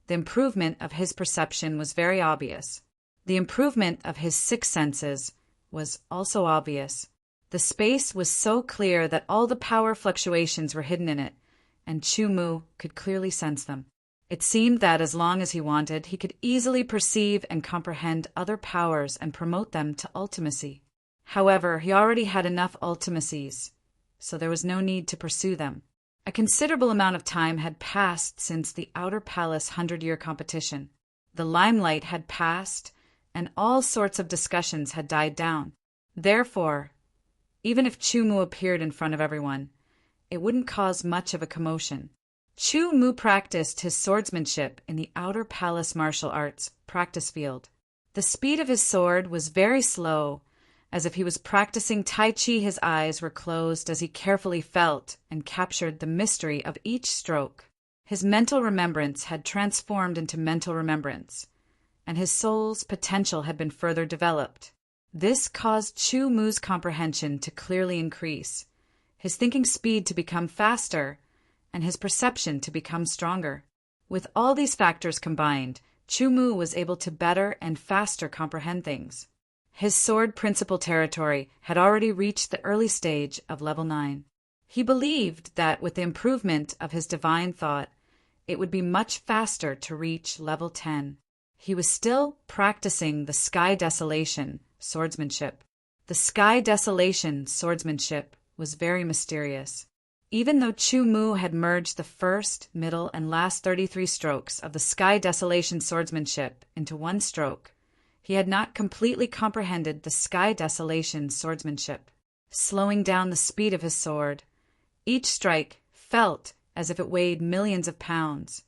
[SPEAKER 1] the improvement of his perception was very obvious. The improvement of his 6 senses was also obvious. The space was so clear that all the power fluctuations were hidden in it, and Chu Mu could clearly sense them. It seemed that as long as he wanted, he could easily perceive and comprehend other powers and promote them to ultimacy. However, he already had enough ultimacies, so there was no need to pursue them. A considerable amount of time had passed since the Outer Palace 100-year competition. The limelight had passed, and all sorts of discussions had died down. Therefore, even if Chu Mu appeared in front of everyone, it wouldn't cause much of a commotion. Chu Mu practiced his swordsmanship in the outer palace martial arts practice field. The speed of his sword was very slow, as if he was practicing Tai Chi. His eyes were closed as he carefully felt and captured the mystery of each stroke. His mental remembrance had transformed into mental remembrance, and his soul's potential had been further developed. This caused Chu Mu's comprehension to clearly increase, his thinking speed to become faster, and his perception to become stronger. With all these factors combined, Chu Mu was able to better and faster comprehend things. His sword principle territory had already reached the early stage of level 9. He believed that with the improvement of his divine thought, it would be much faster to reach level 10. He was still practicing the Sky Desolation swordsmanship. The Sky Desolation swordsmanship was very mysterious. Even though Chu Mu had merged the first, middle, and last 33 strokes of the Sky Desolation swordsmanship into one stroke, he had not completely comprehended the Sky Desolation swordsmanship. Slowing down the speed of his sword, each strike felt as if it weighed millions of pounds,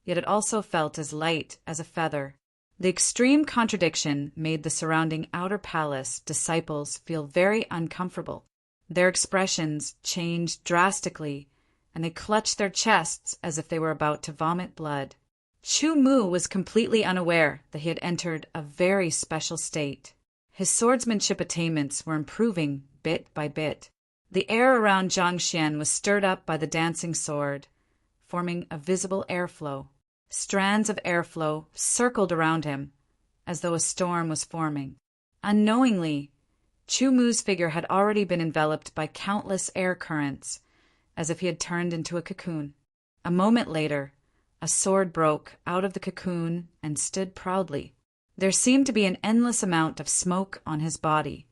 [SPEAKER 1] yet it also felt as light as a feather. The extreme contradiction made the surrounding outer palace disciples feel very uncomfortable. Their expressions changed drastically, and they clutched their chests as if they were about to vomit blood. Chu Mu was completely unaware that he had entered a very special state. His swordsmanship attainments were improving bit by bit. The air around Zhangxian was stirred up by the dancing sword, forming a visible airflow. Strands of airflow circled around him, as though a storm was forming. Unknowingly, Chu Mu's figure had already been enveloped by countless air currents, as if he had turned into a cocoon. A moment later, a sword broke out of the cocoon and stood proudly. There seemed to be an endless amount of smoke on his body,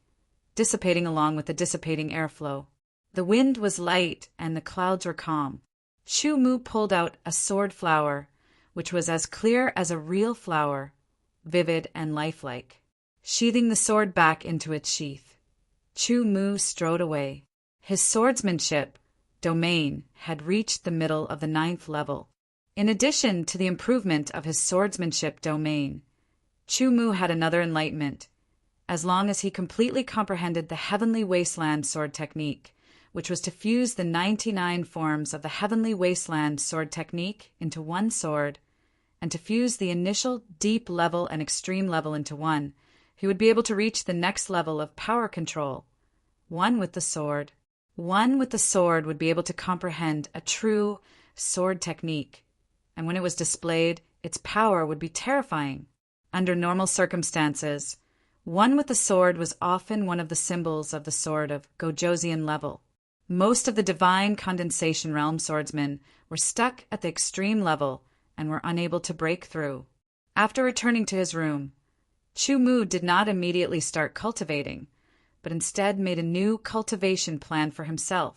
[SPEAKER 1] dissipating along with the dissipating airflow. The wind was light and the clouds were calm. Chu Mu pulled out a sword flower, which was as clear as a real flower, vivid and lifelike. Sheathing the sword back into its sheath, Chu Mu strode away. His swordsmanship domain had reached the middle of the 9th level. In addition to the improvement of his swordsmanship domain, Chu Mu had another enlightenment, as long as he completely comprehended the Heavenly Wasteland sword technique, which was to fuse the 99 forms of the Heavenly Wasteland sword technique into one sword, and to fuse the initial deep level and extreme level into one. He would be able to reach the next level of power control, one with the sword. One with the sword would be able to comprehend a true sword technique, and when it was displayed, its power would be terrifying. Under normal circumstances, one with the sword was often one of the symbols of the sword of Gojosian level. Most of the divine condensation realm swordsmen were stuck at the extreme level and were unable to break through. After returning to his room, Chu Mu did not immediately start cultivating, but instead made a new cultivation plan for himself.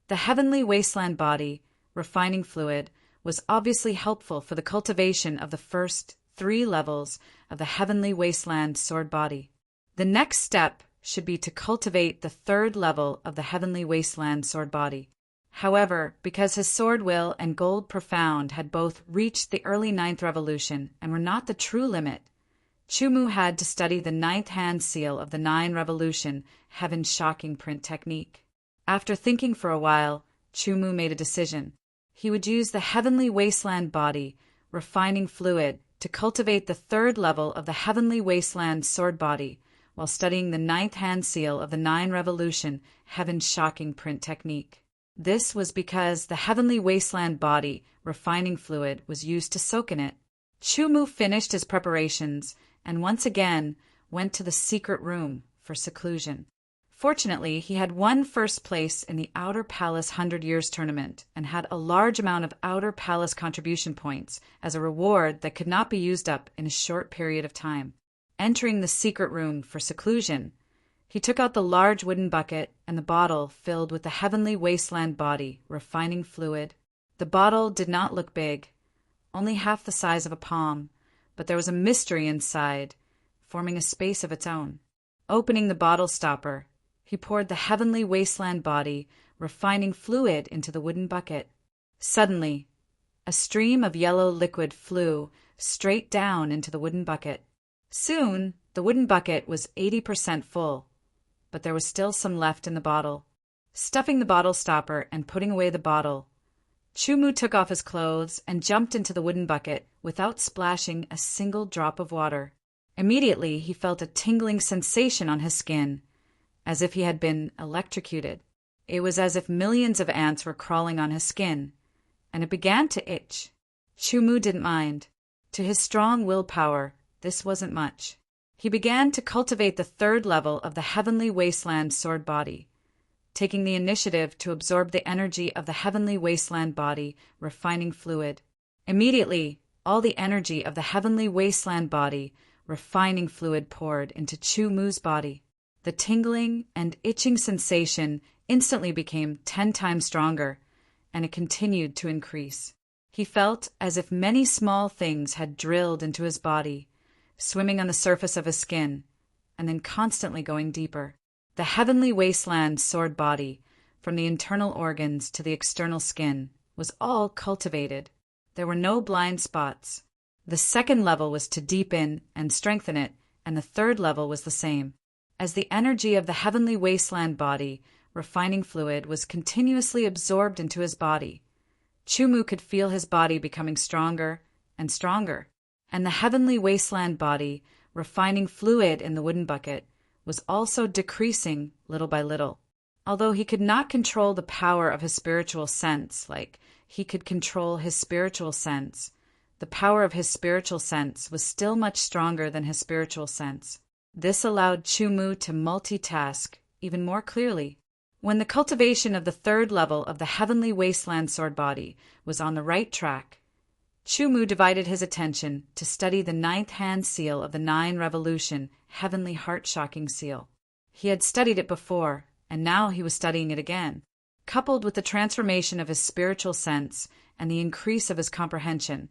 [SPEAKER 1] The Heavenly Wasteland body, refining fluid, was obviously helpful for the cultivation of the first 3 levels of the Heavenly Wasteland sword body. The next step should be to cultivate the 3rd level of the Heavenly Wasteland sword body. However, because his sword will and gold profound had both reached the early 9th revolution and were not the true limit, Chu Mu had to study the 9th hand seal of the 9 revolution heaven shocking print technique. After thinking for a while, Chu Mu made a decision. He would use the Heavenly Wasteland body, refining fluid, to cultivate the 3rd level of the Heavenly Wasteland sword body, while studying the 9th hand seal of the 9 revolution heaven shocking print technique. This was because the Heavenly Wasteland body, refining fluid, was used to soak in it. Chu Mu finished his preparations and once again went to the secret room for seclusion. Fortunately, he had won first place in the Outer Palace 100 Years tournament and had a large amount of Outer Palace contribution points as a reward that could not be used up in a short period of time. Entering the secret room for seclusion, he took out the large wooden bucket and the bottle filled with the Heavenly Wasteland body, refining fluid. The bottle did not look big, only half the size of a palm, but there was a mystery inside, forming a space of its own. Opening the bottle stopper, he poured the heavenly wasteland body, refining fluid into the wooden bucket. Suddenly, a stream of yellow liquid flew straight down into the wooden bucket. Soon, the wooden bucket was 80% full, but there was still some left in the bottle. Stuffing the bottle stopper and putting away the bottle, Chumu took off his clothes and jumped into the wooden bucket without splashing a single drop of water. Immediately, he felt a tingling sensation on his skin, as if he had been electrocuted. It was as if millions of ants were crawling on his skin, and it began to itch. Chumu didn't mind. To his strong willpower, this wasn't much. He began to cultivate the third level of the heavenly wasteland sword body, taking the initiative to absorb the energy of the heavenly wasteland body, refining fluid. Immediately, all the energy of the heavenly wasteland body, refining fluid poured into Chumu's body. The tingling and itching sensation instantly became 10 times stronger, and it continued to increase. He felt as if many small things had drilled into his body, swimming on the surface of his skin, and then constantly going deeper. The heavenly wasteland sword body, from the internal organs to the external skin, was all cultivated. There were no blind spots. The second level was to deepen and strengthen it, and the third level was the same. As the energy of the heavenly wasteland body, refining fluid, was continuously absorbed into his body, Chumu could feel his body becoming stronger and stronger, and the heavenly wasteland body, refining fluid in the wooden bucket, was also decreasing little by little. Although he could not control the power of his spiritual sense like he could control his spiritual sense, the power of his spiritual sense was still much stronger than his spiritual sense. This allowed Chumu to multitask even more clearly. When the cultivation of the third level of the heavenly wasteland sword body was on the right track, Chumu divided his attention to study the 9th hand seal of the 9 revolution heavenly heart-shocking seal. He had studied it before, and now he was studying it again. Coupled with the transformation of his spiritual sense and the increase of his comprehension,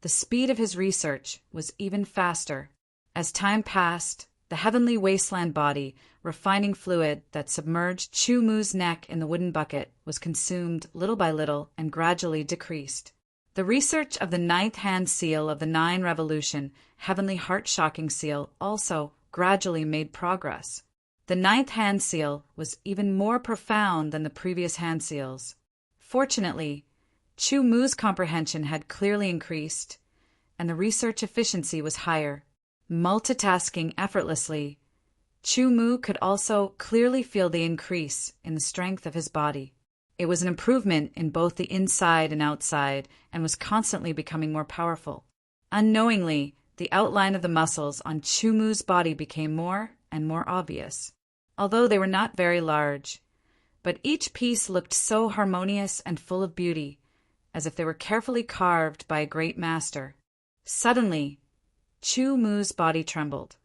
[SPEAKER 1] the speed of his research was even faster. As time passed, the heavenly wasteland body, refining fluid that submerged Chumu's neck in the wooden bucket, was consumed little by little and gradually decreased. The research of the 9th hand seal of the 9 revolution, heavenly heart-shocking seal, also gradually made progress. The 9th hand seal was even more profound than the previous hand seals. Fortunately, Chumu's comprehension had clearly increased, and the research efficiency was higher. Multitasking effortlessly, Chumu could also clearly feel the increase in the strength of his body. It was an improvement in both the inside and outside, and was constantly becoming more powerful. Unknowingly, the outline of the muscles on Chumu's body became more and more obvious, although they were not very large. But each piece looked so harmonious and full of beauty, as if they were carefully carved by a great master. Suddenly, Chumu's body trembled,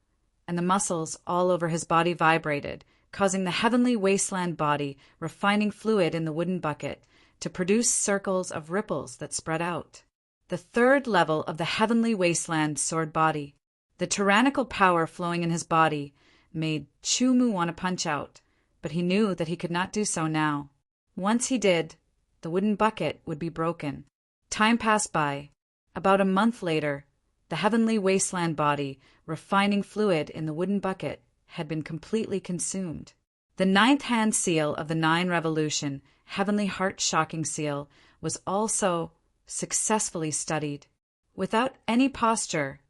[SPEAKER 1] and the muscles all over his body vibrated, causing the heavenly wasteland body, refining fluid in the wooden bucket, to produce circles of ripples that spread out. The third level of the heavenly wasteland sword body. The tyrannical power flowing in his body made Chumu want to punch out, but he knew that he could not do so now. Once he did, the wooden bucket would be broken. Time passed by. About a month later, the heavenly wasteland body, refining fluid in the wooden bucket, had been completely consumed. The 9th hand seal of the 9 revolution, heavenly heart-shocking seal, was also successfully studied. Without any posture,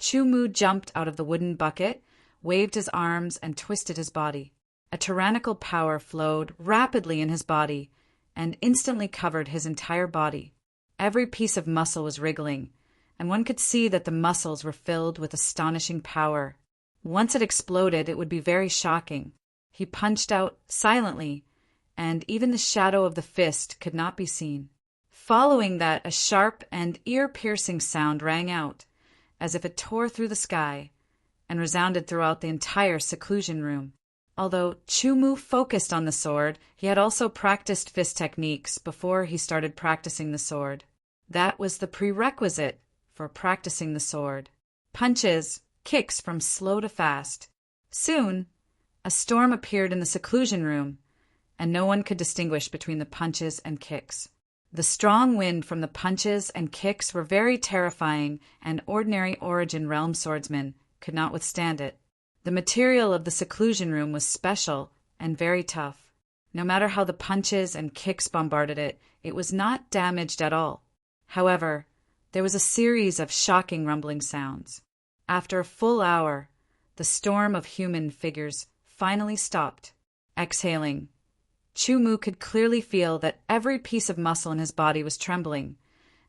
[SPEAKER 1] Chumu jumped out of the wooden bucket, waved his arms, and twisted his body. A tyrannical power flowed rapidly in his body and instantly covered his entire body. Every piece of muscle was wriggling, and one could see that the muscles were filled with astonishing power. Once it exploded, it would be very shocking. He punched out silently, and even the shadow of the fist could not be seen. Following that, a sharp and ear-piercing sound rang out, as if it tore through the sky, and resounded throughout the entire seclusion room. Although Chumu focused on the sword, he had also practiced fist techniques before he started practicing the sword. That was the prerequisite for practicing the sword. Punches, kicks from slow to fast. Soon, a storm appeared in the seclusion room, and no one could distinguish between the punches and kicks. The strong wind from the punches and kicks were very terrifying, and ordinary Origin Realm swordsmen could not withstand it. The material of the seclusion room was special and very tough. No matter how the punches and kicks bombarded it, it was not damaged at all. However, there was a series of shocking rumbling sounds. After a full hour, the storm of human figures finally stopped. Exhaling, Chu Mu could clearly feel that every piece of muscle in his body was trembling,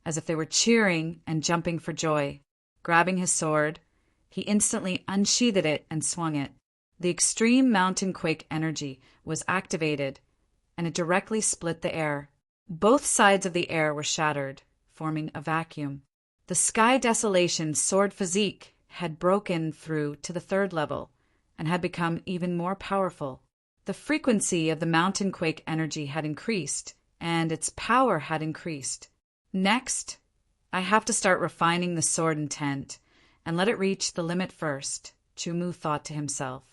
[SPEAKER 1] as if they were cheering and jumping for joy. Grabbing his sword, he instantly unsheathed it and swung it. The extreme mountain quake energy was activated, and it directly split the air. Both sides of the air were shattered, forming a vacuum. The Sky Desolation sword physique had broken through to the 3rd level and had become even more powerful. The frequency of the mountain quake energy had increased, and its power had increased. Next, I have to start refining the sword intent and let it reach the limit first, Chu Mu thought to himself.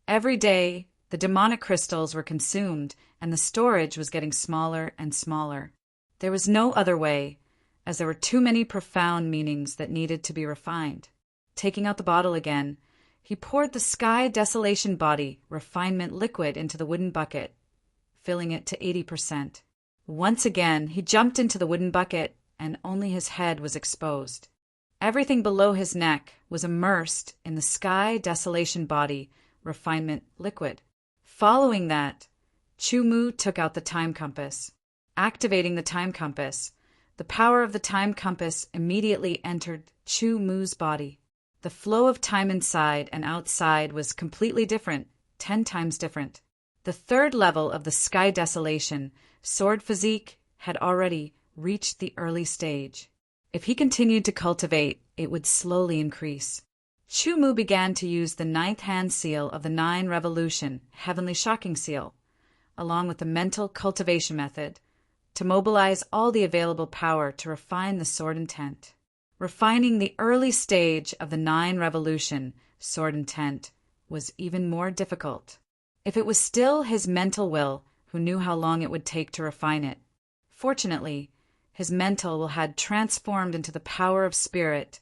[SPEAKER 1] Every day, the demonic crystals were consumed, and the storage was getting smaller and smaller. There was no other way, as there were too many profound meanings that needed to be refined. Taking out the bottle again, he poured the Sky Desolation Body refinement liquid into the wooden bucket, filling it to 80%. Once again, he jumped into the wooden bucket, and only his head was exposed. Everything below his neck was immersed in the Sky Desolation Body refinement liquid. Following that, Chu Mu took out the time compass. Activating the time compass, the power of the time compass immediately entered Chu Mu's body. The flow of time inside and outside was completely different, 10 times different. The 3rd level of the Sky Desolation sword physique had already reached the early stage. If he continued to cultivate, it would slowly increase. Chu Mu began to use the 9th hand seal of the 9 Revolution, Heavenly Shocking Seal, along with the mental cultivation method, to mobilize all the available power to refine the sword intent. Refining the early stage of the 9 Revolution sword intent was even more difficult. If it was still his mental will who knew how long it would take to refine it. Fortunately, his mental will had transformed into the power of spirit,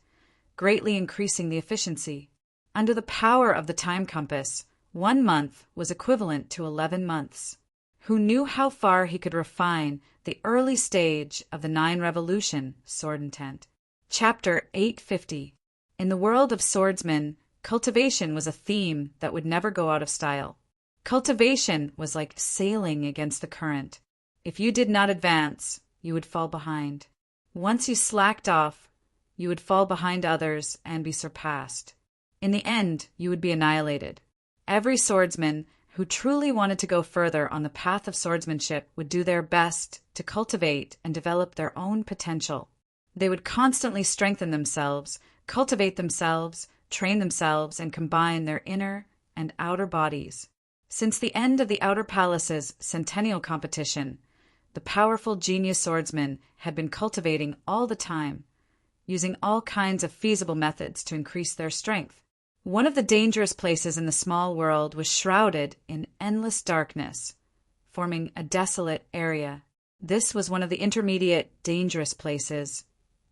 [SPEAKER 1] greatly increasing the efficiency. Under the power of the time compass, 1 month was equivalent to 11 months. Who knew how far he could refine the early stage of the 9 Revolution sword intent. Chapter 850. In the world of swordsmen, cultivation was a theme that would never go out of style. Cultivation was like sailing against the current. If you did not advance, you would fall behind. Once you slacked off, you would fall behind others and be surpassed. In the end, you would be annihilated. Every swordsman who truly wanted to go further on the path of swordsmanship would do their best to cultivate and develop their own potential. They would constantly strengthen themselves, cultivate themselves, train themselves, and combine their inner and outer bodies. Since the end of the Outer Palace's centennial competition, the powerful genius swordsmen had been cultivating all the time, using all kinds of feasible methods to increase their strength. One of the dangerous places in the small world was shrouded in endless darkness, forming a desolate area. This was one of the intermediate dangerous places,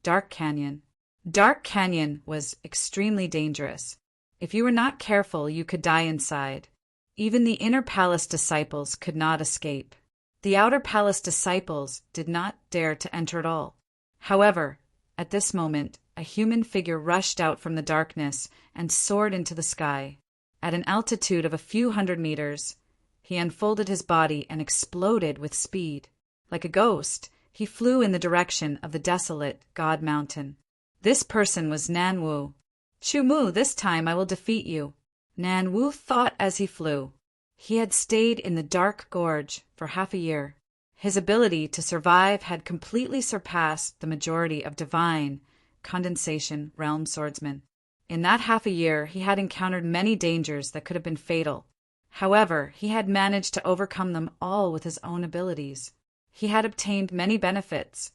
[SPEAKER 1] Dark Canyon. Dark Canyon was extremely dangerous. If you were not careful, you could die inside. Even the Inner Palace disciples could not escape. The Outer Palace disciples did not dare to enter at all. However, at this moment, a human figure rushed out from the darkness and soared into the sky. At an altitude of a few hundred meters, he unfolded his body and exploded with speed. Like a ghost, he flew in the direction of the desolate God Mountain. This person was Nan Wu. Chu Mu, this time I will defeat you. Nan Wu thought as he flew. He had stayed in the dark gorge for half a year. His ability to survive had completely surpassed the majority of divine condensation realm swordsmen. In that half a year, he had encountered many dangers that could have been fatal. However, he had managed to overcome them all with his own abilities. He had obtained many benefits,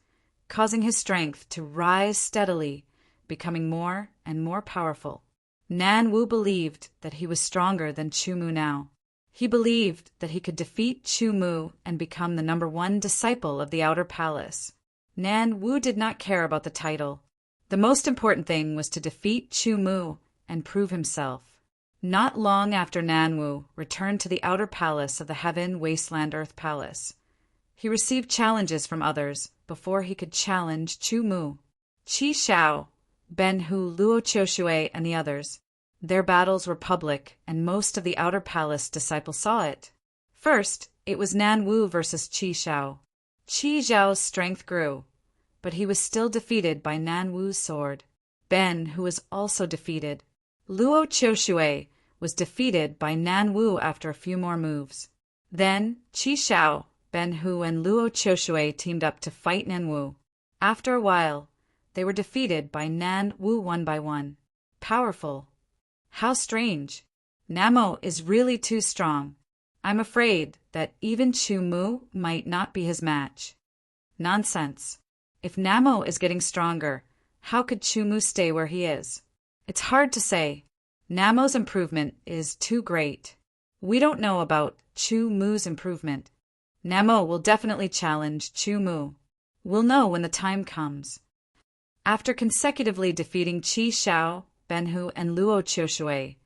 [SPEAKER 1] causing his strength to rise steadily, becoming more and more powerful. Nan Wu believed that he was stronger than Chu Mu now. He believed that he could defeat Chu Mu and become the #1 disciple of the Outer Palace. Nan Wu did not care about the title. The most important thing was to defeat Chu Mu and prove himself. Not long after Nan Wu returned to the Outer Palace of the Heaven Wasteland Earth Palace, he received challenges from others before he could challenge Chu Mu. Qi Xiao, Ben Hu, Luo Qiushui, and the others. Their battles were public, and most of the Outer Palace disciples saw it. First, it was Nan Wu versus Qi Xiao. Qi Xiao's strength grew, but he was still defeated by Nan Wu's sword. Ben, who was also defeated. Luo Qiushui was defeated by Nan Wu after a few more moves. Then, Qi Xiao, Ben Hu, and Luo Qiushui teamed up to fight Nan Wu. After a while, they were defeated by Nan Wu one by one. Powerful. How strange. Namo is really too strong. I'm afraid that even Chu Mu might not be his match. Nonsense. If Namo is getting stronger, how could Chu Mu stay where he is? It's hard to say. Namo's improvement is too great. We don't know about Chu Mu's improvement. Namo will definitely challenge Chu Mu. We'll know when the time comes. After consecutively defeating Qi Xiao, Ben Hu, and Luo Qiushui,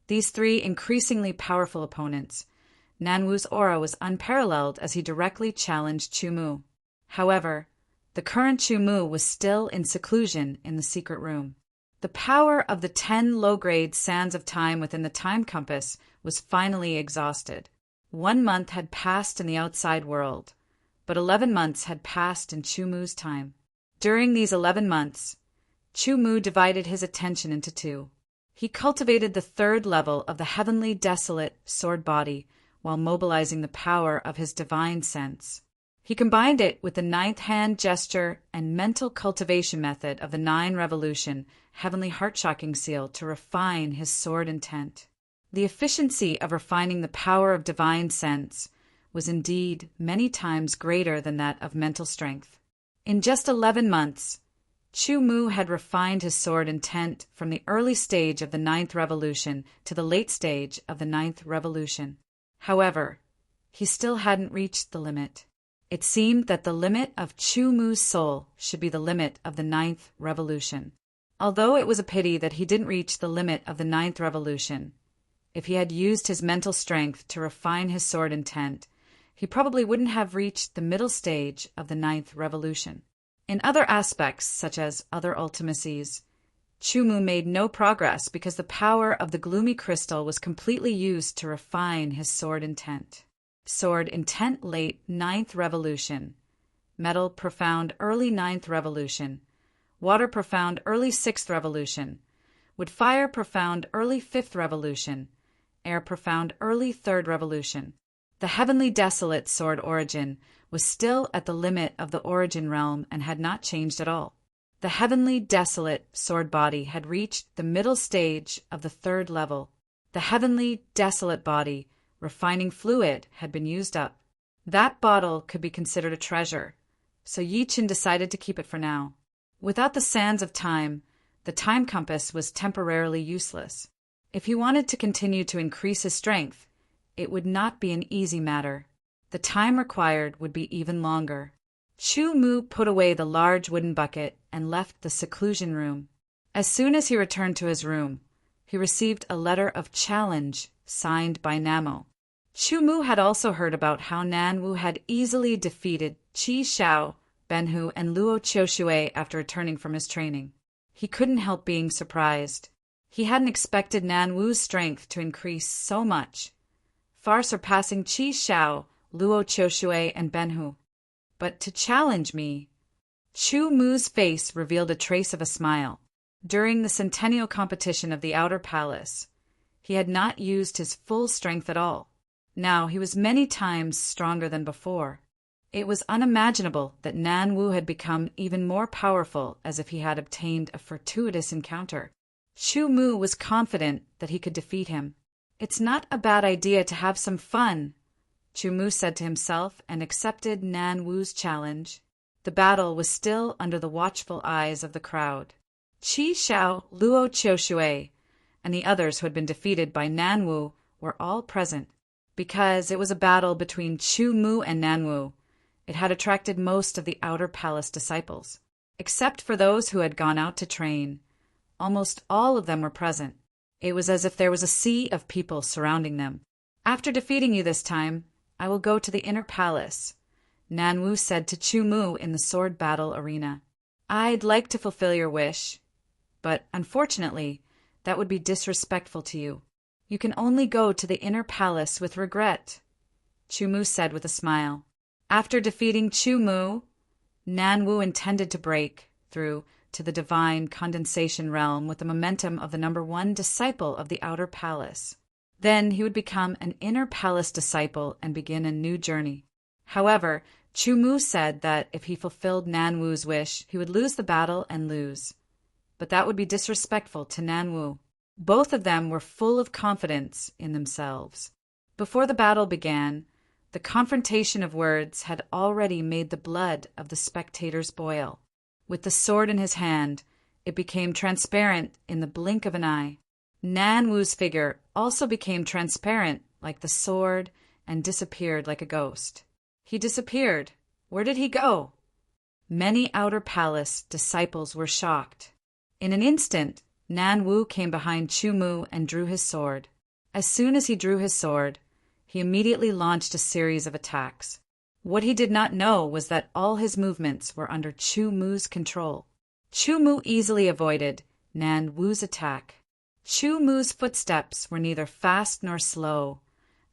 [SPEAKER 1] these three increasingly powerful opponents, Nan Wu's aura was unparalleled as he directly challenged Chu Mu. However, the current Chu Mu was still in seclusion in the secret room. The power of the 10 low-grade sands of time within the time compass was finally exhausted. 1 month had passed in the outside world, but 11 months had passed in Chu Mu's time. During these 11 months, Chu Mu divided his attention into two. He cultivated the 3rd level of the heavenly desolate sword body while mobilizing the power of his divine sense. He combined it with the 9th hand gesture and mental cultivation method of the 9 revolution heavenly heart-shocking seal to refine his sword intent. The efficiency of refining the power of divine sense was indeed many times greater than that of mental strength. In just 11 months, Chu Mu had refined his sword intent from the early stage of the 9th revolution to the late stage of the 9th revolution. However, he still hadn't reached the limit. It seemed that the limit of Chu Mu's soul should be the limit of the 9th revolution. Although it was a pity that he didn't reach the limit of the 9th revolution, if he had used his mental strength to refine his sword intent, he probably wouldn't have reached the middle stage of the 9th revolution. In other aspects, such as other ultimacies, Chu Mu made no progress because the power of the gloomy crystal was completely used to refine his sword intent. Sword intent late 9th revolution. Metal profound early 9th revolution. Water profound early 6th revolution. Wood fire profound early 5th revolution. Air profound early 3rd revolution. The heavenly desolate sword origin was still at the limit of the origin realm and had not changed at all. The heavenly desolate sword body had reached the middle stage of the 3rd level. The heavenly desolate body refining fluid had been used up. That bottle could be considered a treasure, so Yi Qin decided to keep it for now. Without the sands of time, the time compass was temporarily useless. If he wanted to continue to increase his strength, it would not be an easy matter. The time required would be even longer. Chu Mu put away the large wooden bucket and left the seclusion room. As soon as he returned to his room, he received a letter of challenge signed by Namo. Chu Mu had also heard about how Nan Wu had easily defeated Qi Xiao, Ben Hu, and Luo Qiushui after returning from his training. He couldn't help being surprised. He hadn't expected Nan Wu's strength to increase so much, far surpassing Qi Xiao, Luo Qiushui, and Ben Hu. But to challenge me, Chu Mu's face revealed a trace of a smile. During the centennial competition of the Outer Palace, he had not used his full strength at all. Now he was many times stronger than before. It was unimaginable that Nan Wu had become even more powerful, as if he had obtained a fortuitous encounter. Chu Mu was confident that he could defeat him. "It's not a bad idea to have some fun," Chu Mu said to himself and accepted Nan Wu's challenge. The battle was still under the watchful eyes of the crowd. Qi Xiao, Luo Qiushui, and the others who had been defeated by Nan Wu were all present. Because it was a battle between Chu Mu and Nan Wu, it had attracted most of the Outer Palace disciples. Except for those who had gone out to train, almost all of them were present. It was as if there was a sea of people surrounding them. "After defeating you this time, I will go to the Inner Palace," Nan Wu said to Chu Mu in the sword battle arena. "I'd like to fulfill your wish, but unfortunately, that would be disrespectful to you. You can only go to the Inner Palace with regret," Chu Mu said with a smile. After defeating Chu Mu, Nan Wu intended to break through to the divine condensation realm with the momentum of the #1 disciple of the Outer Palace. Then he would become an Inner Palace disciple and begin a new journey. However, Chu Mu said that if he fulfilled Nan Wu's wish, he would lose the battle and lose. But that would be disrespectful to Nan Wu. Both of them were full of confidence in themselves. Before the battle began, the confrontation of words had already made the blood of the spectators boil. With the sword in his hand, it became transparent in the blink of an eye. Nan Wu's figure also became transparent like the sword and disappeared like a ghost. He disappeared. Where did he go? Many Outer Palace disciples were shocked. In an instant, Nan Wu came behind Chu Mu and drew his sword. As soon as he drew his sword, he immediately launched a series of attacks. What he did not know was that all his movements were under Chu Mu's control. Chu Mu easily avoided Nan Wu's attack. Chu Mu's footsteps were neither fast nor slow,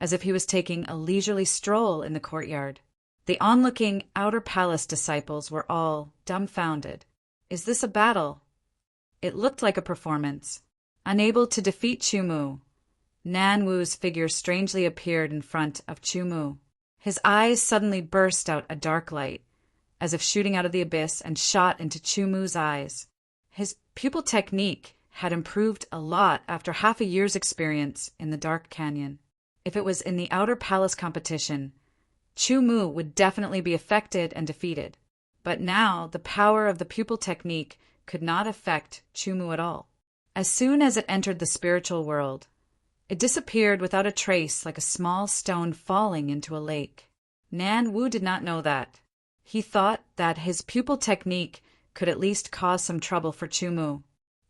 [SPEAKER 1] as if he was taking a leisurely stroll in the courtyard. The onlooking Outer Palace disciples were all dumbfounded. Is this a battle? It looked like a performance. Unable to defeat Chu Mu, Nan Wu's figure strangely appeared in front of Chu Mu. His eyes suddenly burst out a dark light, as if shooting out of the abyss, and shot into Chu Mu's eyes. His pupil technique had improved a lot after half a year's experience in the Dark Canyon. If it was in the Outer Palace competition, Chu Mu would definitely be affected and defeated. But now the power of the pupil technique could not affect Chu Mu at all. As soon as it entered the spiritual world, it disappeared without a trace, like a small stone falling into a lake. Nan Wu did not know that. He thought that his pupil technique could at least cause some trouble for Chu Mu.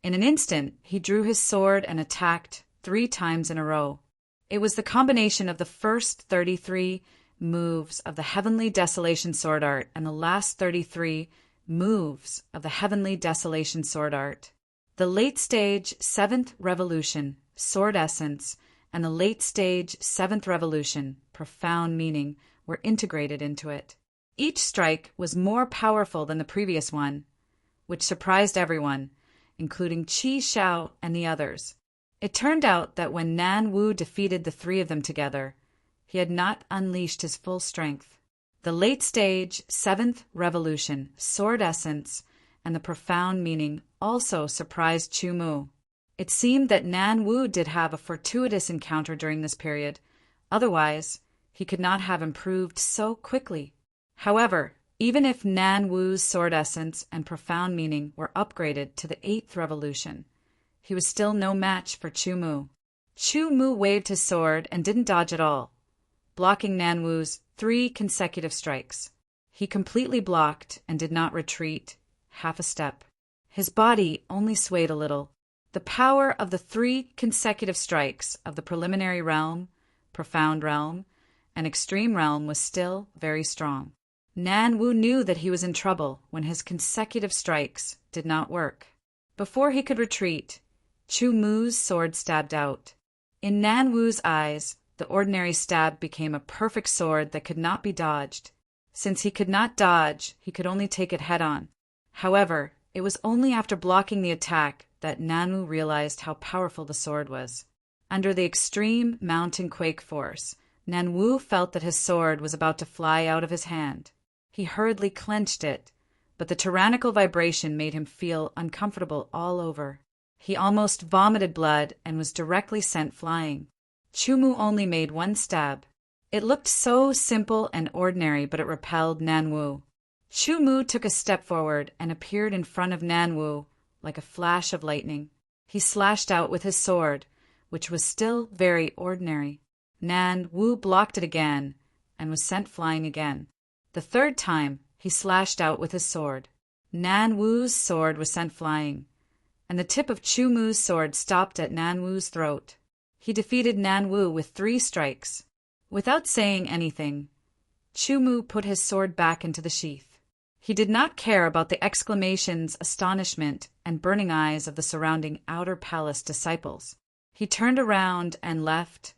[SPEAKER 1] In an instant, he drew his sword and attacked 3 times in a row. It was the combination of the first 33 moves of the Heavenly Desolation Sword Art and the last 33 moves of the Heavenly Desolation Sword Art. The late stage 7th Revolution, Sword Essence, and the late stage 7th Revolution, Profound Meaning, were integrated into it. Each strike was more powerful than the previous one, which surprised everyone, including Qi Xiao and the others. It turned out that when Nan Wu defeated the 3 of them together, he had not unleashed his full strength. The late stage 7th Revolution, Sword Essence, and the Profound Meaning also surprised Chu Mu. It seemed that Nan Wu did have a fortuitous encounter during this period. Otherwise, he could not have improved so quickly. However, even if Nan Wu's Sword Essence and Profound Meaning were upgraded to the 8th Revolution, he was still no match for Chu Mu. Chu Mu waved his sword and didn't dodge at all, blocking Nan Wu's 3 consecutive strikes. He completely blocked and did not retreat half a step. His body only swayed a little. The power of the 3 consecutive strikes of the preliminary realm, profound realm, and extreme realm was still very strong. Nan Wu knew that he was in trouble when his consecutive strikes did not work. Before he could retreat, Chu Mu's sword stabbed out. In Nan Wu's eyes, the ordinary stab became a perfect sword that could not be dodged. Since he could not dodge, he could only take it head-on. However, it was only after blocking the attack that Nan Wu realized how powerful the sword was. Under the extreme mountain quake force, Nan Wu felt that his sword was about to fly out of his hand. He hurriedly clenched it, but the tyrannical vibration made him feel uncomfortable all over. He almost vomited blood and was directly sent flying. Chu Mu only made 1 stab. It looked so simple and ordinary, but it repelled Nan Wu. Chu Mu took a step forward and appeared in front of Nan Wu like a flash of lightning. He slashed out with his sword, which was still very ordinary. Nan Wu blocked it again and was sent flying again. The third time, he slashed out with his sword. Nan Wu's sword was sent flying, and the tip of Chu Mu's sword stopped at Nan Wu's throat. He defeated Nan Wu with 3 strikes. Without saying anything, Chu Mu put his sword back into the sheath. He did not care about the exclamations, astonishment, and burning eyes of the surrounding outer palace disciples. He turned around and left,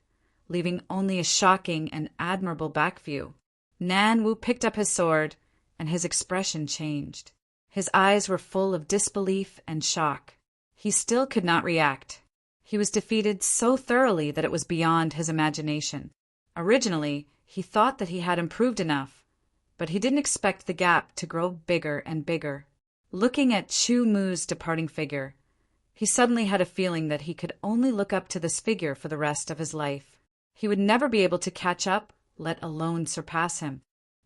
[SPEAKER 1] leaving only a shocking and admirable back view. Nan Wu picked up his sword, and his expression changed. His eyes were full of disbelief and shock. He still could not react. He was defeated so thoroughly that it was beyond his imagination. Originally, he thought that he had improved enough, but he didn't expect the gap to grow bigger and bigger. Looking at Chu Mu's departing figure, he suddenly had a feeling that he could only look up to this figure for the rest of his life. He would never be able to catch up, let alone surpass him.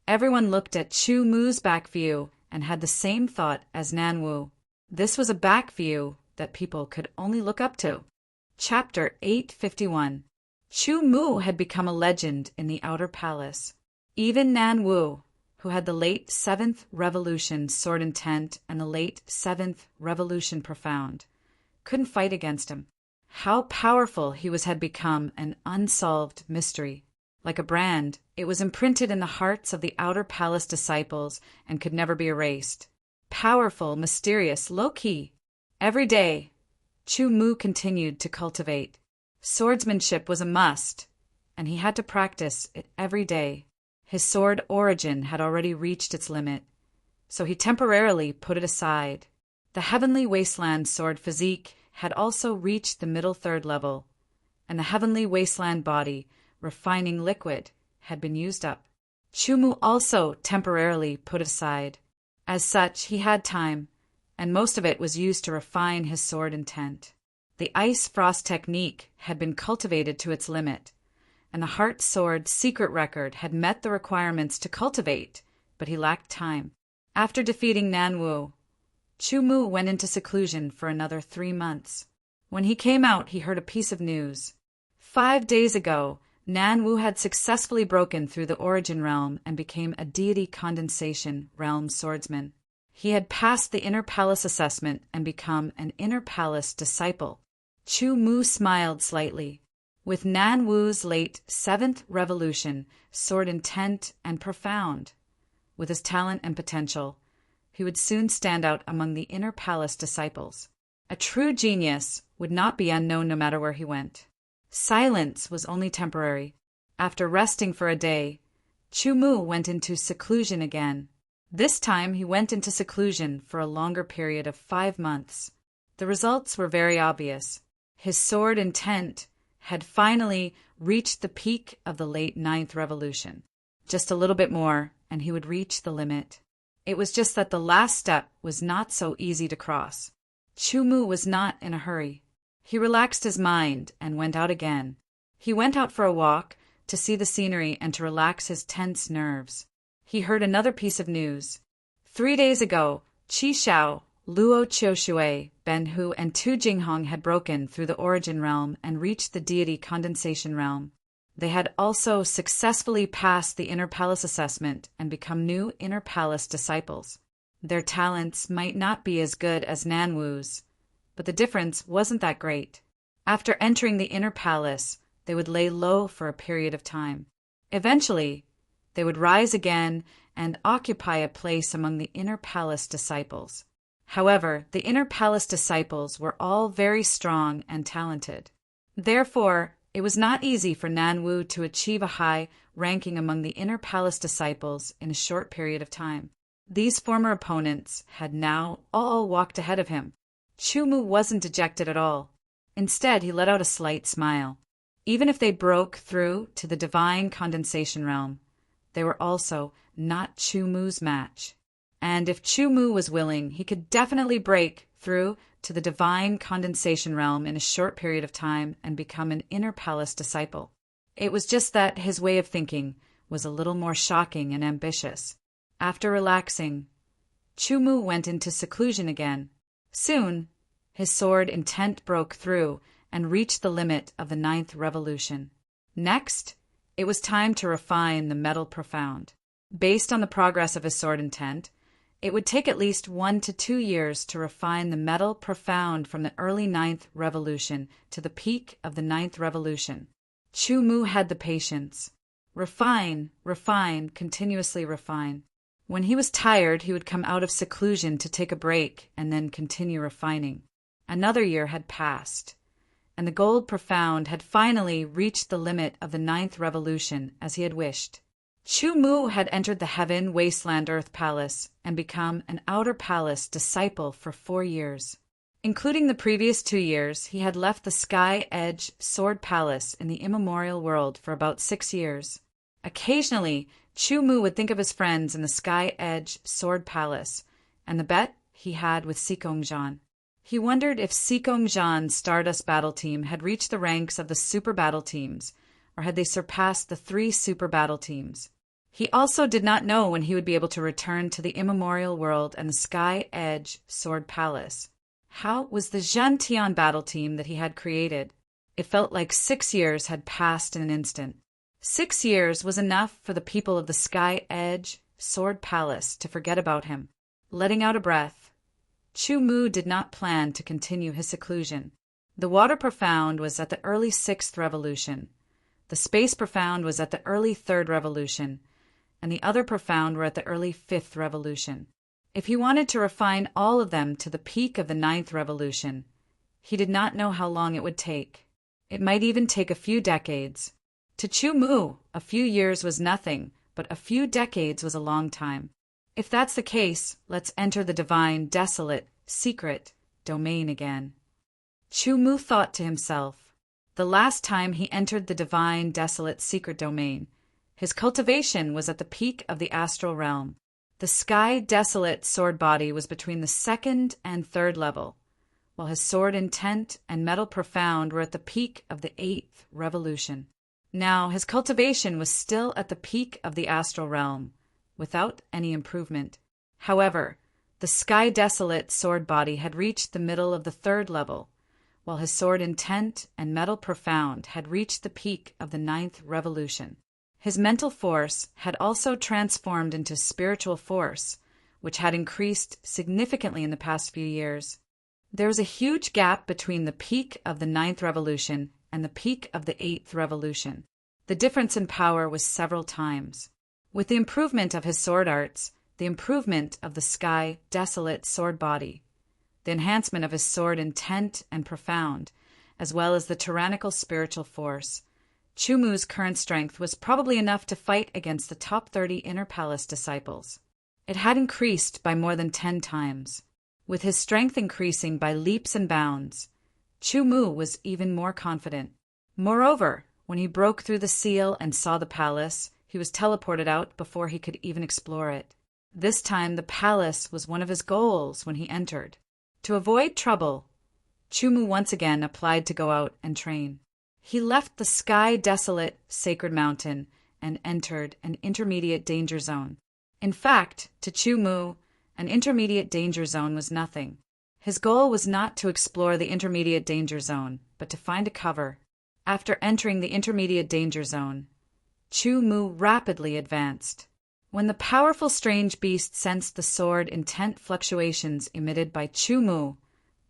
[SPEAKER 1] Everyone looked at Chu Mu's back view and had the same thought as Nan Wu. This was a back view that people could only look up to. Chapter 851. Chu Mu had become a legend in the outer palace. Even Nan Wu, who had the late 7th Revolution Sword Intent and the late 7th Revolution Profound, couldn't fight against him. How powerful he had become an unsolved mystery. Like a brand, it was imprinted in the hearts of the outer palace disciples and could never be erased. Powerful, mysterious, low-key. Every day, Chu Mu continued to cultivate. Swordsmanship was a must, and he had to practice it every day. His sword origin had already reached its limit, so he temporarily put it aside. The Heavenly Wasteland sword physique had also reached the middle 3rd level, and the Heavenly Wasteland body, refining liquid, had been used up. Chu Mu also temporarily put it aside. As such, he had time, and most of it was used to refine his sword intent. The ice frost technique had been cultivated to its limit, and the heart sword secret record had met the requirements to cultivate, but he lacked time. After defeating Nan Wu, Chu Mu went into seclusion for another 3 months. When he came out, he heard a piece of news. 5 days ago, Nan Wu had successfully broken through the origin realm and became a deity condensation realm swordsman. He had passed the inner palace assessment and become an inner palace disciple. Chu Mu smiled slightly. With Nan Wu's late 7th Revolution, sword intent and profound, with his talent and potential, he would soon stand out among the inner palace disciples. A true genius would not be unknown no matter where he went. Silence was only temporary. After resting for a day, Chu Mu went into seclusion again. This time he went into seclusion for a longer period of 5 months. The results were very obvious. His sword intent had finally reached the peak of the late 9th Revolution. Just a little bit more, and he would reach the limit. It was just that the last step was not so easy to cross. Chu Mu was not in a hurry. He relaxed his mind and went out again. He went out for a walk to see the scenery and to relax his tense nerves. He heard another piece of news. 3 days ago, Qi Xiao, Luo Qiushui, Ben Hu, and Tu Jinghong had broken through the origin realm and reached the deity condensation realm. They had also successfully passed the inner palace assessment and become new inner palace disciples. Their talents might not be as good as Nan Wu's, but the difference wasn't that great. After entering the inner palace, they would lay low for a period of time. Eventually, they would rise again and occupy a place among the inner palace disciples. However, the inner palace disciples were all very strong and talented. Therefore, it was not easy for Nan Wu to achieve a high ranking among the inner palace disciples in a short period of time. These former opponents had now all walked ahead of him. Chu Mu wasn't dejected at all. Instead, he let out a slight smile. Even if they broke through to the divine condensation realm, they were also not Chu Mu's match. And if Chu Mu was willing, he could definitely break through to the divine condensation realm in a short period of time and become an inner palace disciple. It was just that his way of thinking was a little more shocking and ambitious. After relaxing, Chu Mu went into seclusion again. Soon, His sword intent broke through and reached the limit of the 9th revolution. Next, it was time to refine the metal profound. Based on the progress of his sword intent, it would take at least 1 to 2 years to refine the metal profound from the early 9th revolution to the peak of the 9th revolution. Chu Mu had the patience. Refine, continuously refine. When he was tired, he would come out of seclusion to take a break and then continue refining. Another year had passed, and the gold profound had finally reached the limit of the 9th revolution as he had wished. Chu Mu had entered the heaven, wasteland, earth palace and become an outer palace disciple for 4 years. Including the previous 2 years, he had left the Sky Edge Sword Palace in the immemorial world for about 6 years. Occasionally, Chu Mu would think of his friends in the Sky Edge Sword Palace and the bet he had with Sikongjan. He wondered if Sikongjan's Stardust Battle Team had reached the ranks of the Super Battle Teams, or had they surpassed the 3 Super Battle Teams. He also did not know when he would be able to return to the immemorial world and the Sky Edge Sword Palace. How was the Zhantian battle team that he had created? It felt like 6 years had passed in an instant. 6 years was enough for the people of the Sky Edge Sword Palace to forget about him. Letting out a breath, Chu Mu did not plan to continue his seclusion. The water profound was at the early 6th revolution. The space profound was at the early 3rd revolution, and the other profound were at the early 5th revolution. If he wanted to refine all of them to the peak of the 9th revolution, he did not know how long it would take. It might even take a few decades. To Chu Mu, a few years was nothing, but a few decades was a long time. If that's the case, let's enter the divine, desolate, secret domain again. Chu Mu thought to himself. The last time he entered the divine, desolate, secret domain, his cultivation was at the peak of the astral realm. The Sky Desolate sword body was between the 2nd and 3rd level, while his sword intent and metal profound were at the peak of the 8th revolution. Now his cultivation was still at the peak of the astral realm, without any improvement. However, the Sky Desolate sword body had reached the middle of the 3rd level, while his sword intent and metal profound had reached the peak of the 9th revolution. His mental force had also transformed into spiritual force, which had increased significantly in the past few years. There was a huge gap between the peak of the 9th revolution and the peak of the 8th revolution. The difference in power was several times. With the improvement of his sword arts, the improvement of the Sky Desolate sword body, the enhancement of his sword intent and profound, as well as the tyrannical spiritual force, Chu Mu's current strength was probably enough to fight against the top 30 Inner Palace disciples. It had increased by more than 10 times. With his strength increasing by leaps and bounds, Chu Mu was even more confident. Moreover, when he broke through the seal and saw the palace, he was teleported out before he could even explore it. This time the palace was one of his goals when he entered. To avoid trouble, Chu Mu once again applied to go out and train. He left the Sky Desolate sacred mountain and entered an intermediate danger zone. In fact, to Chu Mu, an intermediate danger zone was nothing. His goal was not to explore the intermediate danger zone, but to find a cover. After entering the intermediate danger zone, Chu Mu rapidly advanced. When the powerful strange beast sensed the sword intent fluctuations emitted by Chu Mu,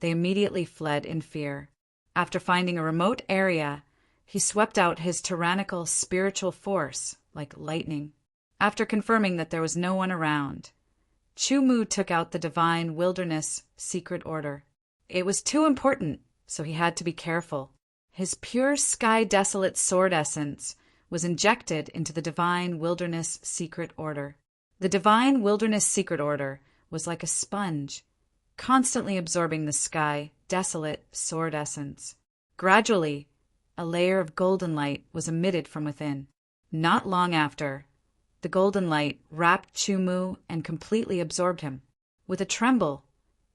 [SPEAKER 1] they immediately fled in fear. After finding a remote area, he swept out his tyrannical spiritual force like lightning. After confirming that there was no one around, Chu Mu took out the Divine Wilderness Secret Order. It was too important, so he had to be careful. His pure Sky Desolate sword essence was injected into the Divine Wilderness Secret Order. The Divine Wilderness Secret Order was like a sponge, constantly absorbing the Sky Desolate sword essence. Gradually, a layer of golden light was emitted from within. Not long after, the golden light wrapped Chu Mu and completely absorbed him. With a tremble,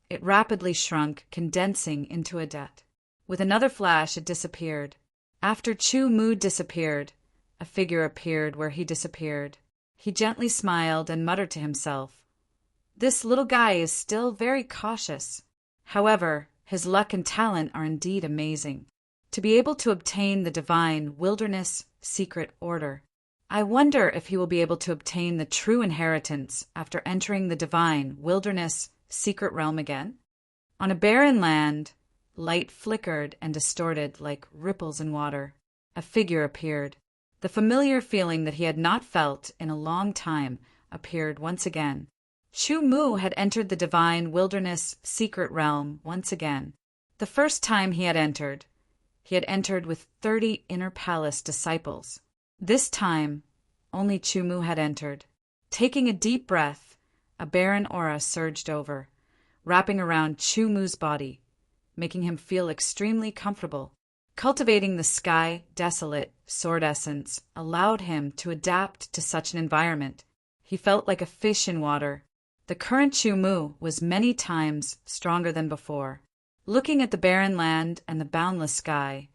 [SPEAKER 1] it rapidly shrunk, condensing into a dot. With another flash, it disappeared. After Chu Mu disappeared, a figure appeared where he disappeared. He gently smiled and muttered to himself, "This little guy is still very cautious." However, His luck and talent are indeed amazing. To be able to obtain the divine wilderness secret order. I wonder if he will be able to obtain the true inheritance after entering the divine wilderness secret realm again. On a barren land, light flickered and distorted like ripples in water. A figure appeared. The familiar feeling that he had not felt in a long time appeared once again. Chu Mu had entered the divine wilderness secret realm once again. The first time he had entered with 30 inner palace disciples. This time, only Chu Mu had entered. Taking a deep breath, a barren aura surged over, wrapping around Chu Mu's body, making him feel extremely comfortable. Cultivating the sky desolate sword essence allowed him to adapt to such an environment. He felt like a fish in water. The current Chu Mu was many times stronger than before. Looking at the barren land and the boundless sky,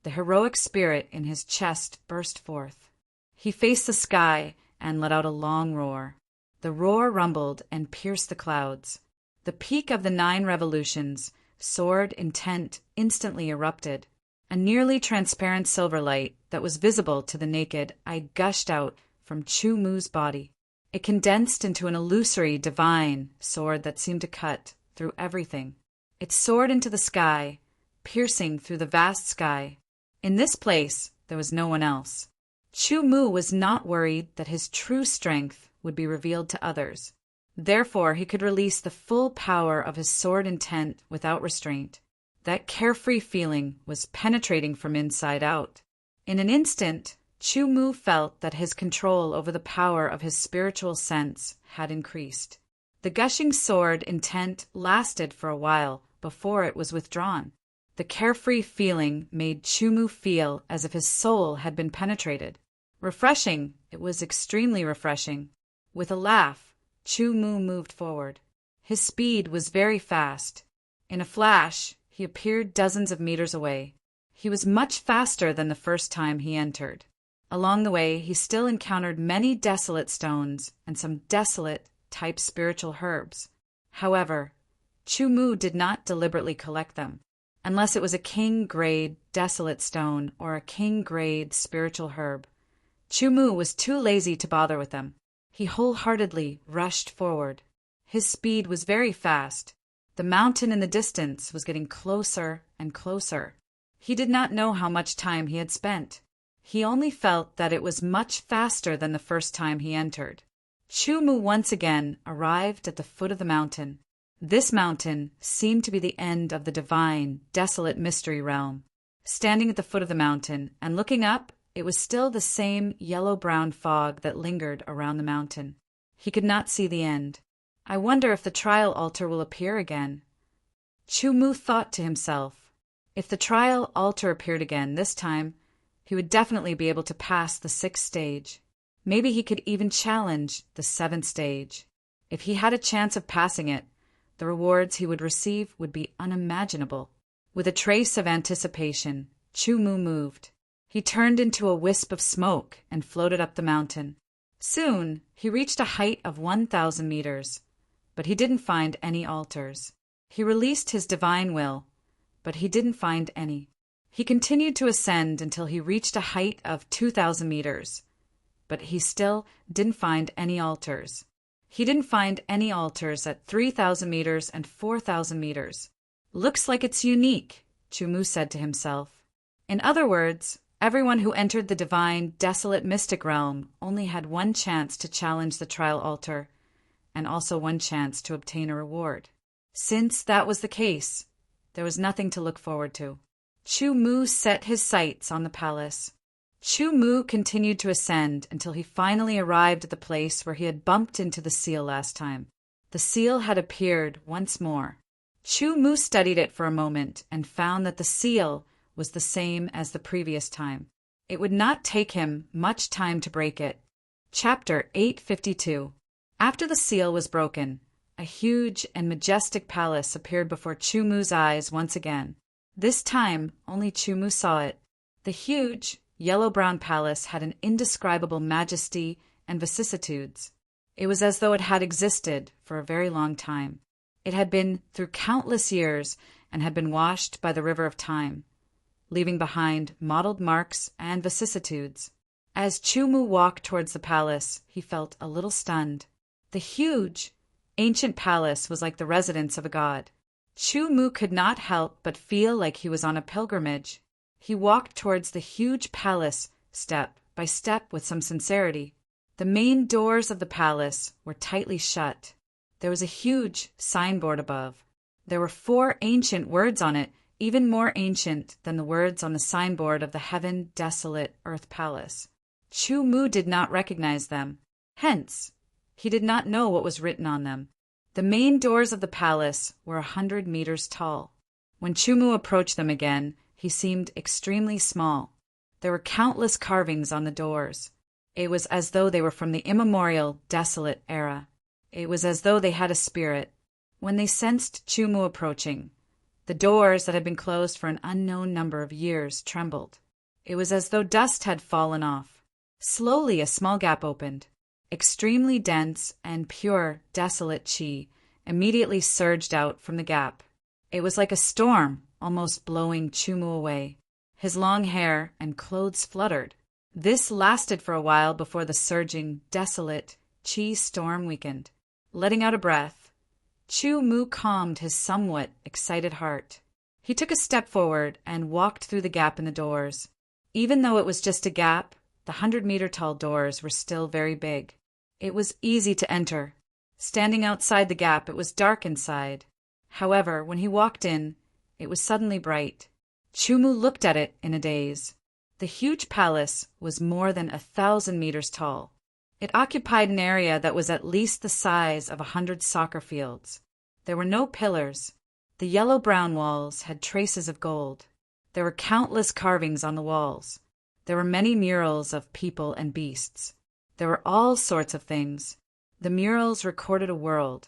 [SPEAKER 1] the heroic spirit in his chest burst forth. He faced the sky and let out a long roar. The roar rumbled and pierced the clouds. The peak of the 9 revolutions, sword intent, instantly erupted. A nearly transparent silver light that was visible to the naked eye gushed out from Chu Mu's body. It condensed into an illusory divine sword that seemed to cut through everything. It soared into the sky, piercing through the vast sky. In this place, there was no one else. Chu Mu was not worried that his true strength would be revealed to others. Therefore, he could release the full power of his sword intent without restraint. That carefree feeling was penetrating from inside out. In an instant, Chu Mu felt that his control over the power of his spiritual sense had increased. The gushing sword intent lasted for a while before it was withdrawn. The carefree feeling made Chu Mu feel as if his soul had been penetrated. Refreshing, it was extremely refreshing. With a laugh, Chu Mu moved forward. His speed was very fast. In a flash, he appeared dozens of meters away. He was much faster than the first time he entered. Along the way, he still encountered many desolate stones and some desolate-type spiritual herbs. However, Chu Mu did not deliberately collect them, unless it was a king-grade desolate stone or a king-grade spiritual herb. Chu Mu was too lazy to bother with them. He wholeheartedly rushed forward. His speed was very fast. The mountain in the distance was getting closer and closer. He did not know how much time he had spent. He only felt that it was much faster than the first time he entered. Chu Mu once again arrived at the foot of the mountain. This mountain seemed to be the end of the divine, desolate mystery realm. Standing at the foot of the mountain and looking up, it was still the same yellow-brown fog that lingered around the mountain. He could not see the end. I wonder if the trial altar will appear again. Chu Mu thought to himself, if the trial altar appeared again this time, he would definitely be able to pass the 6th stage. Maybe he could even challenge the 7th stage. If he had a chance of passing it, the rewards he would receive would be unimaginable. With a trace of anticipation, Chu Mu moved. He turned into a wisp of smoke and floated up the mountain. Soon, he reached a height of 1,000 meters, but he didn't find any altars. He released his divine will, but he didn't find any. He continued to ascend until he reached a height of 2,000 meters, but he still didn't find any altars. He didn't find any altars at 3,000 meters and 4,000 meters. Looks like it's unique, Chu Mu said to himself. In other words, everyone who entered the divine, desolate mystic realm only had one chance to challenge the trial altar, and also one chance to obtain a reward. Since that was the case, there was nothing to look forward to. Chu Mu set his sights on the palace. Chu Mu continued to ascend until he finally arrived at the place where he had bumped into the seal last time. The seal had appeared once more. Chu Mu studied it for a moment and found that the seal was the same as the previous time. It would not take him much time to break it. Chapter 852. After the seal was broken, a huge and majestic palace appeared before Chu Mu's eyes once again. This time, only Chu Mu saw it. The huge, yellow-brown palace had an indescribable majesty and vicissitudes. It was as though it had existed for a very long time. It had been through countless years and had been washed by the river of time, leaving behind mottled marks and vicissitudes. As Chumu walked towards the palace, he felt a little stunned. The huge, ancient palace was like the residence of a god. Chumu could not help but feel like he was on a pilgrimage. He walked towards the huge palace step by step with some sincerity. The main doors of the palace were tightly shut. There was a huge signboard above. There were 4 ancient words on it, even more ancient than the words on the signboard of the heaven desolate earth palace. Chumu did not recognize them. Hence, he did not know what was written on them. The main doors of the palace were 100 meters tall. When Chumu approached them again, he seemed extremely small. There were countless carvings on the doors. It was as though they were from the immemorial, desolate era. It was as though they had a spirit. When they sensed Chumu approaching, the doors that had been closed for an unknown number of years trembled. It was as though dust had fallen off. Slowly a small gap opened. Extremely dense and pure, desolate chi immediately surged out from the gap. It was like a storm, almost blowing Chumu away. His long hair and clothes fluttered. This lasted for a while before the surging, desolate chi storm weakened. Letting out a breath, Chumu calmed his somewhat excited heart. He took a step forward and walked through the gap in the doors. Even though it was just a gap, the 100-meter-tall doors were still very big. It was easy to enter. Standing outside the gap, it was dark inside. However, when he walked in, it was suddenly bright. Chumu looked at it in a daze. The huge palace was more than 1,000 meters tall. It occupied an area that was at least the size of 100 soccer fields. There were no pillars. The yellow-brown walls had traces of gold. There were countless carvings on the walls. There were many murals of people and beasts. There were all sorts of things. The murals recorded a world,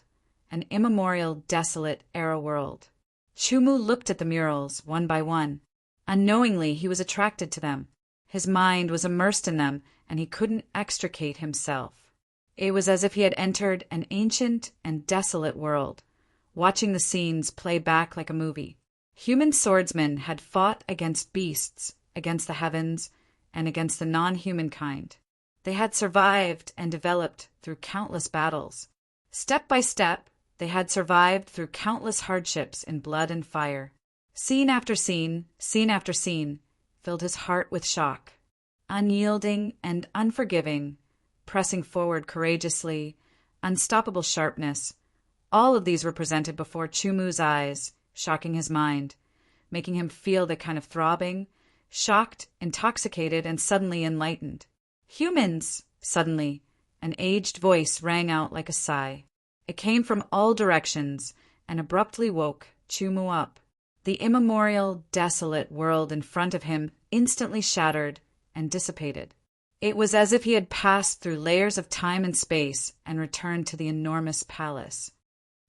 [SPEAKER 1] an immemorial, desolate era world. Chumu looked at the murals one by one. Unknowingly, he was attracted to them. His mind was immersed in them, and he couldn't extricate himself. It was as if he had entered an ancient and desolate world, watching the scenes play back like a movie. Human swordsmen had fought against beasts, against the heavens, and against the non-human kind. They had survived and developed through countless battles. Step by step, they had survived through countless hardships in blood and fire. Scene after scene filled his heart with shock. Unyielding and unforgiving, pressing forward courageously, unstoppable sharpness, all of these were presented before Chumu's eyes, shocking his mind, making him feel the kind of throbbing, shocked, intoxicated, and suddenly enlightened. Humans! Suddenly, an aged voice rang out like a sigh. It came from all directions and abruptly woke Chumu up. The immemorial, desolate world in front of him instantly shattered and dissipated. It was as if he had passed through layers of time and space and returned to the enormous palace.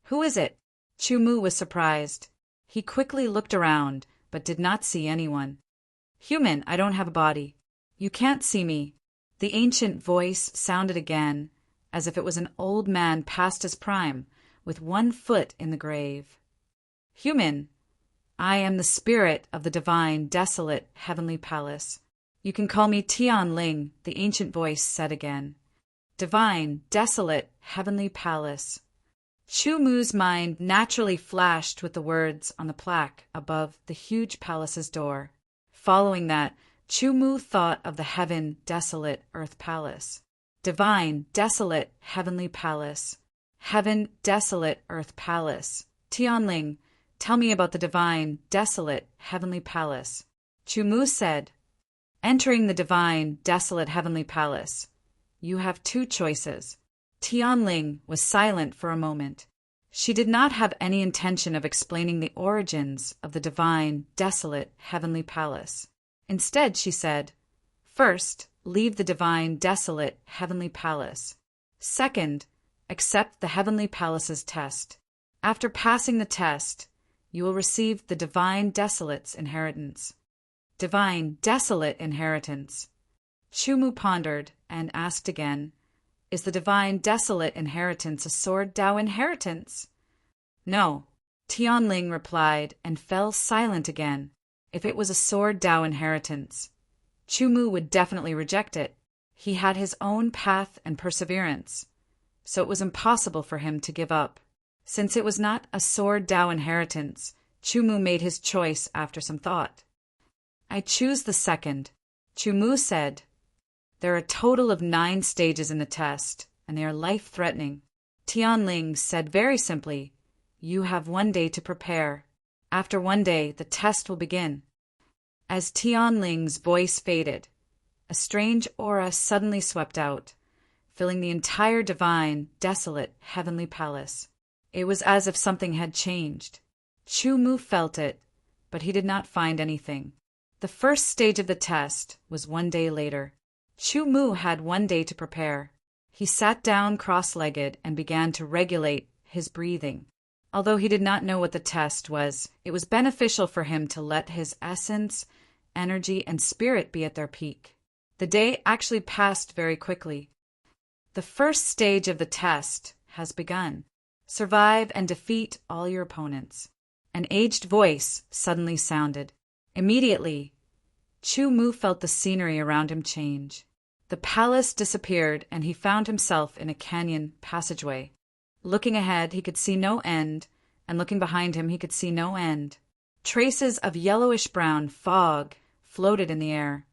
[SPEAKER 1] "Who is it?" Chumu was surprised. He quickly looked around, but did not see anyone. "Human, I don't have a body. You can't see me." The ancient voice sounded again, as if it was an old man past his prime, with one foot in the grave. "Human, I am the spirit of the divine, desolate, heavenly palace. You can call me Tian Ling," the ancient voice said again. "Divine, desolate, heavenly palace." Chumu's mind naturally flashed with the words on the plaque above the huge palace's door. Following that, Chumu thought of the heaven, desolate, earth palace. Divine, desolate, heavenly palace. Heaven, desolate, earth palace. Tianling, tell me about the divine, desolate, heavenly palace. Chumu said, "Entering the divine, desolate, heavenly palace, you have 2 choices." Tianling was silent for a moment. She did not have any intention of explaining the origins of the divine, desolate, heavenly palace. Instead, she said, "First, leave the divine, desolate, heavenly palace. Second, accept the heavenly palace's test. After passing the test, you will receive the divine, desolate's inheritance." Divine, desolate inheritance. Chumu pondered and asked again, "Is the divine, desolate inheritance a sword Dao inheritance?" "No," Tianling replied and fell silent again. If it was a sword Dao inheritance, Chu Mu would definitely reject it. He had his own path and perseverance, so it was impossible for him to give up. Since it was not a sword Dao inheritance, Chu Mu made his choice after some thought. I choose the second, Chu Mu said. There are a total of 9 stages in the test, and they are life-threatening. Tianling said very simply, you have 1 day to prepare. After 1 day, the test will begin. As Tianling's voice faded, a strange aura suddenly swept out, filling the entire divine, desolate, heavenly palace. It was as if something had changed. Chu Mu felt it, but he did not find anything. The first stage of the test was 1 day later. Chu Mu had 1 day to prepare. He sat down cross-legged and began to regulate his breathing. Although he did not know what the test was, it was beneficial for him to let his essence, energy, and spirit be at their peak. The day actually passed very quickly. The first stage of the test has begun. Survive and defeat all your opponents. An aged voice suddenly sounded. Immediately, Chu Mu felt the scenery around him change. The palace disappeared and he found himself in a canyon passageway. Looking ahead, he could see no end, and looking behind him, he could see no end. Traces of yellowish-brown fog floated in the air,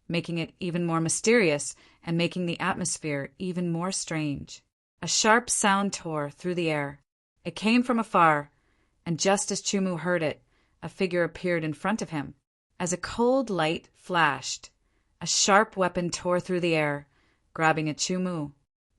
[SPEAKER 1] making it even more mysterious and making the atmosphere even more strange. A sharp sound tore through the air. It came from afar, and just as Chu Mu heard it, a figure appeared in front of him. As a cold light flashed, a sharp weapon tore through the air, grabbing at Chu Mu.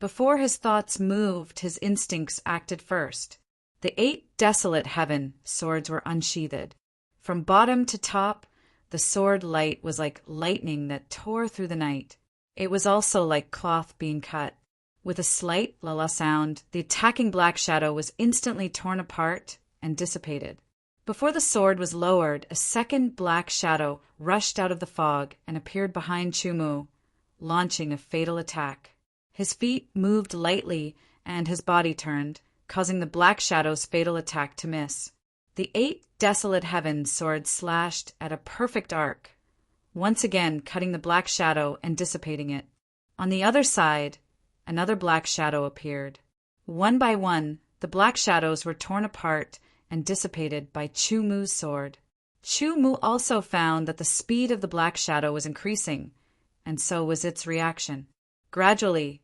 [SPEAKER 1] Before his thoughts moved, his instincts acted first. The 8 desolate heaven swords were unsheathed. From bottom to top, the sword light was like lightning that tore through the night. It was also like cloth being cut. With a slight la-la sound, the attacking black shadow was instantly torn apart and dissipated. Before the sword was lowered, a second black shadow rushed out of the fog and appeared behind Chu Mu, launching a fatal attack. His feet moved lightly and his body turned, causing the black shadow's fatal attack to miss. The 8 desolate heaven swords slashed at a perfect arc, once again cutting the black shadow and dissipating it. On the other side, another black shadow appeared. One by one, the black shadows were torn apart and dissipated by Chu Mu's sword. Chu Mu also found that the speed of the black shadow was increasing, and so was its reaction. Gradually,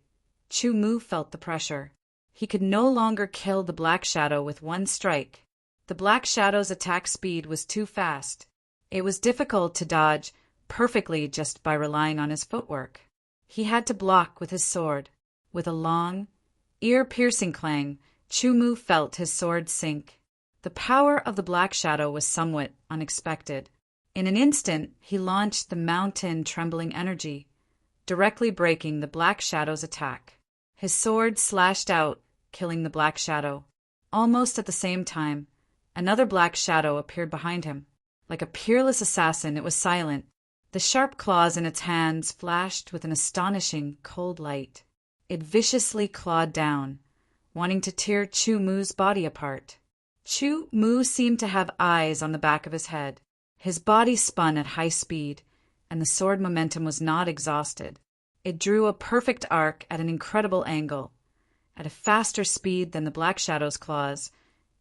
[SPEAKER 1] Chu Mu felt the pressure. He could no longer kill the black shadow with 1 strike. The black shadow's attack speed was too fast. It was difficult to dodge perfectly just by relying on his footwork. He had to block with his sword. With a long, ear-piercing clang, Chu Mu felt his sword sink. The power of the black shadow was somewhat unexpected. In an instant, he launched the mountain-trembling energy, directly breaking the black shadow's attack. His sword slashed out, killing the black shadow. Almost at the same time, another black shadow appeared behind him. Like a peerless assassin, it was silent. The sharp claws in its hands flashed with an astonishing cold light. It viciously clawed down, wanting to tear Chu Mu's body apart. Chu Mu seemed to have eyes on the back of his head. His body spun at high speed, and the sword momentum was not exhausted. It drew a perfect arc at an incredible angle, at a faster speed than the black shadow's claws,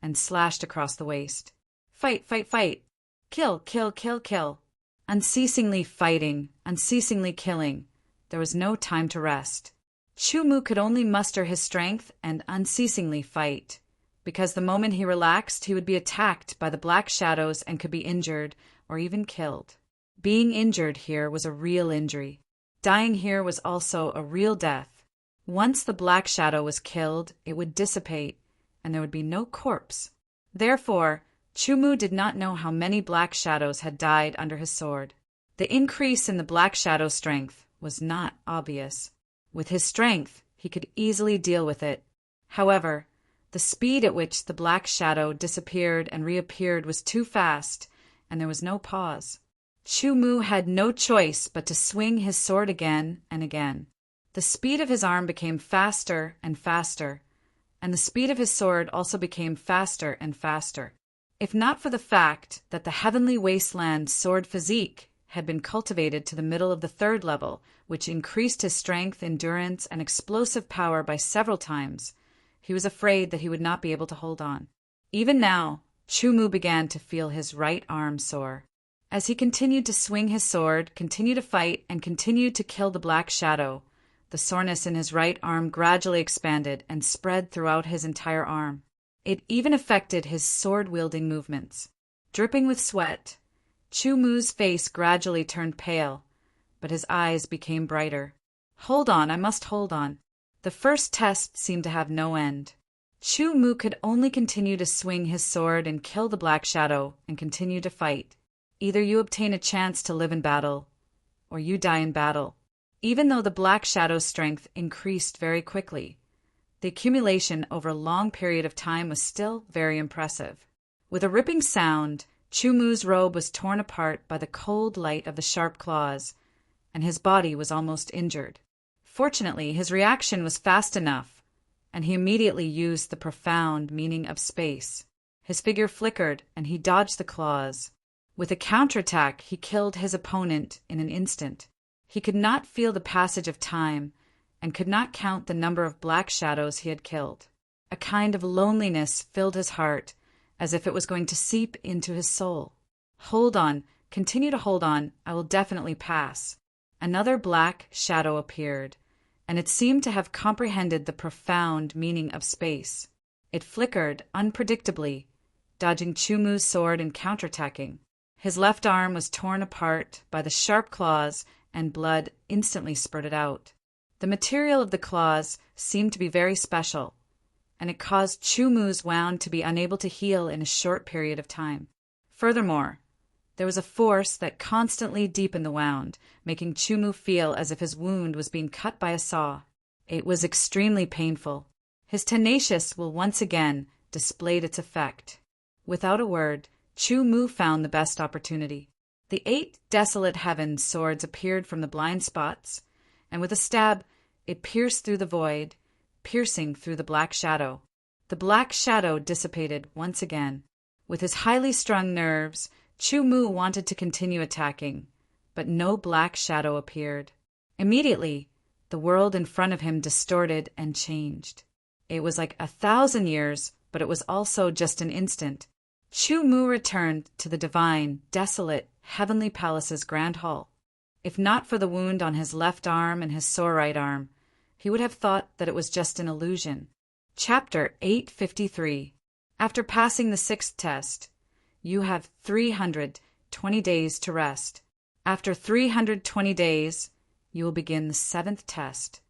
[SPEAKER 1] and slashed across the waist. Fight, fight, fight! Kill, kill, kill, kill! Unceasingly fighting, unceasingly killing. There was no time to rest. Chu Mu could only muster his strength and unceasingly fight, because the moment he relaxed, he would be attacked by the black shadows and could be injured or even killed. Being injured here was a real injury. Dying here was also a real death. Once the black shadow was killed, it would dissipate, and there would be no corpse. Therefore, Chu Mu did not know how many black shadows had died under his sword. The increase in the black shadow's strength was not obvious. With his strength, he could easily deal with it. However, the speed at which the black shadow disappeared and reappeared was too fast, and there was no pause. Chu Mu had no choice but to swing his sword again and again. The speed of his arm became faster and faster, and the speed of his sword also became faster and faster. if not for the fact that the heavenly wasteland sword physique had been cultivated to the middle of the third level, which increased his strength, endurance, and explosive power by several times. He was afraid that he would not be able to hold on. Even now, Chu-Mu began to feel his right arm sore. As he continued to swing his sword, continue to fight, and continued to kill the black shadow, the soreness in his right arm gradually expanded and spread throughout his entire arm. It even affected his sword-wielding movements. Dripping with sweat, Chu-Mu's face gradually turned pale, but his eyes became brighter. Hold on, I must hold on. The first test seemed to have no end. Chu-Mu could only continue to swing his sword and kill the black shadow and continue to fight. Either you obtain a chance to live in battle, or you die in battle. Even though the black shadow's strength increased very quickly, the accumulation over a long period of time was still very impressive. With a ripping sound, Chu-Mu's robe was torn apart by the cold light of the sharp claws, and his body was almost injured. Fortunately, his reaction was fast enough, and he immediately used the profound meaning of space. His figure flickered, and he dodged the claws. With a counterattack, he killed his opponent in an instant. He could not feel the passage of time, and could not count the number of black shadows he had killed. A kind of loneliness filled his heart, as if it was going to seep into his soul. Hold on, continue to hold on, I will definitely pass. Another black shadow appeared, and it seemed to have comprehended the profound meaning of space. It flickered unpredictably, dodging Chu-Mu's sword and counterattacking. His left arm was torn apart by the sharp claws, and blood instantly spurted out. The material of the claws seemed to be very special, and it caused Chu-Mu's wound to be unable to heal in a short period of time. Furthermore, there was a force that constantly deepened the wound, making Chu-Mu feel as if his wound was being cut by a saw. It was extremely painful. His tenacious will once again displayed its effect. Without a word, Chu-Mu found the best opportunity. The 8 desolate heaven swords appeared from the blind spots, and with a stab, it pierced through the void, piercing through the black shadow. The black shadow dissipated once again. With his highly strung nerves, Chu-Mu wanted to continue attacking, but no black shadow appeared. Immediately, the world in front of him distorted and changed. It was like 1,000 years, but it was also just an instant. Chu-Mu returned to the divine, desolate, heavenly palace's grand hall. If not for the wound on his left arm and his sore right arm, he would have thought that it was just an illusion. Chapter 853. After passing the 6th test, you have 320 days to rest. After 320 days, you will begin the 7th test.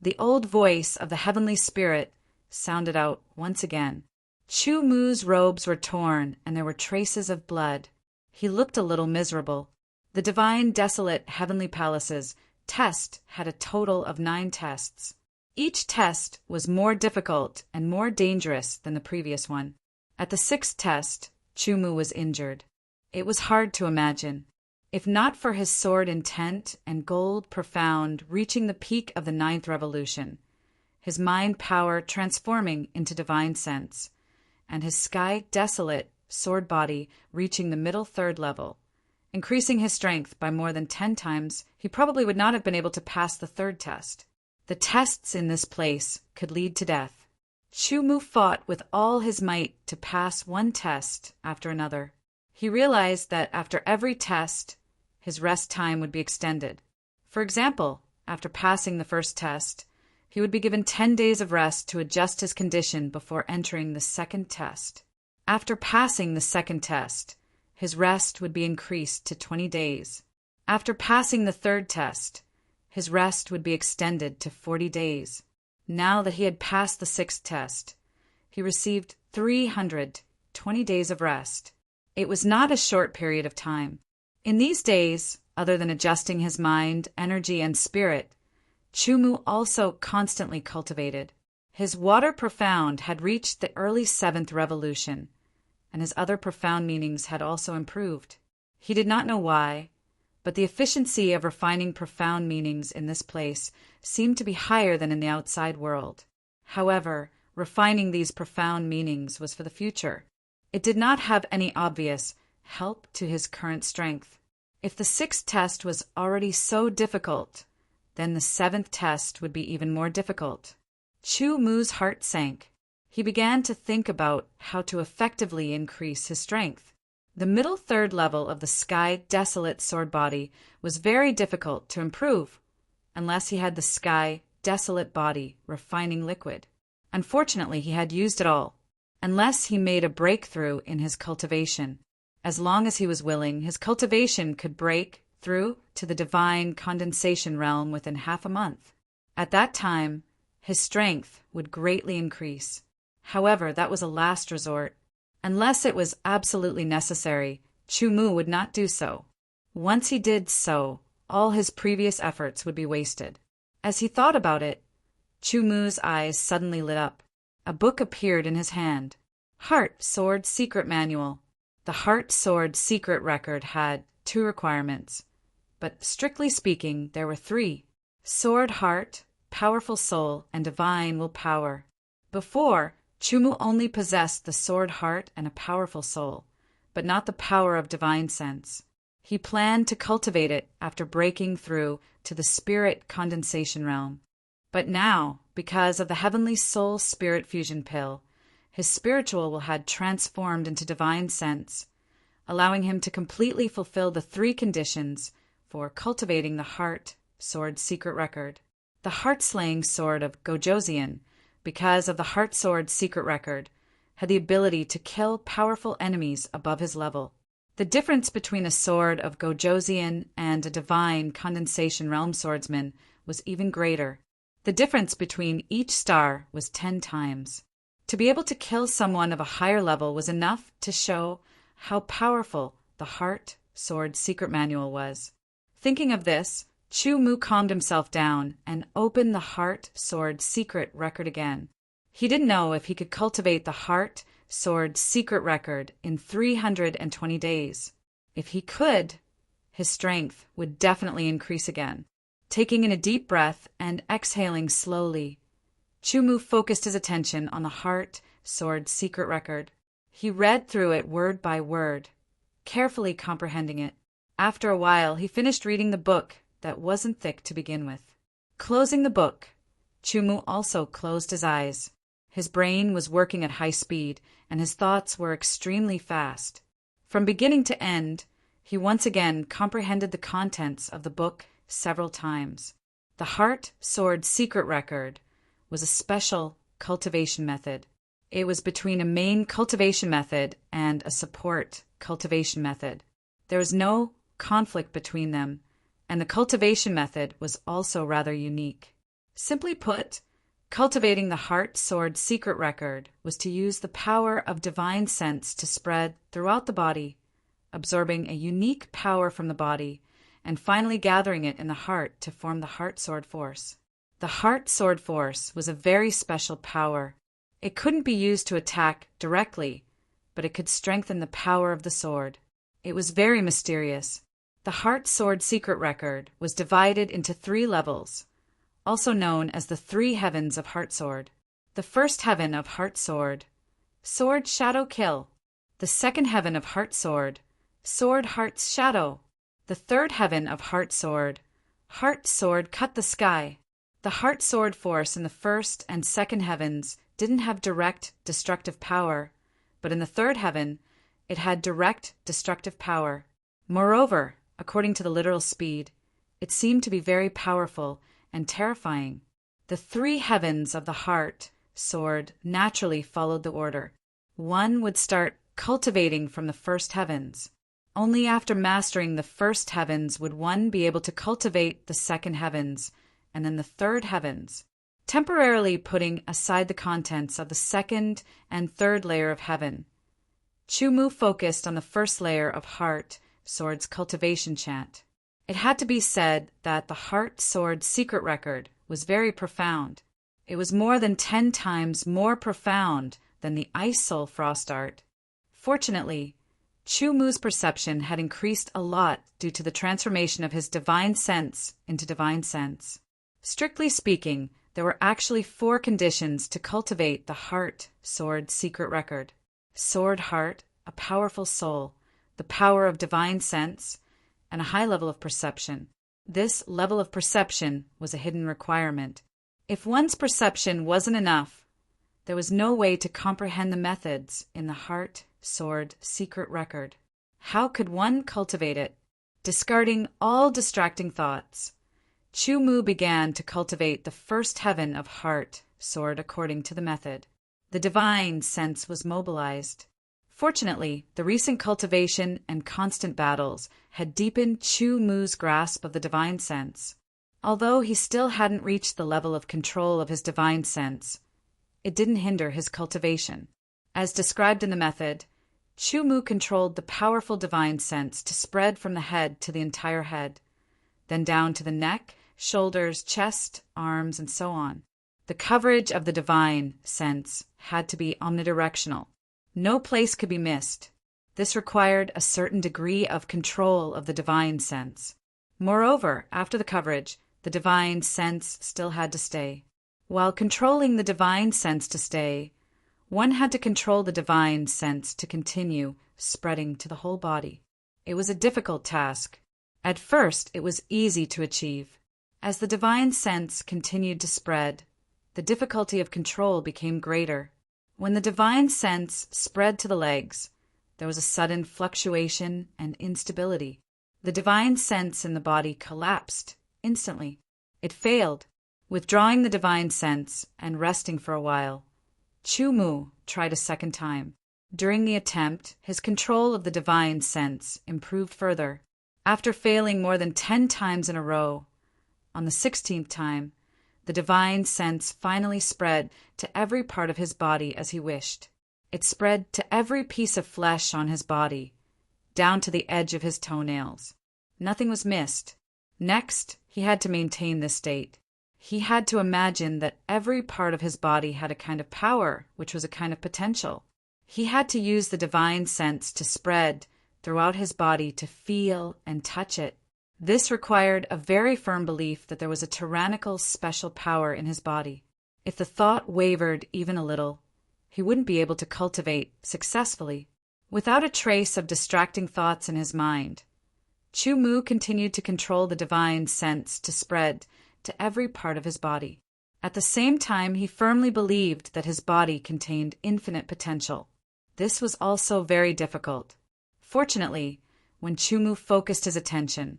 [SPEAKER 1] The old voice of the heavenly spirit sounded out once again. Chu-Mu's robes were torn, and there were traces of blood. He looked a little miserable. The divine, desolate heavenly palace's test had a total of 9 tests. Each test was more difficult and more dangerous than the previous one. At the 6th test, Chu-Mu was injured. It was hard to imagine. If not for his sword intent and gold profound reaching the peak of the 9th revolution, his mind power transforming into divine sense, and his sky desolate sword body reaching the middle 3rd level, increasing his strength by more than 10 times, he probably would not have been able to pass the 3rd test. The tests in this place could lead to death. Chu-Mu fought with all his might to pass one test after another. He realized that after every test, his rest time would be extended. For example, after passing the first test, he would be given 10 days of rest to adjust his condition before entering the 2nd test. After passing the 2nd test, his rest would be increased to 20 days. After passing the 3rd test, his rest would be extended to 40 days. Now that he had passed the 6th test, he received 320 days of rest. It was not a short period of time. In these days, other than adjusting his mind, energy, and spirit, Chu-Mu also constantly cultivated. His water profound had reached the early 7th revolution, and his other profound meanings had also improved. He did not know why, but the efficiency of refining profound meanings in this place seemed to be higher than in the outside world. However, refining these profound meanings was for the future. It did not have any obvious help to his current strength. If the sixth test was already so difficult, then the seventh test would be even more difficult. Chu Mu's heart sank. He began to think about how to effectively increase his strength. The middle third level of the Sky Desolate sword body was very difficult to improve, unless he had the Sky Desolate body refining liquid. Unfortunately, he had used it all, unless he made a breakthrough in his cultivation. As long as he was willing, his cultivation could break through to the divine condensation realm within half a month. At that time, his strength would greatly increase. However, that was a last resort. Unless it was absolutely necessary, Chu Mu would not do so. Once he did so, all his previous efforts would be wasted. As he thought about it, Chu Mu's eyes suddenly lit up. A book appeared in his hand. Heart Sword Secret Manual. The Heart Sword Secret Record had 2 requirements, but strictly speaking, there were 3. Sword Heart, Powerful Soul, and Divine Willpower. Before, Chu Mu only possessed the Sword Heart and a powerful soul, but not the power of divine sense. He planned to cultivate it after breaking through to the spirit condensation realm. But now, because of the Heavenly Soul Spirit Fusion Pill, his spiritual had transformed into divine sense, allowing him to completely fulfill the 3 conditions for cultivating the Heart Sword Secret Record. The Heart-Slaying Sword of Gojoseon, because of the Heart Sword Secret Record, had the ability to kill powerful enemies above his level. The difference between a sword of Gojoseon and a divine condensation realm swordsman was even greater. The difference between each star was 10 times. To be able to kill someone of a higher level was enough to show how powerful the Heart Sword Secret Manual was. Thinking of this, Chu Mu calmed himself down and opened the Heart Sword Secret Record again. He didn't know if he could cultivate the Heart Sword Secret Record in 320 days. If he could, his strength would definitely increase again. Taking in a deep breath and exhaling slowly, Chu Mu focused his attention on the Heart Sword Secret Record. He read through it word by word, carefully comprehending it. After a while, he finished reading the book that wasn't thick to begin with. Closing the book, Chu Mu also closed his eyes. His brain was working at high speed, and his thoughts were extremely fast. From beginning to end, he once again comprehended the contents of the book several times. The Heart Sword Secret Record was a special cultivation method. It was between a main cultivation method and a support cultivation method. There was no conflict between them, and the cultivation method was also rather unique. Simply put, cultivating the Heart Sword Secret Record was to use the power of divine sense to spread throughout the body, absorbing a unique power from the body, and finally gathering it in the heart to form the Heart Sword Force. The Heart Sword Force was a very special power. It couldn't be used to attack directly, but it could strengthen the power of the sword. It was very mysterious. The Heart Sword Secret Record was divided into 3 levels, also known as the 3 heavens of Heart Sword. The first heaven of Heart Sword, Sword Shadow Kill. The second heaven of Heart Sword, Sword Heart's Shadow. The third heaven of Heart Sword Cut the Sky. The Heart Sword Force in the first and second heavens didn't have direct destructive power, but in the third heaven, it had direct destructive power. Moreover, according to the literal speed, it seemed to be very powerful and terrifying. The 3 heavens of the Heart Sword naturally followed the order. One would start cultivating from the first heavens. Only after mastering the first heavens would one be able to cultivate the second heavens, and then the third heavens, temporarily putting aside the contents of the second and third layer of heaven. Chu Mu focused on the first layer of Heart Sword's cultivation chant. It had to be said that the Heart Sword Secret Record was very profound. It was more than 10 times more profound than the Ice Soul Frost Art. Fortunately, Chu Mu's perception had increased a lot due to the transformation of his divine sense into divine sense. Strictly speaking, there were actually 4 conditions to cultivate the Heart Sword Secret Record. sword heart, a powerful soul, the power of divine sense, and a high level of perception. This level of perception was a hidden requirement. If one's perception wasn't enough, there was no way to comprehend the methods in the heart, sword, secret record. How could one cultivate it? Discarding all distracting thoughts, Chu Mu began to cultivate the first heaven of heart, sword according to the method. The divine sense was mobilized. Fortunately, the recent cultivation and constant battles had deepened Chu Mu's grasp of the divine sense. Although he still hadn't reached the level of control of his divine sense, it didn't hinder his cultivation. As described in the method, Chu Mu controlled the powerful divine sense to spread from the head to the entire head, then down to the neck, shoulders, chest, arms, and so on. The coverage of the divine sense had to be omnidirectional. No place could be missed. This required a certain degree of control of the divine sense. Moreover, after the coverage, the divine sense still had to stay. While controlling the divine sense to stay, one had to control the divine sense to continue spreading to the whole body. It was a difficult task. At first, it was easy to achieve. As the divine sense continued to spread, the difficulty of control became greater. When the divine sense spread to the legs, there was a sudden fluctuation and instability. The divine sense in the body collapsed instantly. It failed. Withdrawing the divine sense and resting for a while, Chu Mu tried a second time. During the attempt, his control of the divine sense improved further. After failing more than 10 times in a row, on the 16th time, the divine sense finally spread to every part of his body as he wished. It spread to every piece of flesh on his body, down to the edge of his toenails. Nothing was missed. Next, he had to maintain this state. He had to imagine that every part of his body had a kind of power, which was a kind of potential. He had to use the divine sense to spread throughout his body to feel and touch it. This required a very firm belief that there was a tyrannical special power in his body. If the thought wavered even a little, he wouldn't be able to cultivate successfully. Without a trace of distracting thoughts in his mind, Chu Mu continued to control the divine sense to spread to every part of his body. At the same time, he firmly believed that his body contained infinite potential. This was also very difficult. Fortunately, when Chu Mu focused his attention,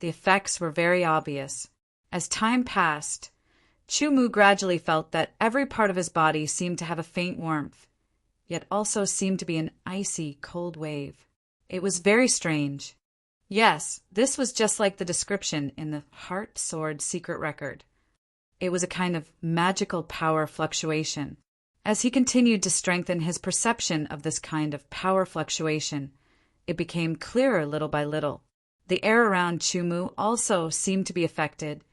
[SPEAKER 1] the effects were very obvious. As time passed, Chu Mu gradually felt that every part of his body seemed to have a faint warmth, yet also seemed to be an icy, cold wave. It was very strange. Yes, this was just like the description in the Heart Sword Secret Record. It was a kind of magical power fluctuation. As he continued to strengthen his perception of this kind of power fluctuation, it became clearer little by little. The air around Chu Mu also seemed to be affected,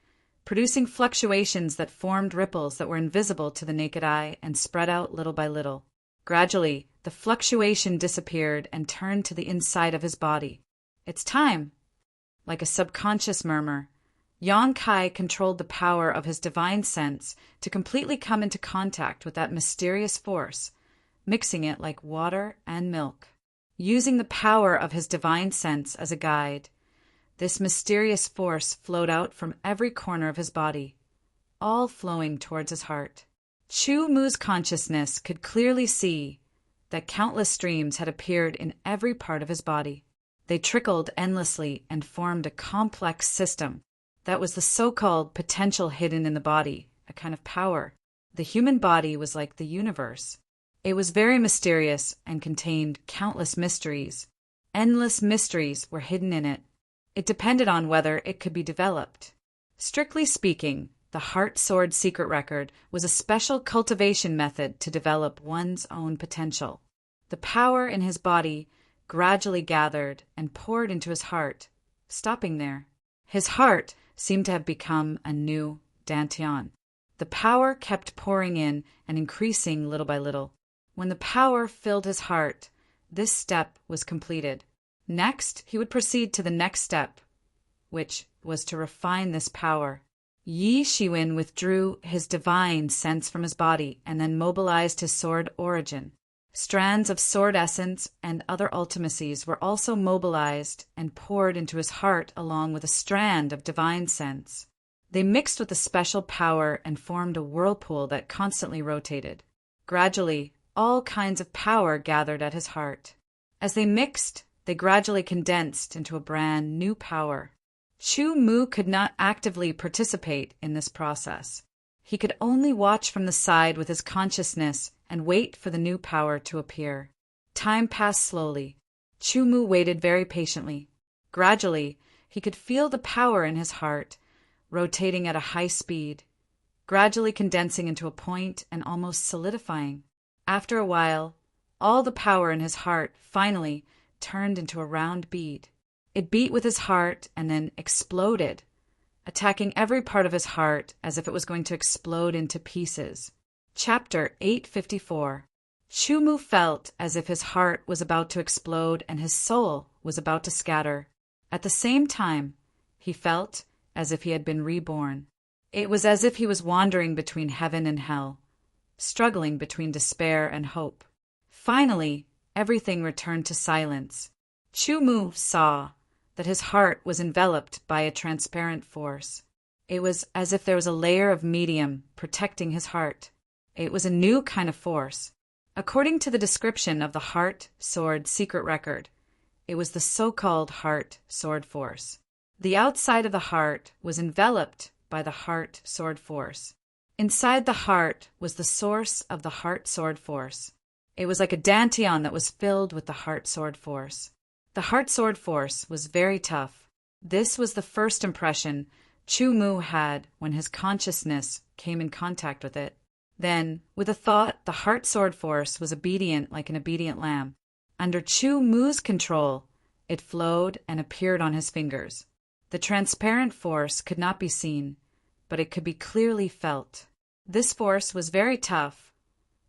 [SPEAKER 1] producing fluctuations that formed ripples that were invisible to the naked eye and spread out little by little. Gradually, the fluctuation disappeared and turned to the inside of his body. It's time. Like a subconscious murmur, Yang Kai controlled the power of his divine sense to completely come into contact with that mysterious force, mixing it like water and milk. Using the power of his divine sense as a guide, this mysterious force flowed out from every corner of his body, all flowing towards his heart. Chu Mu's consciousness could clearly see that countless streams had appeared in every part of his body. They trickled endlessly and formed a complex system that was the so-called potential hidden in the body, a kind of power. The human body was like the universe. It was very mysterious and contained countless mysteries. Endless mysteries were hidden in it. It depended on whether it could be developed. Strictly speaking, the Heart Sword Secret Record was a special cultivation method to develop one's own potential. The power in his body gradually gathered and poured into his heart, stopping there. His heart seemed to have become a new dantian. The power kept pouring in and increasing little by little. When the power filled his heart, this step was completed. Next, he would proceed to the next step, which was to refine this power. Yi Shiwen withdrew his divine sense from his body and then mobilized his sword origin. Strands of sword essence and other ultimacies were also mobilized and poured into his heart along with a strand of divine sense. They mixed with a special power and formed a whirlpool that constantly rotated. Gradually, all kinds of power gathered at his heart. As they mixed, they gradually condensed into a brand new power. Chu Mu could not actively participate in this process. He could only watch from the side with his consciousness and wait for the new power to appear. Time passed slowly. Chu Mu waited very patiently. Gradually, he could feel the power in his heart, rotating at a high speed, gradually condensing into a point and almost solidifying. After a while, all the power in his heart finally turned into a round bead. It beat with his heart and then exploded, attacking every part of his heart as if it was going to explode into pieces. Chapter 854. Chu Mu felt as if his heart was about to explode and his soul was about to scatter. At the same time, he felt as if he had been reborn. It was as if he was wandering between heaven and hell, struggling between despair and hope. Finally, everything returned to silence. Chu Mu saw that his heart was enveloped by a transparent force. It was as if there was a layer of medium protecting his heart. It was a new kind of force. According to the description of the Heart Sword Secret Record, it was the so-called Heart Sword Force. The outside of the heart was enveloped by the Heart Sword Force. Inside the heart was the source of the Heart Sword Force. It was like a dantian that was filled with the Heart Sword Force. The Heart Sword Force was very tough. This was the first impression Chu Mu had when his consciousness came in contact with it. Then, with a thought, the Heart Sword Force was obedient like an obedient lamb. Under Chu Mu's control, it flowed and appeared on his fingers. The transparent force could not be seen, but it could be clearly felt. This force was very tough,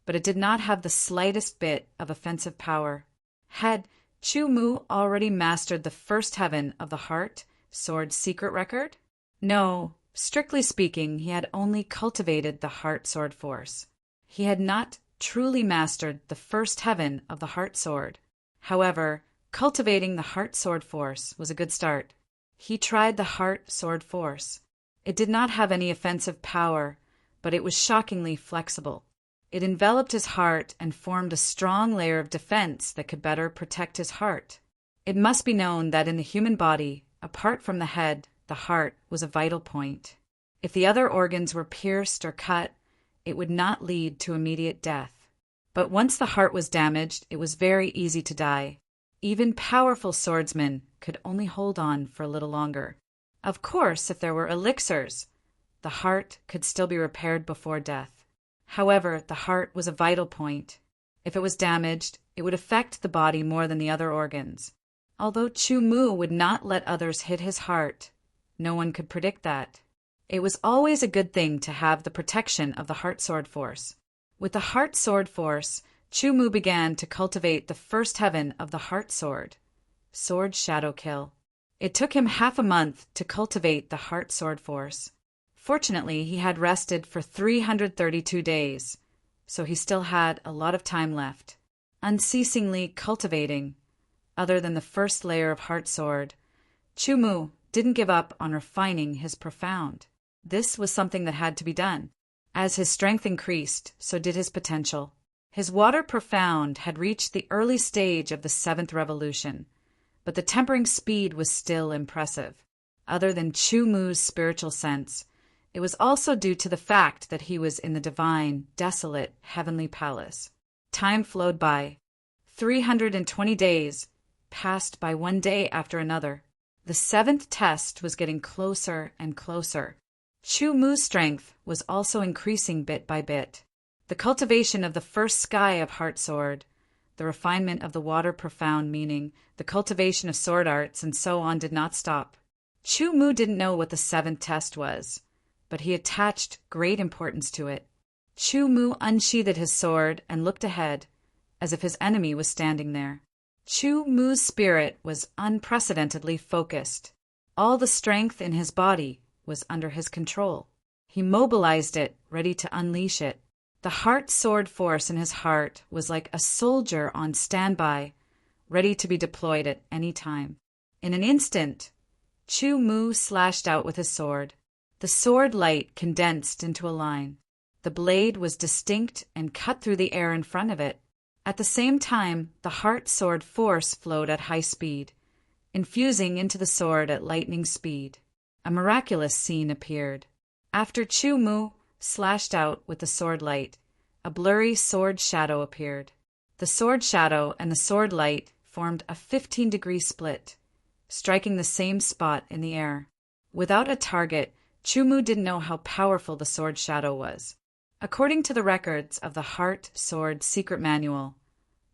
[SPEAKER 1] but it did not have the slightest bit of offensive power. Had Chu Mu already mastered the first heaven of the Heart Sword Secret Record? No, strictly speaking, he had only cultivated the Heart Sword Force. He had not truly mastered the first heaven of the Heart Sword. However, cultivating the Heart Sword Force was a good start. He tried the Heart Sword Force. It did not have any offensive power, but it was shockingly flexible. It enveloped his heart and formed a strong layer of defense that could better protect his heart. It must be known that in the human body, apart from the head, the heart was a vital point. If the other organs were pierced or cut, it would not lead to immediate death. But once the heart was damaged, it was very easy to die. Even powerful swordsmen could only hold on for a little longer. Of course, if there were elixirs, the heart could still be repaired before death. However, the heart was a vital point. If it was damaged, it would affect the body more than the other organs. Although Chu Mu would not let others hit his heart, no one could predict that. It was always a good thing to have the protection of the Heart Sword Force. With the Heart Sword Force, Chu Mu began to cultivate the first heaven of the Heart Sword, Sword Shadow Kill. It took him half a month to cultivate the Heart Sword Force. Fortunately, he had rested for 332 days, so he still had a lot of time left. Unceasingly cultivating, other than the first layer of Heart Sword, Chu Mu didn't give up on refining his profound. This was something that had to be done. As his strength increased, so did his potential. His water profound had reached the early stage of the 7th revolution, but the tempering speed was still impressive. Other than Chu Mu's spiritual sense, it was also due to the fact that he was in the divine, desolate, heavenly palace. Time flowed by. 320 days passed by one day after another. The 7th test was getting closer and closer. Chu Mu's strength was also increasing bit by bit. The cultivation of the first sky of Heart Sword, the refinement of the water profound meaning, the cultivation of sword arts, and so on did not stop. Chu Mu didn't know what the 7th test was, but he attached great importance to it. Chu Mu unsheathed his sword and looked ahead, as if his enemy was standing there. Chu Mu's spirit was unprecedentedly focused. All the strength in his body was under his control. He mobilized it, ready to unleash it. The heart sword force in his heart was like a soldier on standby, ready to be deployed at any time. In an instant, Chu Mu slashed out with his sword. The sword light condensed into a line. The blade was distinct and cut through the air in front of it. At the same time, the heart sword force flowed at high speed, infusing into the sword at lightning speed. A miraculous scene appeared. After Chu Mu slashed out with the sword light, a blurry sword shadow appeared. The sword shadow and the sword light formed a 15-degree split, striking the same spot in the air. Without a target, Chu Mu didn't know how powerful the sword shadow was. According to the records of the Heart Sword Secret Manual,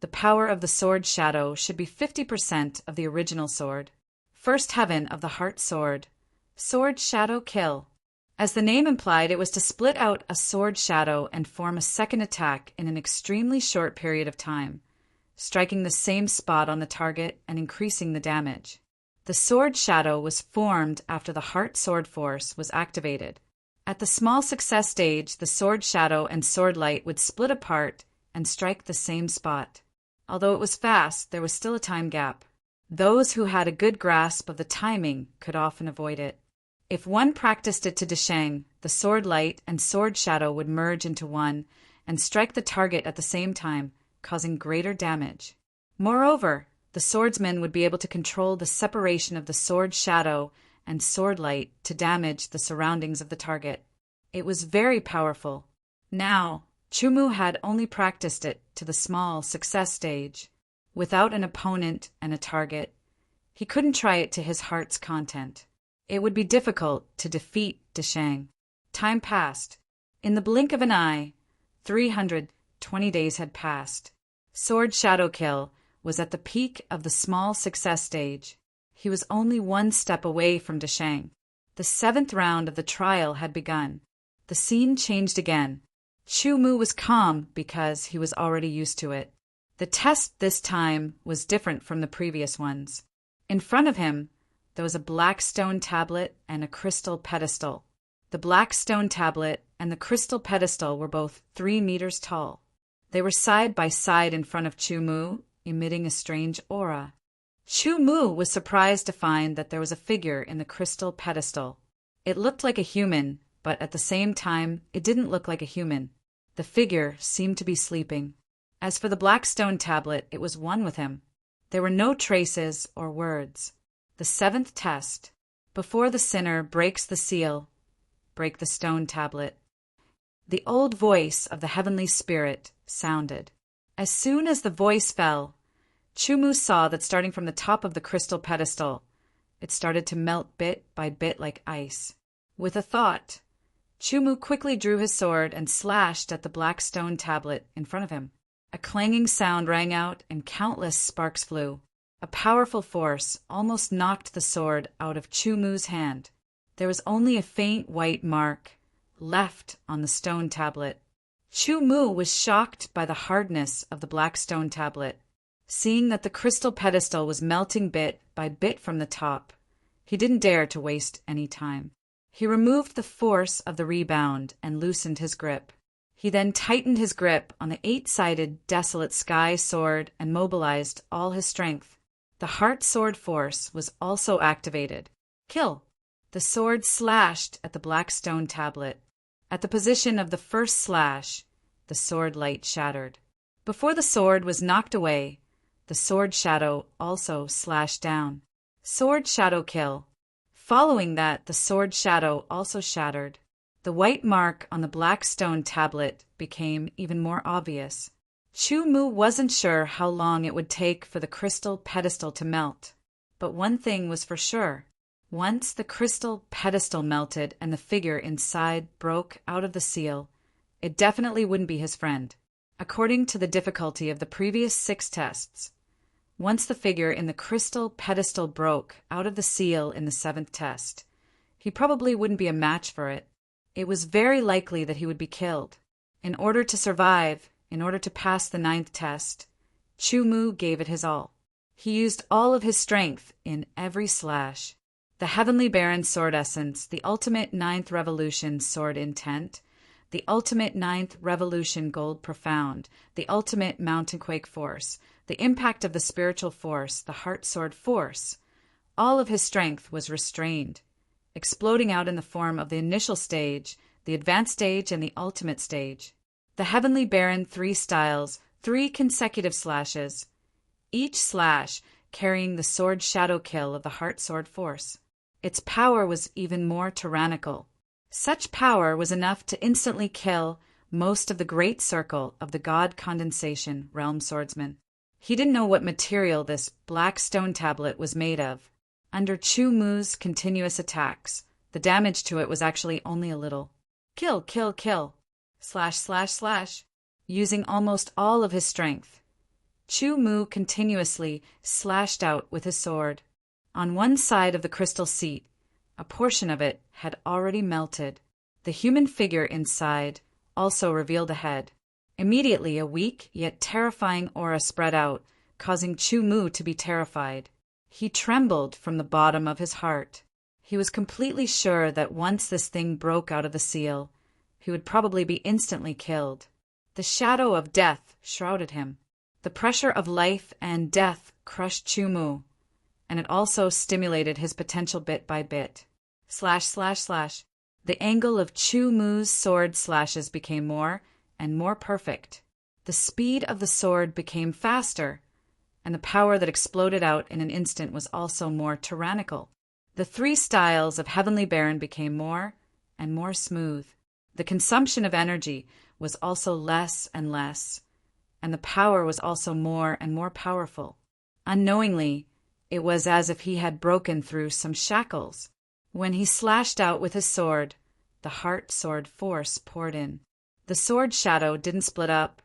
[SPEAKER 1] the power of the sword shadow should be 50% of the original sword. First heaven of the Heart Sword. Sword shadow kill. As the name implied, it was to split out a sword shadow and form a second attack in an extremely short period of time, striking the same spot on the target and increasing the damage. The sword shadow was formed after the Heart Sword Force was activated. At the small success stage, the sword shadow and sword light would split apart and strike the same spot. Although it was fast, there was still a time gap. Those who had a good grasp of the timing could often avoid it. If one practiced it to Desheng, the sword light and sword shadow would merge into one and strike the target at the same time, causing greater damage. Moreover, the swordsman would be able to control the separation of the sword shadow and sword light to damage the surroundings of the target. It was very powerful. Now, Chu Mu had only practiced it to the small success stage. Without an opponent and a target, he couldn't try it to his heart's content. It would be difficult to defeat Desheng. Time passed. In the blink of an eye, 320 days had passed. Sword Shadow Kill was at the peak of the small success stage. He was only one step away from Desheng. The 7th round of the trial had begun. The scene changed again. Chu Mu was calm because he was already used to it. The test this time was different from the previous ones. In front of him, there was a black stone tablet and a crystal pedestal. The black stone tablet and the crystal pedestal were both 3 meters tall. They were side by side in front of Chu Mu, emitting a strange aura. Chu Mu was surprised to find that there was a figure in the crystal pedestal. It looked like a human, but at the same time, it didn't look like a human. The figure seemed to be sleeping. As for the black stone tablet, it was one with him. There were no traces or words. The 7th test. Before the sinner breaks the seal, break the stone tablet. The old voice of the heavenly spirit sounded. As soon as the voice fell, Chu Mu saw that starting from the top of the crystal pedestal, it started to melt bit by bit like ice. With a thought, Chu Mu quickly drew his sword and slashed at the black stone tablet in front of him. A clanging sound rang out and countless sparks flew. A powerful force almost knocked the sword out of Chu Mu's hand. There was only a faint white mark left on the stone tablet. Chu Mu was shocked by the hardness of the black stone tablet. Seeing that the crystal pedestal was melting bit by bit from the top, he didn't dare to waste any time. He removed the force of the rebound and loosened his grip. He then tightened his grip on the 8-sided desolate sky sword and mobilized all his strength. The heart sword force was also activated. Kill! The sword slashed at the black stone tablet. At the position of the first slash, the sword light shattered. Before the sword was knocked away, the sword shadow also slashed down. Sword shadow kill. Following that, the sword shadow also shattered. The white mark on the black stone tablet became even more obvious. Chu Mu wasn't sure how long it would take for the crystal pedestal to melt. But one thing was for sure. Once the crystal pedestal melted and the figure inside broke out of the seal, it definitely wouldn't be his friend. According to the difficulty of the previous 6 tests, once the figure in the crystal pedestal broke out of the seal in the 7th test, he probably wouldn't be a match for it. It was very likely that he would be killed. In order to survive, in order to pass the 9th test, Chu Mu gave it his all. He used all of his strength in every slash. The Heavenly Baron sword essence, the ultimate 9th revolution sword intent, the ultimate ninth revolution gold profound, the ultimate mountain quake force, the impact of the spiritual force, the heart sword force. All of his strength was restrained, exploding out in the form of the initial stage, the advanced stage, and the ultimate stage. The Heavenly Baron 3 styles, 3 consecutive slashes, each slash carrying the sword shadow kill of the heart sword force. Its power was even more tyrannical. Such power was enough to instantly kill most of the great circle of the God Condensation realm swordsmen. He didn't know what material this black stone tablet was made of. Under Chu Mu's continuous attacks, the damage to it was actually only a little. Kill, kill, kill. Slash, slash, slash. Using almost all of his strength, Chu Mu continuously slashed out with his sword. On one side of the crystal seat, a portion of it had already melted. The human figure inside also revealed a head. Immediately, a weak yet terrifying aura spread out, causing Chu Mu to be terrified. He trembled from the bottom of his heart. He was completely sure that once this thing broke out of the seal, he would probably be instantly killed. The shadow of death shrouded him. The pressure of life and death crushed Chu Mu, and it also stimulated his potential bit by bit. Slash, slash, slash. The angle of Chu Mu's sword slashes became more and more perfect. The speed of the sword became faster, and the power that exploded out in an instant was also more tyrannical. The 3 styles of Heavenly Baron became more and more smooth. The consumption of energy was also less and less, and the power was also more and more powerful. Unknowingly, it was as if he had broken through some shackles. When he slashed out with his sword, the heart sword force poured in. The sword shadow didn't split up,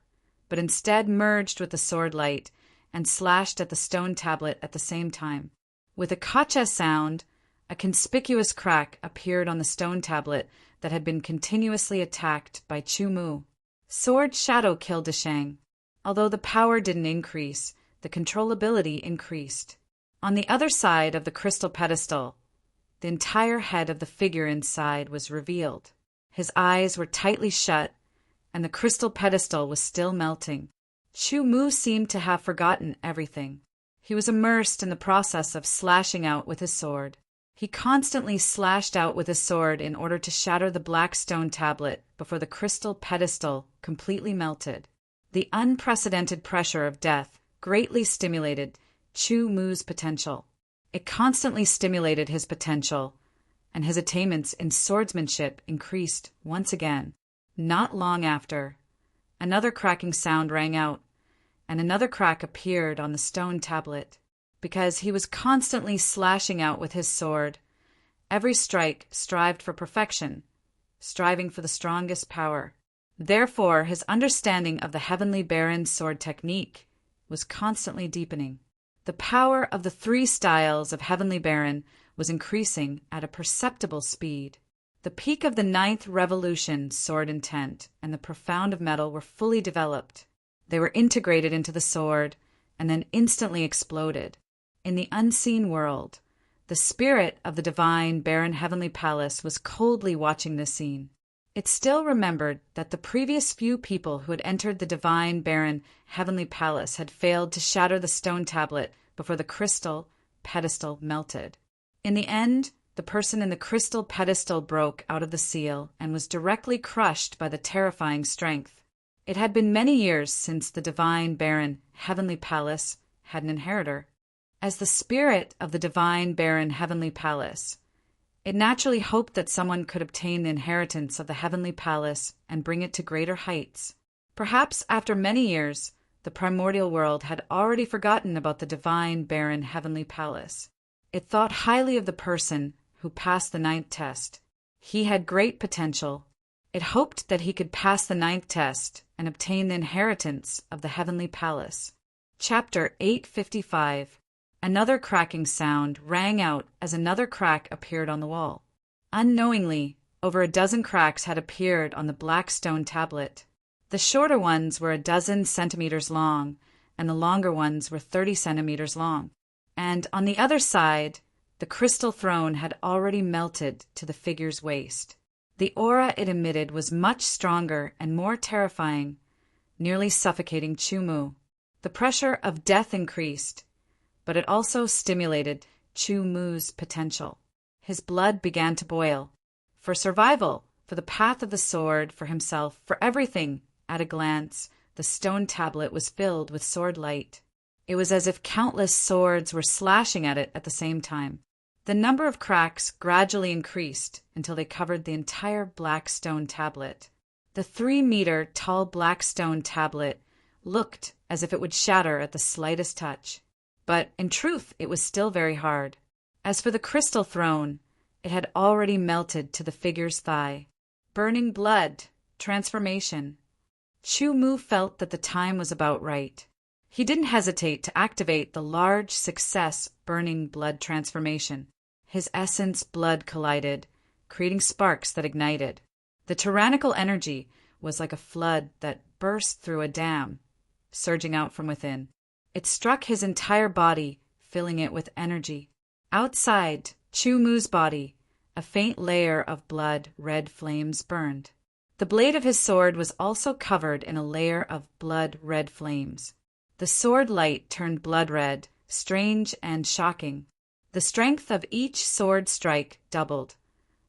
[SPEAKER 1] but instead merged with the sword light and slashed at the stone tablet at the same time. With a kacha sound, a conspicuous crack appeared on the stone tablet that had been continuously attacked by Chu Mu. Sword shadow killed Deshang. Although the power didn't increase, the controllability increased. On the other side of the crystal pedestal, the entire head of the figure inside was revealed. His eyes were tightly shut, and the crystal pedestal was still melting. Chu Mu seemed to have forgotten everything. He was immersed in the process of slashing out with his sword. He constantly slashed out with his sword in order to shatter the black stone tablet before the crystal pedestal completely melted. The unprecedented pressure of death greatly stimulated Chu Mu's potential. It constantly stimulated his potential, and his attainments in swordsmanship increased once again. Not long after, another cracking sound rang out, and another crack appeared on the stone tablet. Because he was constantly slashing out with his sword, every strike strived for perfection, striving for the strongest power. Therefore, his understanding of the Heavenly Baron's sword technique was constantly deepening. The power of the 3 styles of Heavenly Baron was increasing at a perceptible speed. The peak of the 9th revolution sword intent and the profound of metal were fully developed. They were integrated into the sword and then instantly exploded. In the unseen world, the spirit of the divine Baron Heavenly Palace was coldly watching this scene. It still remembered that the previous few people who had entered the divine Baron Heavenly Palace had failed to shatter the stone tablet before the crystal pedestal melted. In the end, the person in the crystal pedestal broke out of the seal and was directly crushed by the terrifying strength. It had been many years since the divine Baron Heavenly Palace had an inheritor. As the spirit of the divine Baron Heavenly Palace, it naturally hoped that someone could obtain the inheritance of the Heavenly Palace and bring it to greater heights. Perhaps after many years, the primordial world had already forgotten about the divine Baron Heavenly Palace. It thought highly of the person who passed the 9th test. He had great potential. It hoped that he could pass the 9th test and obtain the inheritance of the Heavenly Palace. Chapter 855. Another cracking sound rang out as another crack appeared on the wall. Unknowingly, over a dozen cracks had appeared on the black stone tablet. The shorter ones were a dozen centimeters long, and the longer ones were 30 centimeters long. And on the other side, the crystal throne had already melted to the figure's waist. The aura it emitted was much stronger and more terrifying, nearly suffocating Chu-Mu. The pressure of death increased, but it also stimulated Chu-Mu's potential. His blood began to boil. For survival, for the path of the sword, for himself, for everything, at a glance, the stone tablet was filled with sword light. It was as if countless swords were slashing at it at the same time. The number of cracks gradually increased until they covered the entire black stone tablet. The 3-meter tall black stone tablet looked as if it would shatter at the slightest touch. But in truth, it was still very hard. As for the crystal throne, it had already melted to the figure's thigh. Burning blood, transformation. Chu-Mu felt that the time was about right. He didn't hesitate to activate the large success burning blood transformation. His essence blood collided, creating sparks that ignited. The tyrannical energy was like a flood that burst through a dam, surging out from within. It struck his entire body, filling it with energy. Outside Chu-Mu's body, a faint layer of blood-red flames burned. The blade of his sword was also covered in a layer of blood-red flames. The sword light turned blood-red, strange and shocking. The strength of each sword strike doubled,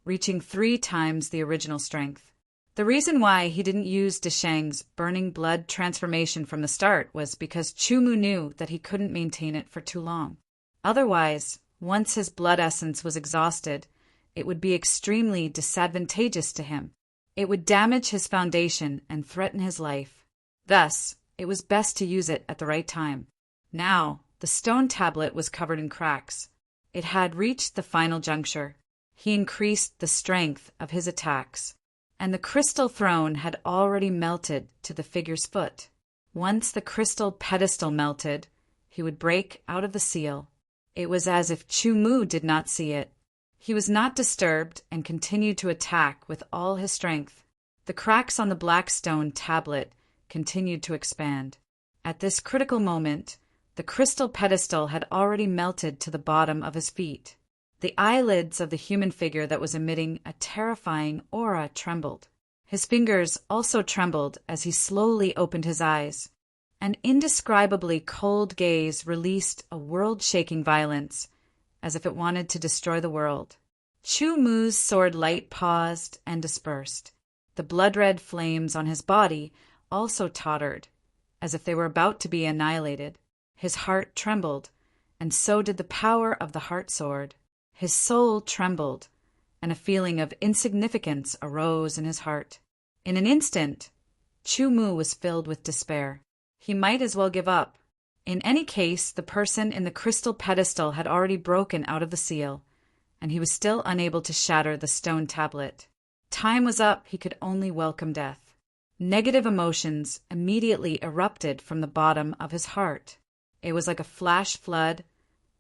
[SPEAKER 1] reaching 3 times the original strength. The reason why he didn't use Desheng's burning blood transformation from the start was because Chu-Mu knew that he couldn't maintain it for too long. Otherwise, once his blood essence was exhausted, it would be extremely disadvantageous to him. It would damage his foundation and threaten his life. Thus, it was best to use it at the right time. Now, the stone tablet was covered in cracks. It had reached the final juncture. He increased the strength of his attacks, and the crystal throne had already melted to the figure's foot. Once the crystal pedestal melted, he would break out of the seal. It was as if Chu-Mu did not see it. He was not disturbed and continued to attack with all his strength. The cracks on the black stone tablet continued to expand. At this critical moment, the crystal pedestal had already melted to the bottom of his feet. The eyelids of the human figure that was emitting a terrifying aura trembled. His fingers also trembled as he slowly opened his eyes. An indescribably cold gaze released a world-shaking violence, as if it wanted to destroy the world. Chu-Mu's sword light paused and dispersed. The blood-red flames on his body also tottered, as if they were about to be annihilated. His heart trembled, and so did the power of the heart sword. His soul trembled, and a feeling of insignificance arose in his heart. In an instant, Chu-Mu was filled with despair. He might as well give up. In any case, the person in the crystal pedestal had already broken out of the seal, and he was still unable to shatter the stone tablet. Time was up. He could only welcome death. Negative emotions immediately erupted from the bottom of his heart. It was like a flash flood,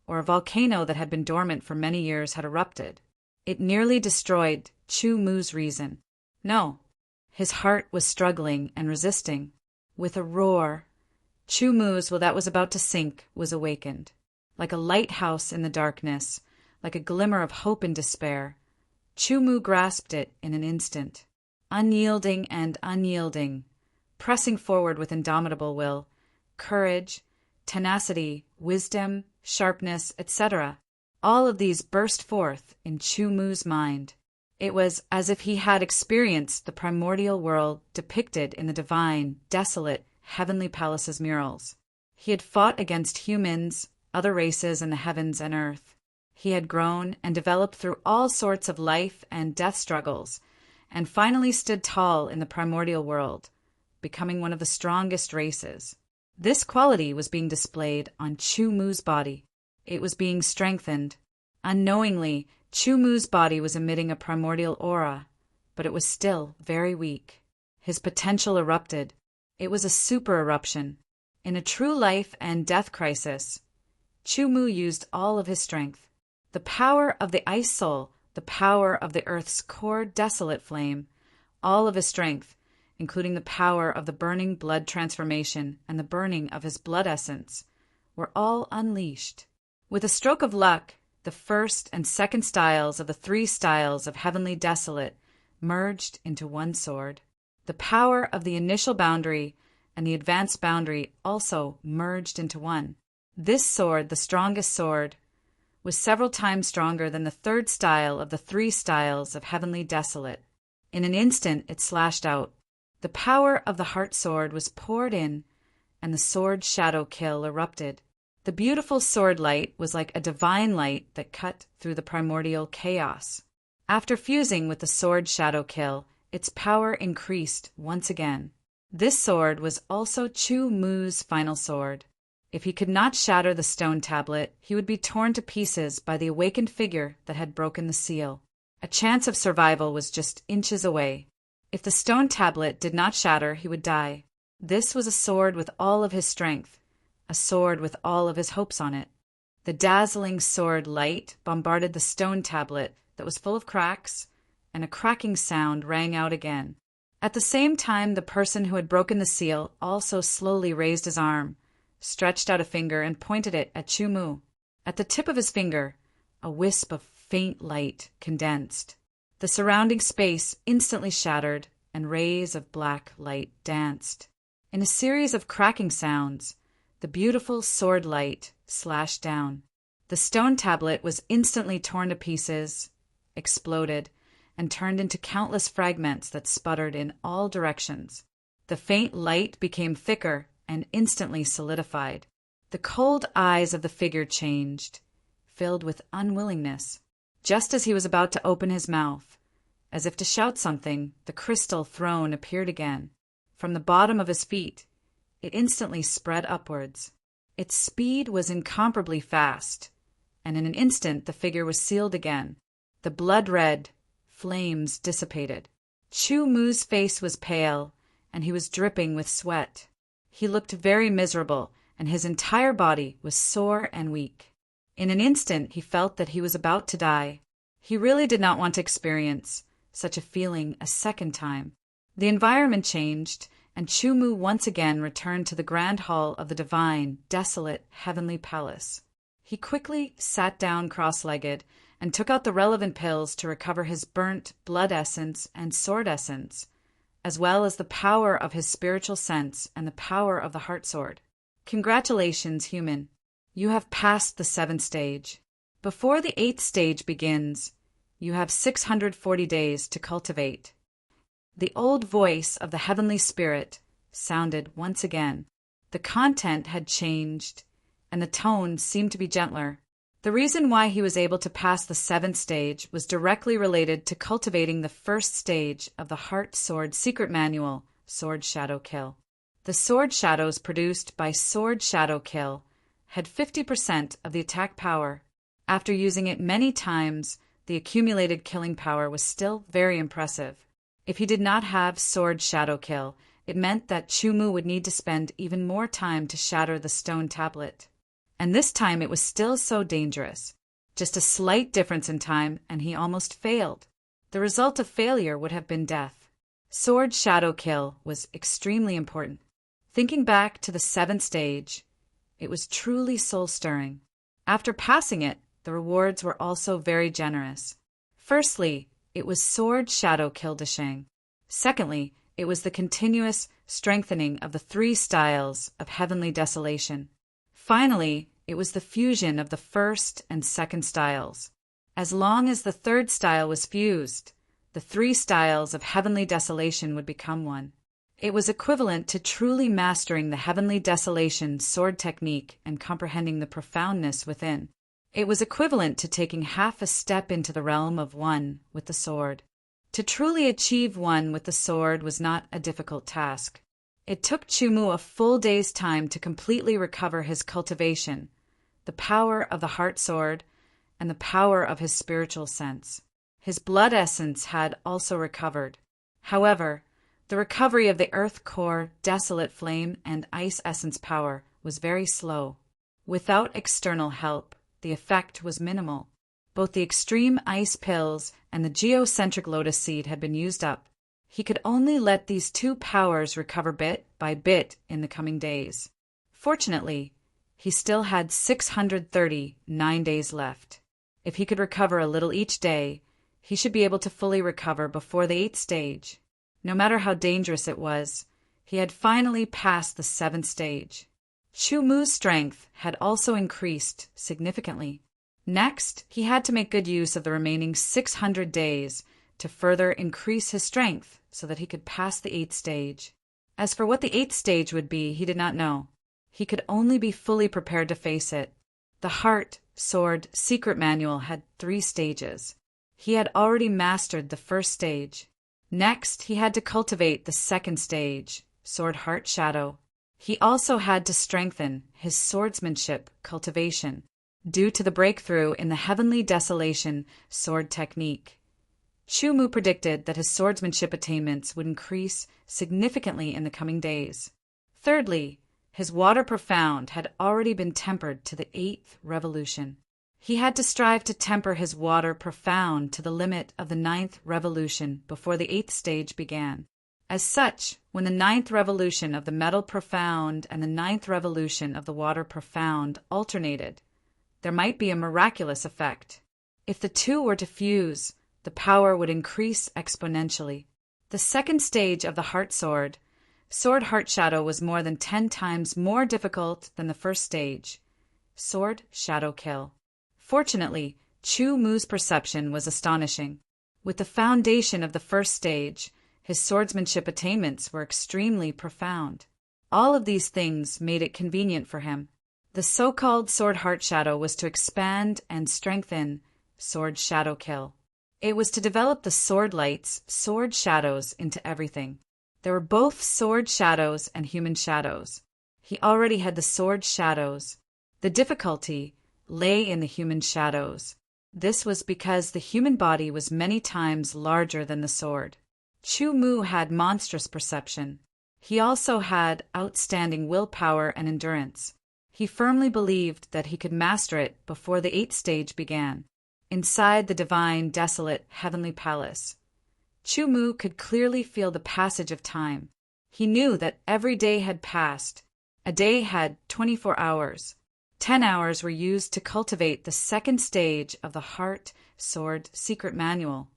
[SPEAKER 1] or a volcano that had been dormant for many years had erupted. It nearly destroyed Chu-Mu's reason. No, his heart was struggling and resisting. With a roar, Chu-Mu's will that was about to sink was awakened. Like a lighthouse in the darkness, like a glimmer of hope and despair, Chu-Mu grasped it in an instant. Unyielding and unyielding, pressing forward with indomitable will, courage, tenacity, wisdom, sharpness, etc. All of these burst forth in Chu-Mu's mind. It was as if he had experienced the primordial world depicted in the divine, desolate, heavenly palaces murals. He had fought against humans, other races in the heavens and earth. He had grown and developed through all sorts of life and death struggles, and finally stood tall in the primordial world, becoming one of the strongest races. This quality was being displayed on Chu-Mu's body. It was being strengthened. Unknowingly, Chu-Mu's body was emitting a primordial aura, but it was still very weak. His potential erupted. It was a super eruption. In a true life and death crisis, Chu-Mu used all of his strength. The power of the ice soul, the power of the earth's core desolate flame, all of his strength, including the power of the burning blood transformation and the burning of his blood essence, were all unleashed. With a stroke of luck, the first and second styles of the 3 styles of heavenly desolate merged into one sword. The power of the initial boundary and the advanced boundary also merged into one. This sword, the strongest sword, was several times stronger than the third style of the three styles of Heavenly Desolate. In an instant it slashed out. The power of the heart sword was poured in, and the sword shadow kill erupted. The beautiful sword light was like a divine light that cut through the primordial chaos. After fusing with the sword shadow kill, its power increased once again. This sword was also Chu Mu's final sword. If he could not shatter the stone tablet, he would be torn to pieces by the awakened figure that had broken the seal. A chance of survival was just inches away. If the stone tablet did not shatter, he would die. This was a sword with all of his strength, a sword with all of his hopes on it. The dazzling sword light bombarded the stone tablet that was full of cracks, and a cracking sound rang out again. At the same time, the person who had broken the seal also slowly raised his arm, stretched out a finger, and pointed it at Chu Mu. At the tip of his finger, a wisp of faint light condensed. The surrounding space instantly shattered, and rays of black light danced. In a series of cracking sounds, the beautiful sword light slashed down. The stone tablet was instantly torn to pieces, exploded, and turned into countless fragments that sputtered in all directions. The faint light became thicker and instantly solidified. The cold eyes of the figure changed, filled with unwillingness. Just as he was about to open his mouth, as if to shout something, the crystal throne appeared again. From the bottom of his feet, it instantly spread upwards. Its speed was incomparably fast, and in an instant the figure was sealed again. The blood-red flames dissipated. Chu Mu's face was pale, and he was dripping with sweat. He looked very miserable, and his entire body was sore and weak. In an instant he felt that he was about to die. He really did not want to experience such a feeling a second time. The environment changed, and Chu Mu once again returned to the grand hall of the divine, desolate, heavenly palace. He quickly sat down cross-legged and took out the relevant pills to recover his burnt blood essence and sword essence, as well as the power of his spiritual sense and the power of the heart sword. Congratulations, human. You have passed the 7th stage. Before the 8th stage begins, you have 640 days to cultivate. The old voice of the heavenly spirit sounded once again. The content had changed, and the tone seemed to be gentler. The reason why he was able to pass the 7th stage was directly related to cultivating the 1st stage of the Heart Sword Secret Manual, Sword Shadow Kill. The sword shadows produced by Sword Shadow Kill had 50% of the attack power. After using it many times, the accumulated killing power was still very impressive. If he did not have Sword Shadow Kill, it meant that Chu Mu would need to spend even more time to shatter the stone tablet. And this time it was still so dangerous. Just a slight difference in time, and he almost failed. The result of failure would have been death. Sword Shadow Kill was extremely important. Thinking back to the 7th stage, it was truly soul-stirring. After passing it, the rewards were also very generous. Firstly, it was Sword Shadow Kill Desheng. Secondly, it was the continuous strengthening of the 3 styles of Heavenly Desolation. Finally, it was the fusion of the 1st and 2nd styles. As long as the 3rd style was fused, the 3 styles of Heavenly Desolation would become one. It was equivalent to truly mastering the Heavenly Desolation sword technique and comprehending the profoundness within. It was equivalent to taking half a step into the realm of one with the sword. To truly achieve one with the sword was not a difficult task. It took Chu Mu a full day's time to completely recover his cultivation, the power of the heart sword, and the power of his spiritual sense. His blood essence had also recovered. However, the recovery of the earth core, desolate flame, and ice essence power was very slow. Without external help, the effect was minimal. Both the extreme ice pills and the geocentric lotus seed had been used up. He could only let these 2 powers recover bit by bit in the coming days. Fortunately, he still had 639 days left. If he could recover a little each day, he should be able to fully recover before the 8th stage. No matter how dangerous it was, he had finally passed the 7th stage. Chu Mu's strength had also increased significantly. Next, he had to make good use of the remaining 600 days to further increase his strength so that he could pass the 8th stage. As for what the 8th stage would be, he did not know. He could only be fully prepared to face it. The Heart, Sword, Secret Manual had 3 stages. He had already mastered the 1st stage. Next, he had to cultivate the 2nd stage, Sword, Heart, Shadow. He also had to strengthen his swordsmanship cultivation due to the breakthrough in the Heavenly Desolation sword technique. Chu Mu predicted that his swordsmanship attainments would increase significantly in the coming days. Thirdly, his water profound had already been tempered to the 8th revolution. He had to strive to temper his water profound to the limit of the 9th revolution before the 8th stage began. As such, when the 9th revolution of the metal profound and the 9th revolution of the water profound alternated, there might be a miraculous effect. If the two were to fuse, the power would increase exponentially. The 2nd stage of the Heart Sword, Sword Heart Shadow, was more than 10 times more difficult than the 1st stage, Sword Shadow Kill. Fortunately, Chu Mu's perception was astonishing. With the foundation of the 1st stage, his swordsmanship attainments were extremely profound. All of these things made it convenient for him. The so-called Sword Heart Shadow was to expand and strengthen Sword Shadow Kill. It was to develop the sword lights, sword shadows into everything. There were both sword shadows and human shadows. He already had the sword shadows. The difficulty lay in the human shadows. This was because the human body was many times larger than the sword. Chu Mu had monstrous perception. He also had outstanding willpower and endurance. He firmly believed that he could master it before the 8th stage began. Inside the divine, desolate, heavenly palace, Chu Mu could clearly feel the passage of time. He knew that every day had passed. A day had 24 hours. 10 hours were used to cultivate the 2nd stage of the Heart, Sword, Secret Manual.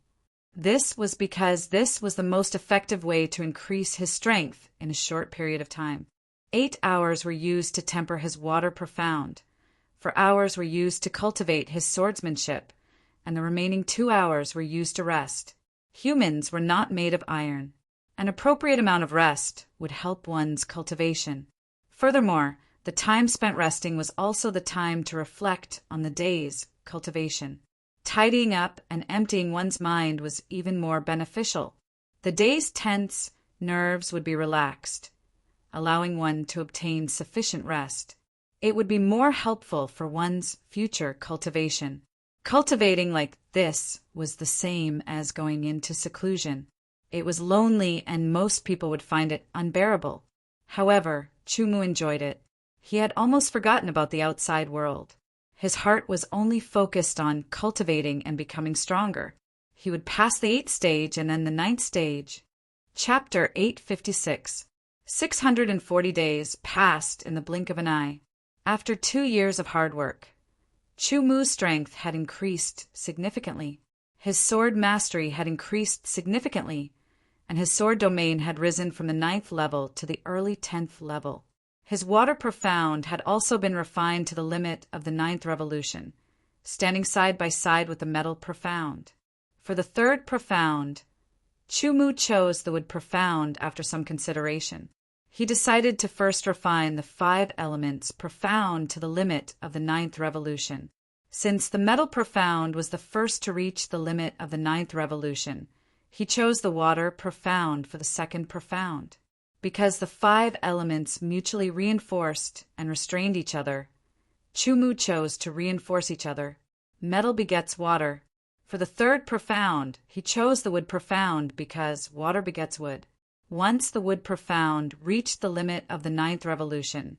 [SPEAKER 1] This was because this was the most effective way to increase his strength in a short period of time. 8 hours were used to temper his water profound. 4 hours were used to cultivate his swordsmanship, and the remaining 2 hours were used to rest. Humans were not made of iron. An appropriate amount of rest would help one's cultivation. Furthermore, the time spent resting was also the time to reflect on the day's cultivation. Tidying up and emptying one's mind was even more beneficial. The day's tense nerves would be relaxed, allowing one to obtain sufficient rest. It would be more helpful for one's future cultivation. Cultivating like this was the same as going into seclusion. It was lonely and most people would find it unbearable. However, Chu Mu enjoyed it. He had almost forgotten about the outside world. His heart was only focused on cultivating and becoming stronger. He would pass the 8th stage and then the 9th stage. Chapter 856. 640 days passed in the blink of an eye. After 2 years of hard work, Chu Mu's strength had increased significantly. His sword mastery had increased significantly, and his sword domain had risen from the 9th level to the early 10th level. His water profound had also been refined to the limit of the 9th revolution, standing side by side with the metal profound. For the 3rd profound, Chu Mu chose the wood profound after some consideration. He decided to first refine the 5 elements profound to the limit of the 9th revolution. Since the metal profound was the first to reach the limit of the 9th revolution, he chose the water profound for the 2nd profound. Because the 5 elements mutually reinforced and restrained each other, Chu Mu chose to reinforce each other. Metal begets water. For the 3rd profound, he chose the wood profound because water begets wood. Once the wood profound reached the limit of the 9th revolution,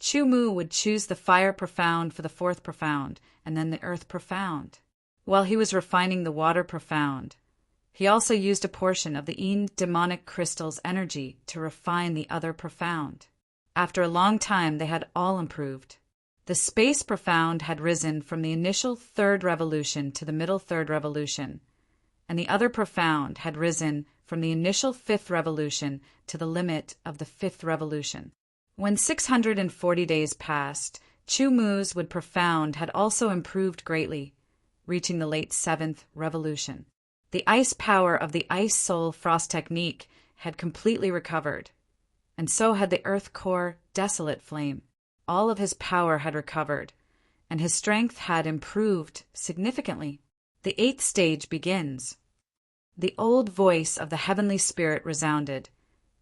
[SPEAKER 1] Chu Mu would choose the fire profound for the 4th profound, and then the earth profound. While he was refining the water profound, he also used a portion of the Yin demonic crystal's energy to refine the other profound. After a long time, they had all improved. The space profound had risen from the initial 3rd revolution to the middle 3rd revolution, and the other profound had risen from the initial fifth revolution to the limit of the fifth revolution. When 640 days passed, Chu Mu's wood profound had also improved greatly, reaching the late seventh revolution. The ice power of the ice soul frost technique had completely recovered, and so had the earth core desolate flame. All of his power had recovered, and his strength had improved significantly. The eighth stage begins. The old voice of the heavenly spirit resounded,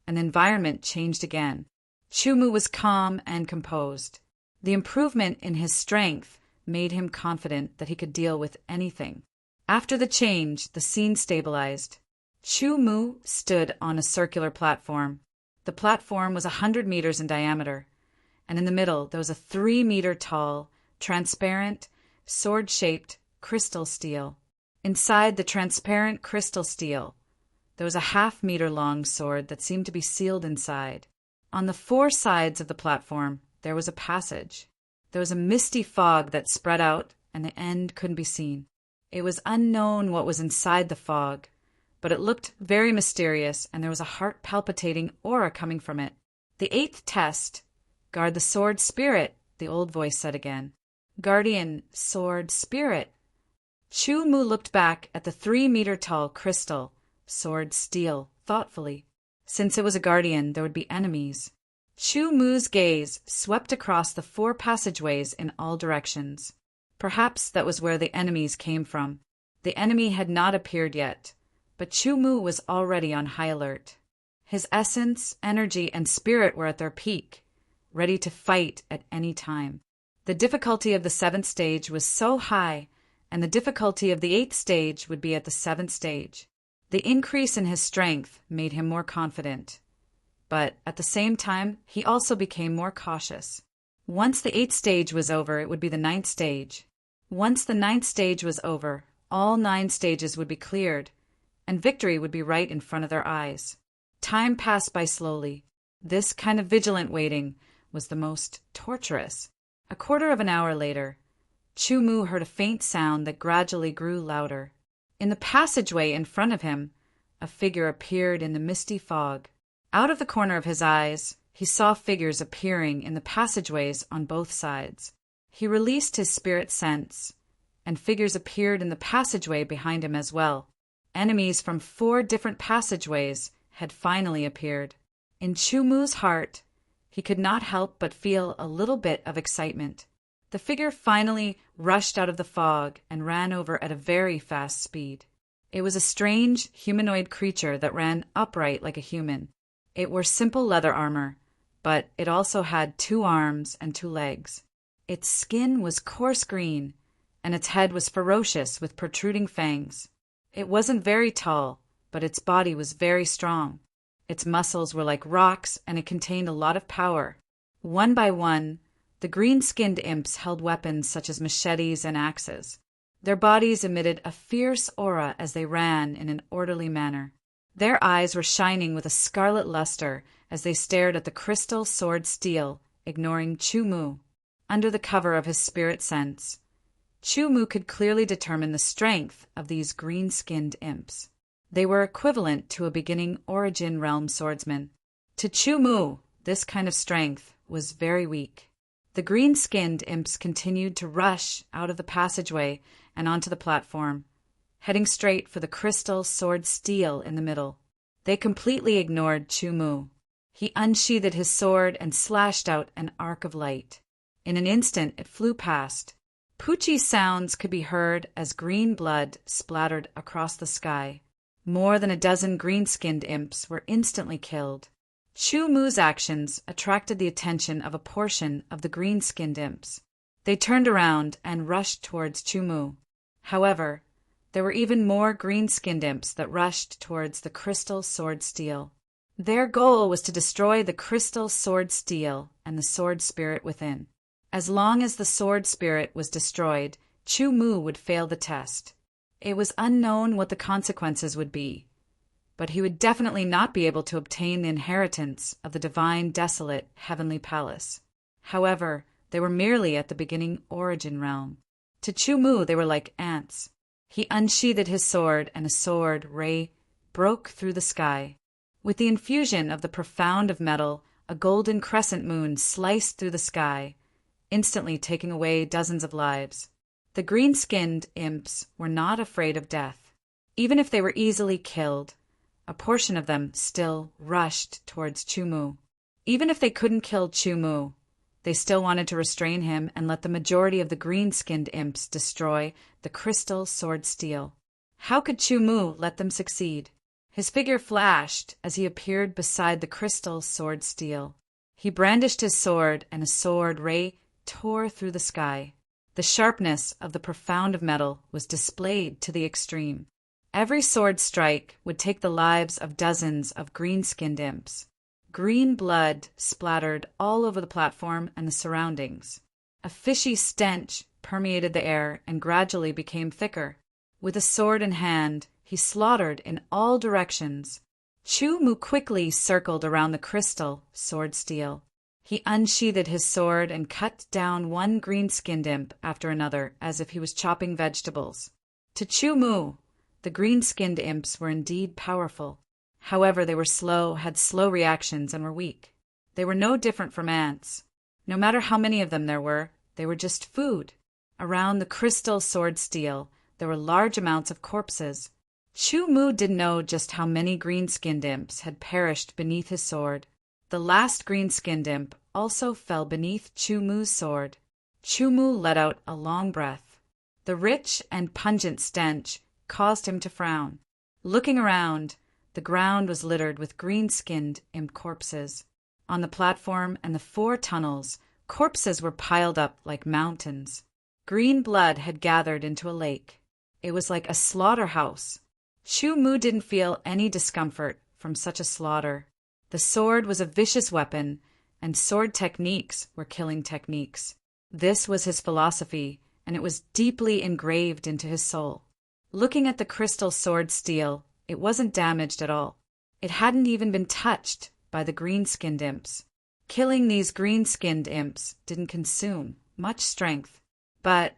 [SPEAKER 1] and the environment changed again. Chu Mu was calm and composed. The improvement in his strength made him confident that he could deal with anything. After the change, the scene stabilized. Chu Mu stood on a circular platform. The platform was 100 meters in diameter, and in the middle there was a 3-meter-tall, transparent, sword-shaped crystal steel. Inside the transparent crystal steel, there was a half-meter-long sword that seemed to be sealed inside. On the 4 sides of the platform, there was a passage. There was a misty fog that spread out, and the end couldn't be seen. It was unknown what was inside the fog, but it looked very mysterious, and there was a heart-palpitating aura coming from it. The 8th test. Guard the sword spirit, the old voice said again. Guardian, sword, spirit. Chu Mu looked back at the 3-meter-tall crystal, sword, steel, thoughtfully. Since it was a guardian, there would be enemies. Chu Mu's gaze swept across the 4 passageways in all directions. Perhaps that was where the enemies came from. The enemy had not appeared yet, but Chu Mu was already on high alert. His essence, energy, and spirit were at their peak, ready to fight at any time. The difficulty of the 7th stage was so high, and the difficulty of the 8th stage would be at the 7th stage. The increase in his strength made him more confident, but at the same time, he also became more cautious. Once the 8th stage was over, it would be the 9th stage. Once the 9th stage was over, all 9 stages would be cleared, and victory would be right in front of their eyes. Time passed by slowly. This kind of vigilant waiting was the most torturous. A quarter of an hour later, Chu Mu heard a faint sound that gradually grew louder. In the passageway in front of him, a figure appeared in the misty fog. Out of the corner of his eyes, he saw figures appearing in the passageways on both sides. He released his spirit sense, and figures appeared in the passageway behind him as well. Enemies from 4 different passageways had finally appeared. In Chu Mu's heart, he could not help but feel a little bit of excitement. The figure finally rushed out of the fog and ran over at a very fast speed. It was a strange, humanoid creature that ran upright like a human. It wore simple leather armor, but it also had 2 arms and 2 legs. Its skin was coarse green, and its head was ferocious with protruding fangs. It wasn't very tall, but its body was very strong. Its muscles were like rocks, and it contained a lot of power. One by one, the green-skinned imps held weapons such as machetes and axes. Their bodies emitted a fierce aura as they ran in an orderly manner. Their eyes were shining with a scarlet luster as they stared at the crystal sword steel, ignoring Chu Mu. Under the cover of his spirit sense, Chu Mu could clearly determine the strength of these green-skinned imps. They were equivalent to a beginning origin realm swordsman. To Chu Mu, this kind of strength was very weak. The green-skinned imps continued to rush out of the passageway and onto the platform, heading straight for the crystal sword steel in the middle. They completely ignored Chu Mu. He unsheathed his sword and slashed out an arc of light. In an instant, it flew past. Poochie sounds could be heard as green blood splattered across the sky. More than a dozen green-skinned imps were instantly killed. Chu Mu's actions attracted the attention of a portion of the green-skinned imps. They turned around and rushed towards Chu Mu. However, there were even more green-skinned imps that rushed towards the crystal sword steel. Their goal was to destroy the crystal sword steel and the sword spirit within. As long as the sword spirit was destroyed, Chu Mu would fail the test. It was unknown what the consequences would be, but he would definitely not be able to obtain the inheritance of the divine desolate heavenly palace. However, they were merely at the beginning origin realm. To Chu Mu, they were like ants. He unsheathed his sword, and a sword ray broke through the sky. With the infusion of the profound of metal, a golden crescent moon sliced through the sky, instantly taking away dozens of lives. The green-skinned imps were not afraid of death. Even if they were easily killed, a portion of them still rushed towards Chumu. Even if they couldn't kill Chumu, they still wanted to restrain him and let the majority of the green-skinned imps destroy the crystal sword steel. How could Chumu let them succeed? His figure flashed as he appeared beside the crystal sword steel. He brandished his sword, and a sword ray tore through the sky. The sharpness of the profound of metal was displayed to the extreme. Every sword strike would take the lives of dozens of green-skinned imps. Green blood splattered all over the platform and the surroundings. A fishy stench permeated the air and gradually became thicker. With a sword in hand, he slaughtered in all directions. Chumu quickly circled around the crystal sword steel. He unsheathed his sword and cut down one green-skinned imp after another as if he was chopping vegetables. To Chumu, the green-skinned imps were indeed powerful. However, they were slow, had slow reactions, and were weak. They were no different from ants. No matter how many of them there were, they were just food. Around the crystal sword steel, there were large amounts of corpses. Chumu didn't know just how many green-skinned imps had perished beneath his sword. The last green-skinned imp also fell beneath Chumu's sword. Chumu let out a long breath. The rich and pungent stench caused him to frown. Looking around, the ground was littered with green-skinned imp corpses. On the platform and the 4 tunnels, corpses were piled up like mountains. Green blood had gathered into a lake. It was like a slaughterhouse. Chumu didn't feel any discomfort from such a slaughter. The sword was a vicious weapon, and sword techniques were killing techniques. This was his philosophy, and it was deeply engraved into his soul. Looking at the crystal sword steel, it wasn't damaged at all. It hadn't even been touched by the green-skinned imps. Killing these green-skinned imps didn't consume much strength, but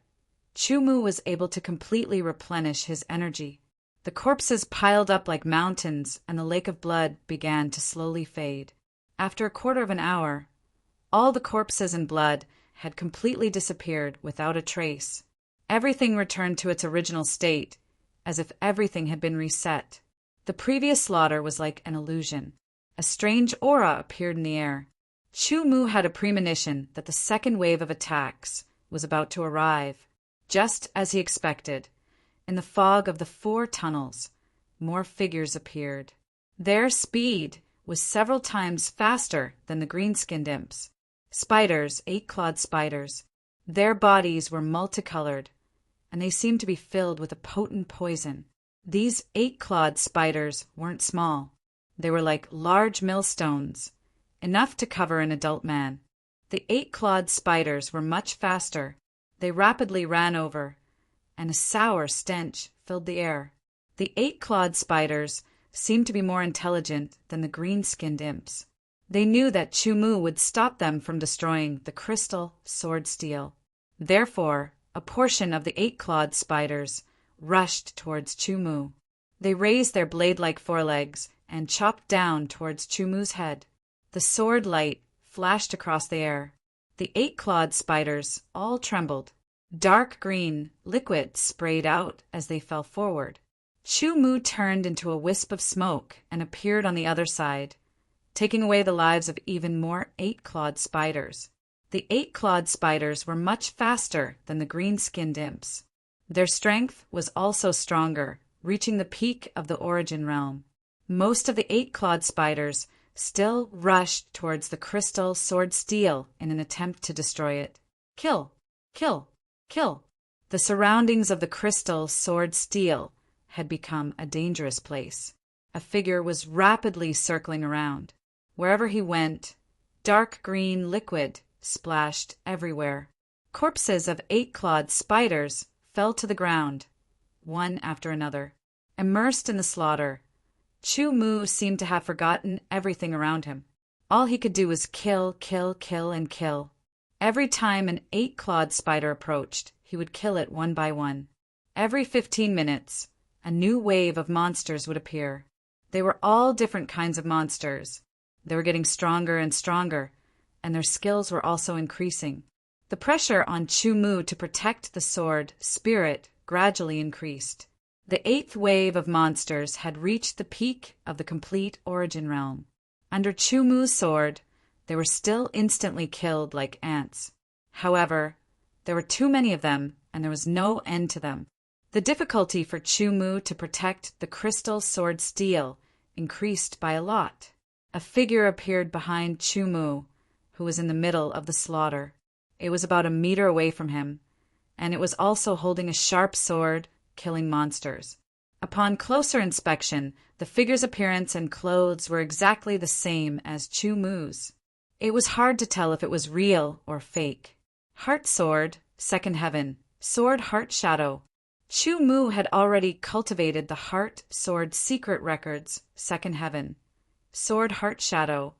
[SPEAKER 1] Chumu was able to completely replenish his energy. The corpses piled up like mountains, and the lake of blood began to slowly fade. After a quarter of an hour, all the corpses and blood had completely disappeared without a trace. Everything returned to its original state, as if everything had been reset. The previous slaughter was like an illusion. A strange aura appeared in the air. Chumu had a premonition that the second wave of attacks was about to arrive. Just as he expected, in the fog of the 4 tunnels, more figures appeared. Their speed was several times faster than the green-skinned imps. Spiders, 8-clawed spiders. Their bodies were multicolored, and they seemed to be filled with a potent poison. These 8-clawed spiders weren't small. They were like large millstones, enough to cover an adult man. The 8-clawed spiders were much faster. They rapidly ran over, and a sour stench filled the air. The 8-clawed spiders seemed to be more intelligent than the green-skinned imps. They knew that Chumu would stop them from destroying the crystal sword steel. Therefore, a portion of the 8-clawed spiders rushed towards Chumu. They raised their blade-like forelegs and chopped down towards Chumu's head. The sword light flashed across the air. The 8-clawed spiders all trembled. Dark green liquid sprayed out as they fell forward. Chumu turned into a wisp of smoke and appeared on the other side, taking away the lives of even more 8-clawed spiders. The 8-clawed spiders were much faster than the green-skinned imps. Their strength was also stronger, reaching the peak of the origin realm. Most of the 8-clawed spiders still rushed towards the crystal sword steel in an attempt to destroy it. Kill! Kill! Kill! The surroundings of the crystal sword steel had become a dangerous place. A figure was rapidly circling around. Wherever he went, dark green liquid splashed everywhere. Corpses of 8-clawed spiders fell to the ground, one after another. Immersed in the slaughter, Chumu seemed to have forgotten everything around him. All he could do was kill, kill, kill, and kill. Every time an 8-clawed spider approached, he would kill it one by one. Every 15 minutes, a new wave of monsters would appear. They were all different kinds of monsters. They were getting stronger and stronger, and their skills were also increasing. The pressure on Chu-Mu to protect the sword spirit gradually increased. The 8th wave of monsters had reached the peak of the complete origin realm. Under Chu-Mu's sword, they were still instantly killed like ants. However, there were too many of them, and there was no end to them. The difficulty for Chu-Mu to protect the crystal sword steel increased by a lot. A figure appeared behind Chu-Mu, who was in the middle of the slaughter. It was about a meter away from him, and it was also holding a sharp sword, killing monsters. Upon closer inspection, the figure's appearance and clothes were exactly the same as Chu-Mu's. It was hard to tell if it was real or fake. Heart Sword, Second Heaven, Sword Heart Shadow. Chu-Mu had already cultivated the Heart Sword Secret Records, Second Heaven, Sword Heart Shadow,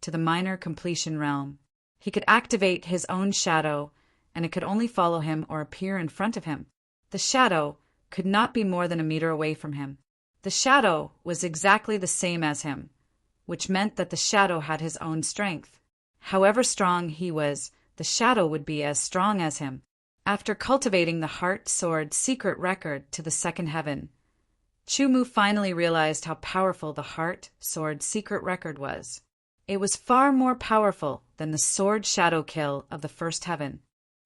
[SPEAKER 1] to the minor completion realm. He could activate his own shadow, and it could only follow him or appear in front of him. The shadow could not be more than a meter away from him. The shadow was exactly the same as him, which meant that the shadow had his own strength. However strong he was, the shadow would be as strong as him. After cultivating the Heart Sword Secret Record to the Second Heaven, Chu-Mu finally realized how powerful the Heart Sword Secret Record was. It was far more powerful than the Sword Shadow Kill of the First Heaven.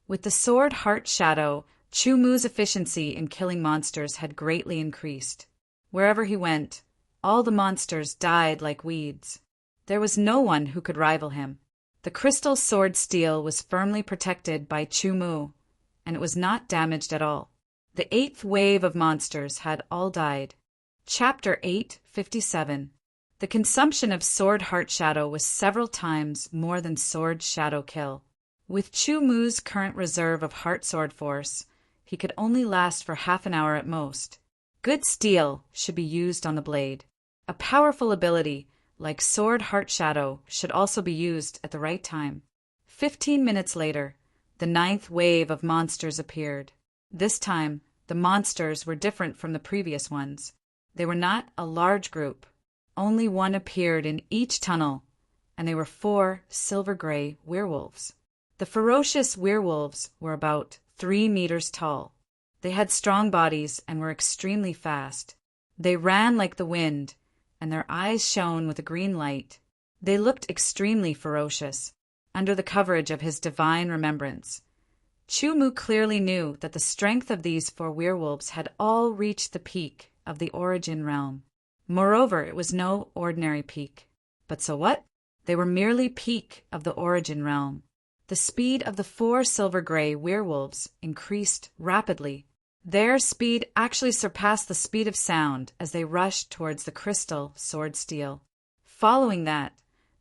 [SPEAKER 1] With the Sword Heart Shadow, Chu-Mu's efficiency in killing monsters had greatly increased. Wherever he went, all the monsters died like weeds. There was no one who could rival him. The crystal sword steel was firmly protected by Chu-Mu, and it was not damaged at all. The 8th wave of monsters had all died. Chapter 857. The consumption of Sword Heart Shadow was several times more than Sword Shadow Kill. With Chu-Mu's current reserve of Heart Sword Force, he could only last for half an hour at most. Good steel should be used on the blade. A powerful ability like Sword Heart Shadow should also be used at the right time. 15 minutes later, the 9th wave of monsters appeared. This time, the monsters were different from the previous ones. They were not a large group. Only one appeared in each tunnel, and they were 4 silver-gray werewolves. The ferocious werewolves were about 3 meters tall. They had strong bodies and were extremely fast. They ran like the wind, and their eyes shone with a green light. They looked extremely ferocious. Under the coverage of his divine remembrance, Chu-Mu clearly knew that the strength of these 4 werewolves had all reached the peak of the origin realm. Moreover, it was no ordinary peak. But so what? They were merely peak of the origin realm. The speed of the 4 silver-gray werewolves increased rapidly. Their speed actually surpassed the speed of sound as they rushed towards the crystal sword steel. Following that,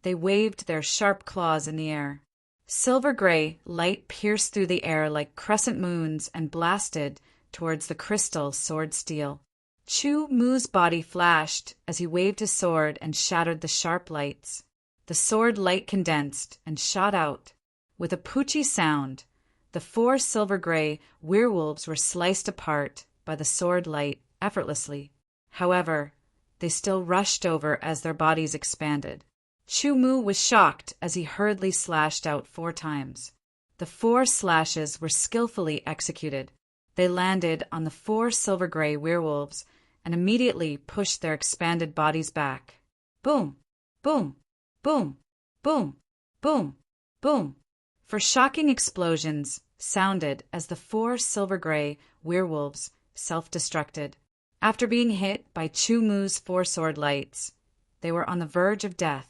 [SPEAKER 1] they waved their sharp claws in the air. Silver-gray light pierced through the air like crescent moons and blasted towards the crystal sword steel. Chu-Mu's body flashed as he waved his sword and shattered the sharp lights. The sword light condensed and shot out. With a poochie sound, the 4 silver-gray werewolves were sliced apart by the sword light effortlessly. However, they still rushed over as their bodies expanded. Chu-Mu was shocked as he hurriedly slashed out 4 times. The 4 slashes were skillfully executed. They landed on the 4 silver-gray werewolves and immediately pushed their expanded bodies back. Boom! Boom! Boom! Boom! Boom! Boom! For shocking explosions sounded as the 4 silver-gray werewolves self-destructed. After being hit by Chu-Mu's 4 sword lights, they were on the verge of death.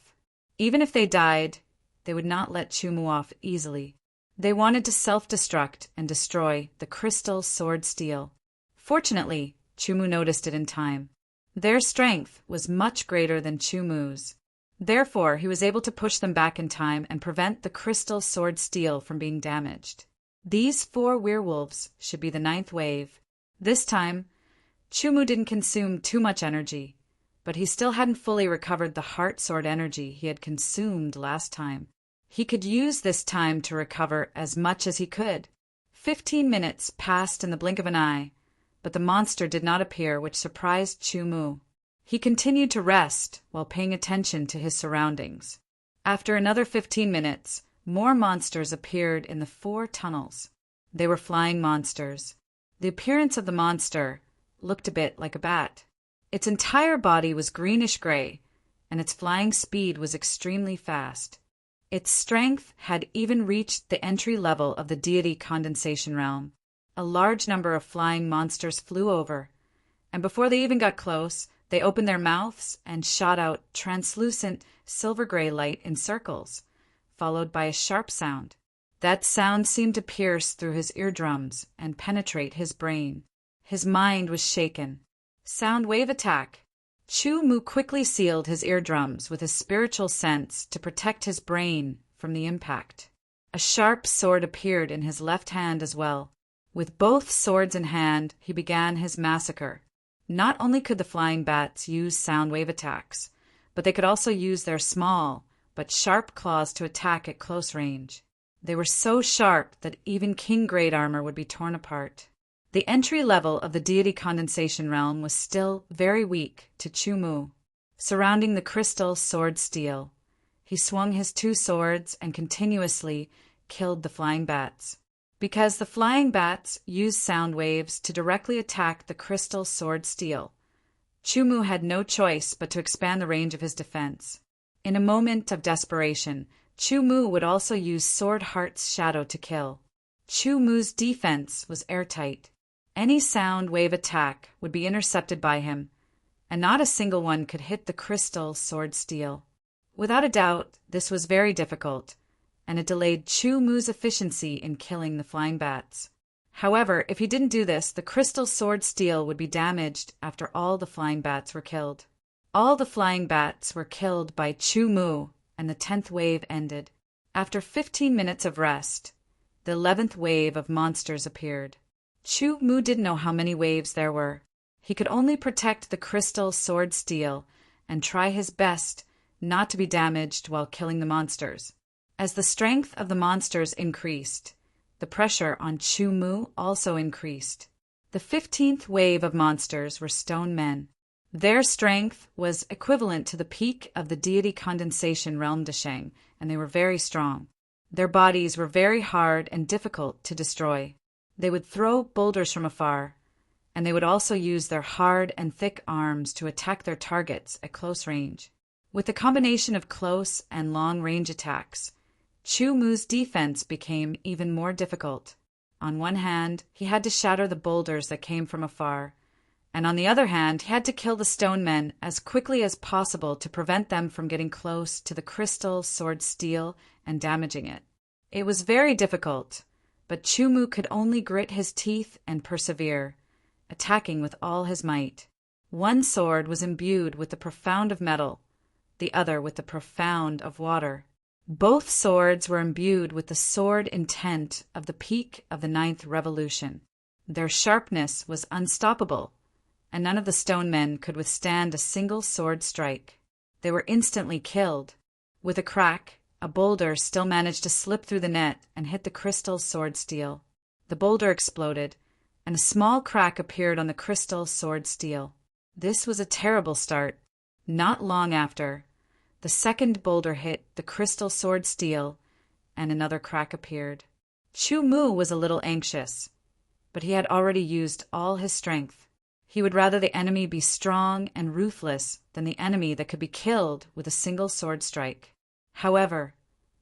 [SPEAKER 1] Even if they died, they would not let Chu-Mu off easily. They wanted to self-destruct and destroy the crystal sword steel. Fortunately, Chu-Mu noticed it in time. Their strength was much greater than Chu-Mu's. Therefore, he was able to push them back in time and prevent the crystal sword steel from being damaged. These 4 werewolves should be the 9th wave. This time, Chu-Mu didn't consume too much energy, but he still hadn't fully recovered the heart sword energy he had consumed last time. He could use this time to recover as much as he could. 15 minutes passed in the blink of an eye, but the monster did not appear, which surprised Chu Mu. He continued to rest while paying attention to his surroundings. After another 15 minutes, more monsters appeared in the 4 tunnels. They were flying monsters. The appearance of the monster looked a bit like a bat. Its entire body was greenish-gray, and its flying speed was extremely fast. Its strength had even reached the entry level of the deity condensation realm. A large number of flying monsters flew over, and before they even got close, they opened their mouths and shot out translucent silver-gray light in circles, followed by a sharp sound. That sound seemed to pierce through his eardrums and penetrate his brain. His mind was shaken. Sound wave attack. Chu Mu quickly sealed his eardrums with his spiritual sense to protect his brain from the impact. A sharp sword appeared in his left hand as well. With both swords in hand, he began his massacre. Not only could the flying bats use sound wave attacks, but they could also use their small but sharp claws to attack at close range. They were so sharp that even king-grade armor would be torn apart. The entry level of the deity condensation realm was still very weak to Chu Mu. Surrounding the crystal sword steel, he swung his 2 swords and continuously killed the flying bats. Because the flying bats used sound waves to directly attack the crystal sword steel, Chu Mu had no choice but to expand the range of his defense. In a moment of desperation, Chu Mu would also use Sword Heart's shadow to kill. Chu Mu's defense was airtight. Any sound wave attack would be intercepted by him, and not a single one could hit the crystal sword steel. Without a doubt, this was very difficult, and it delayed Chu Mu's efficiency in killing the flying bats. However, if he didn't do this, the crystal sword steel would be damaged after all the flying bats were killed. All the flying bats were killed by Chu Mu, and the 10th wave ended. After 15 minutes of rest, the 11th wave of monsters appeared. Chu Mu didn't know how many waves there were. He could only protect the crystal sword steel and try his best not to be damaged while killing the monsters. As the strength of the monsters increased, the pressure on Chu Mu also increased. The 15th wave of monsters were stone men. Their strength was equivalent to the peak of the deity condensation realm Desheng, and they were very strong. Their bodies were very hard and difficult to destroy. They would throw boulders from afar, and they would also use their hard and thick arms to attack their targets at close range. With the combination of close and long-range attacks, Chu Mu's defense became even more difficult. On one hand, he had to shatter the boulders that came from afar, and on the other hand, he had to kill the stone men as quickly as possible to prevent them from getting close to the crystal sword steel and damaging it. It was very difficult, but Chu Mu could only grit his teeth and persevere, attacking with all his might. One sword was imbued with the profound of metal, the other with the profound of water. Both swords were imbued with the sword intent of the peak of the 9th revolution. Their sharpness was unstoppable, and none of the stone men could withstand a single sword strike. They were instantly killed. With a crack, a boulder still managed to slip through the net and hit the crystal sword steel. The boulder exploded, and a small crack appeared on the crystal sword steel. This was a terrible start. Not long after, the second boulder hit the crystal sword steel, and another crack appeared. Chu Mu was a little anxious, but he had already used all his strength. He would rather the enemy be strong and ruthless than the enemy that could be killed with a single sword strike. However,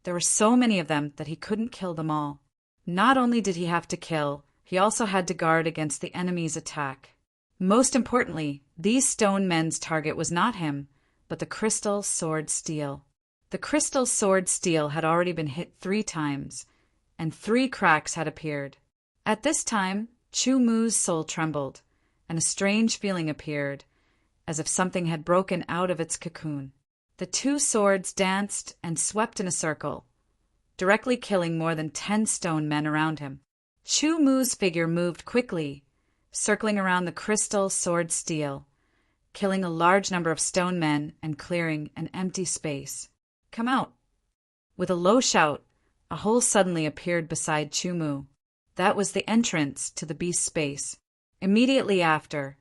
[SPEAKER 1] there were so many of them that he couldn't kill them all. Not only did he have to kill, he also had to guard against the enemy's attack. Most importantly, these stone men's target was not him, but the crystal sword steel. The crystal sword steel had already been hit 3 times, and 3 cracks had appeared. At this time, Chu Mu's soul trembled, and a strange feeling appeared, as if something had broken out of its cocoon. The 2 swords danced and swept in a circle, directly killing more than 10 stone men around him. Chu Mu's figure moved quickly, circling around the crystal sword steel, killing a large number of stone men and clearing an empty space. "Come out!" With a low shout, a hole suddenly appeared beside Chu Mu. That was the entrance to the beast's space. Immediately after,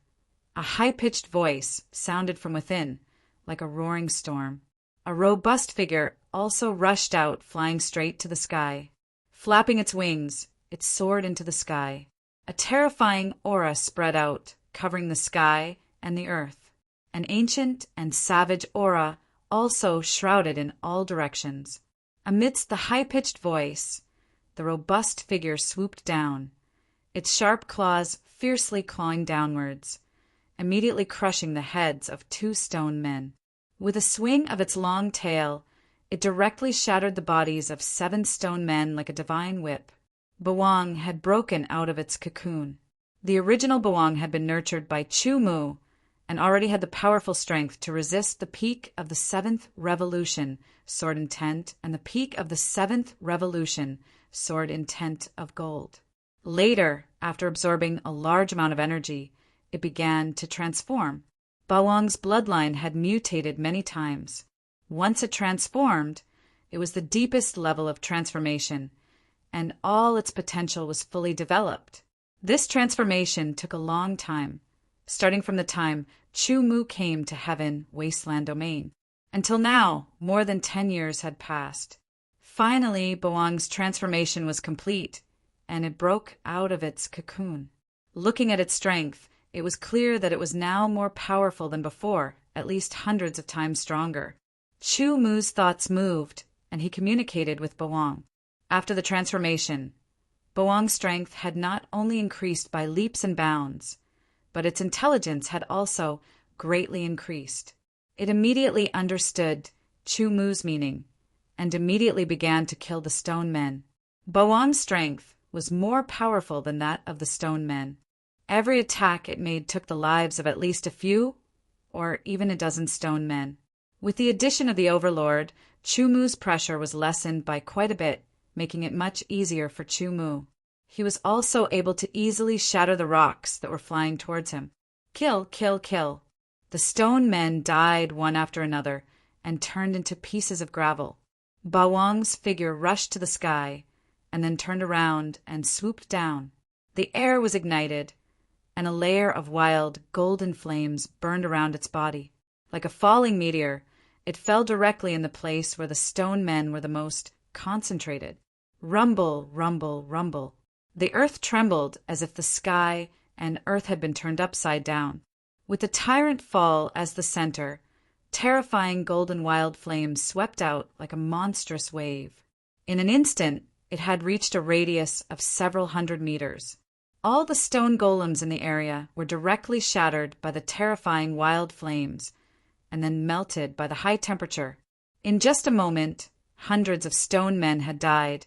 [SPEAKER 1] a high-pitched voice sounded from within, like a roaring storm. A robust figure also rushed out, flying straight to the sky. Flapping its wings, it soared into the sky. A terrifying aura spread out, covering the sky and the earth. An ancient and savage aura also shrouded in all directions. Amidst the high-pitched voice, the robust figure swooped down, its sharp claws fiercely clawing downwards, immediately crushing the heads of 2 stone men. With a swing of its long tail, it directly shattered the bodies of 7 stone men like a divine whip. Bawang had broken out of its cocoon. The original Bawang had been nurtured by Chu Mu and already had the powerful strength to resist the peak of the 7th revolution, sword intent, and the peak of the 7th revolution, sword intent of gold. Later, after absorbing a large amount of energy, it began to transform. Bawang's bloodline had mutated many times. Once it transformed, it was the deepest level of transformation, and all its potential was fully developed. This transformation took a long time, starting from the time Chu Mu came to Heaven Wasteland Domain. Until now, more than 10 years had passed. Finally, Bawang's transformation was complete, and it broke out of its cocoon. Looking at its strength, it was clear that it was now more powerful than before, at least hundreds of times stronger. Chu Mu's thoughts moved, and he communicated with Bawang. After the transformation, Bawang's strength had not only increased by leaps and bounds, but its intelligence had also greatly increased. It immediately understood Chu Mu's meaning, and immediately began to kill the stone men. Bawang's strength was more powerful than that of the stone men. Every attack it made took the lives of at least a few, or even a dozen stone men. With the addition of the Overlord, Chu Mu's pressure was lessened by quite a bit, making it much easier for Chu Mu. He was also able to easily shatter the rocks that were flying towards him. Kill, kill, kill. The stone men died one after another and turned into pieces of gravel. Bawang's figure rushed to the sky and then turned around and swooped down. The air was ignited, and a layer of wild, golden flames burned around its body. Like a falling meteor, it fell directly in the place where the stone men were the most concentrated. Rumble, rumble, rumble. The earth trembled as if the sky and earth had been turned upside down. With the tyrant fall as the center, terrifying golden wild flames swept out like a monstrous wave. In an instant, it had reached a radius of several hundred meters. All the stone golems in the area were directly shattered by the terrifying wild flames, and then melted by the high temperature. In just a moment, hundreds of stone men had died,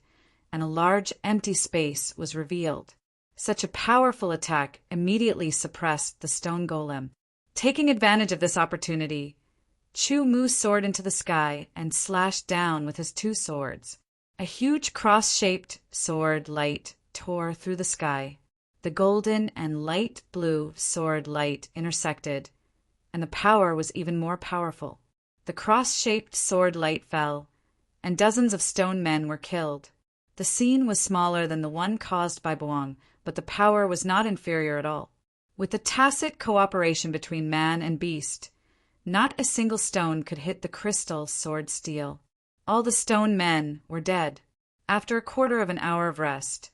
[SPEAKER 1] and a large empty space was revealed. Such a powerful attack immediately suppressed the stone golem. Taking advantage of this opportunity, Chu Mu soared into the sky and slashed down with his 2 swords. A huge cross-shaped sword light tore through the sky. The golden and light blue sword light intersected, and the power was even more powerful. The cross-shaped sword light fell, and dozens of stone men were killed. The scene was smaller than the one caused by Bawang, but the power was not inferior at all. With the tacit cooperation between man and beast, not a single stone could hit the crystal sword steel. All the stone men were dead. After a quarter of an hour of rest,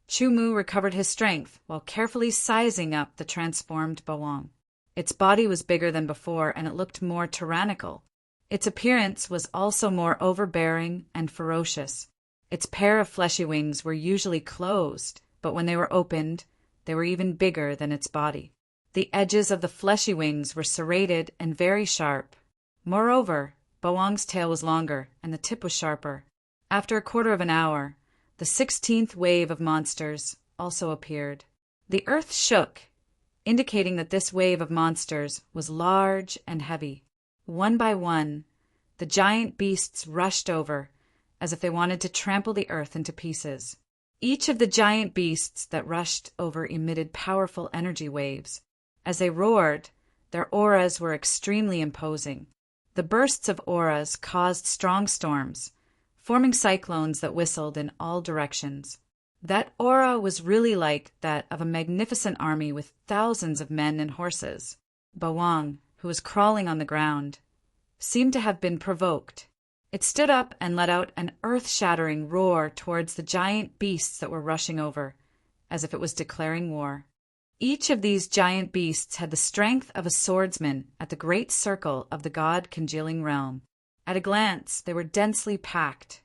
[SPEAKER 1] Chu Mu recovered his strength while carefully sizing up the transformed Bawang. Its body was bigger than before, and it looked more tyrannical. Its appearance was also more overbearing and ferocious. Its pair of fleshy wings were usually closed, but when they were opened, they were even bigger than its body. The edges of the fleshy wings were serrated and very sharp. Moreover, Bawang's tail was longer, and the tip was sharper. After a quarter of an hour, the 16th wave of monsters also appeared. The earth shook, indicating that this wave of monsters was large and heavy. One by one, the giant beasts rushed over, as if they wanted to trample the earth into pieces. Each of the giant beasts that rushed over emitted powerful energy waves. As they roared, their auras were extremely imposing. The bursts of auras caused strong storms, forming cyclones that whistled in all directions. That aura was really like that of a magnificent army with thousands of men and horses. Bawang, who was crawling on the ground, seemed to have been provoked. It stood up and let out an earth-shattering roar towards the giant beasts that were rushing over, as if it was declaring war. Each of these giant beasts had the strength of a swordsman at the great circle of the god-congealing realm. At a glance, they were densely packed.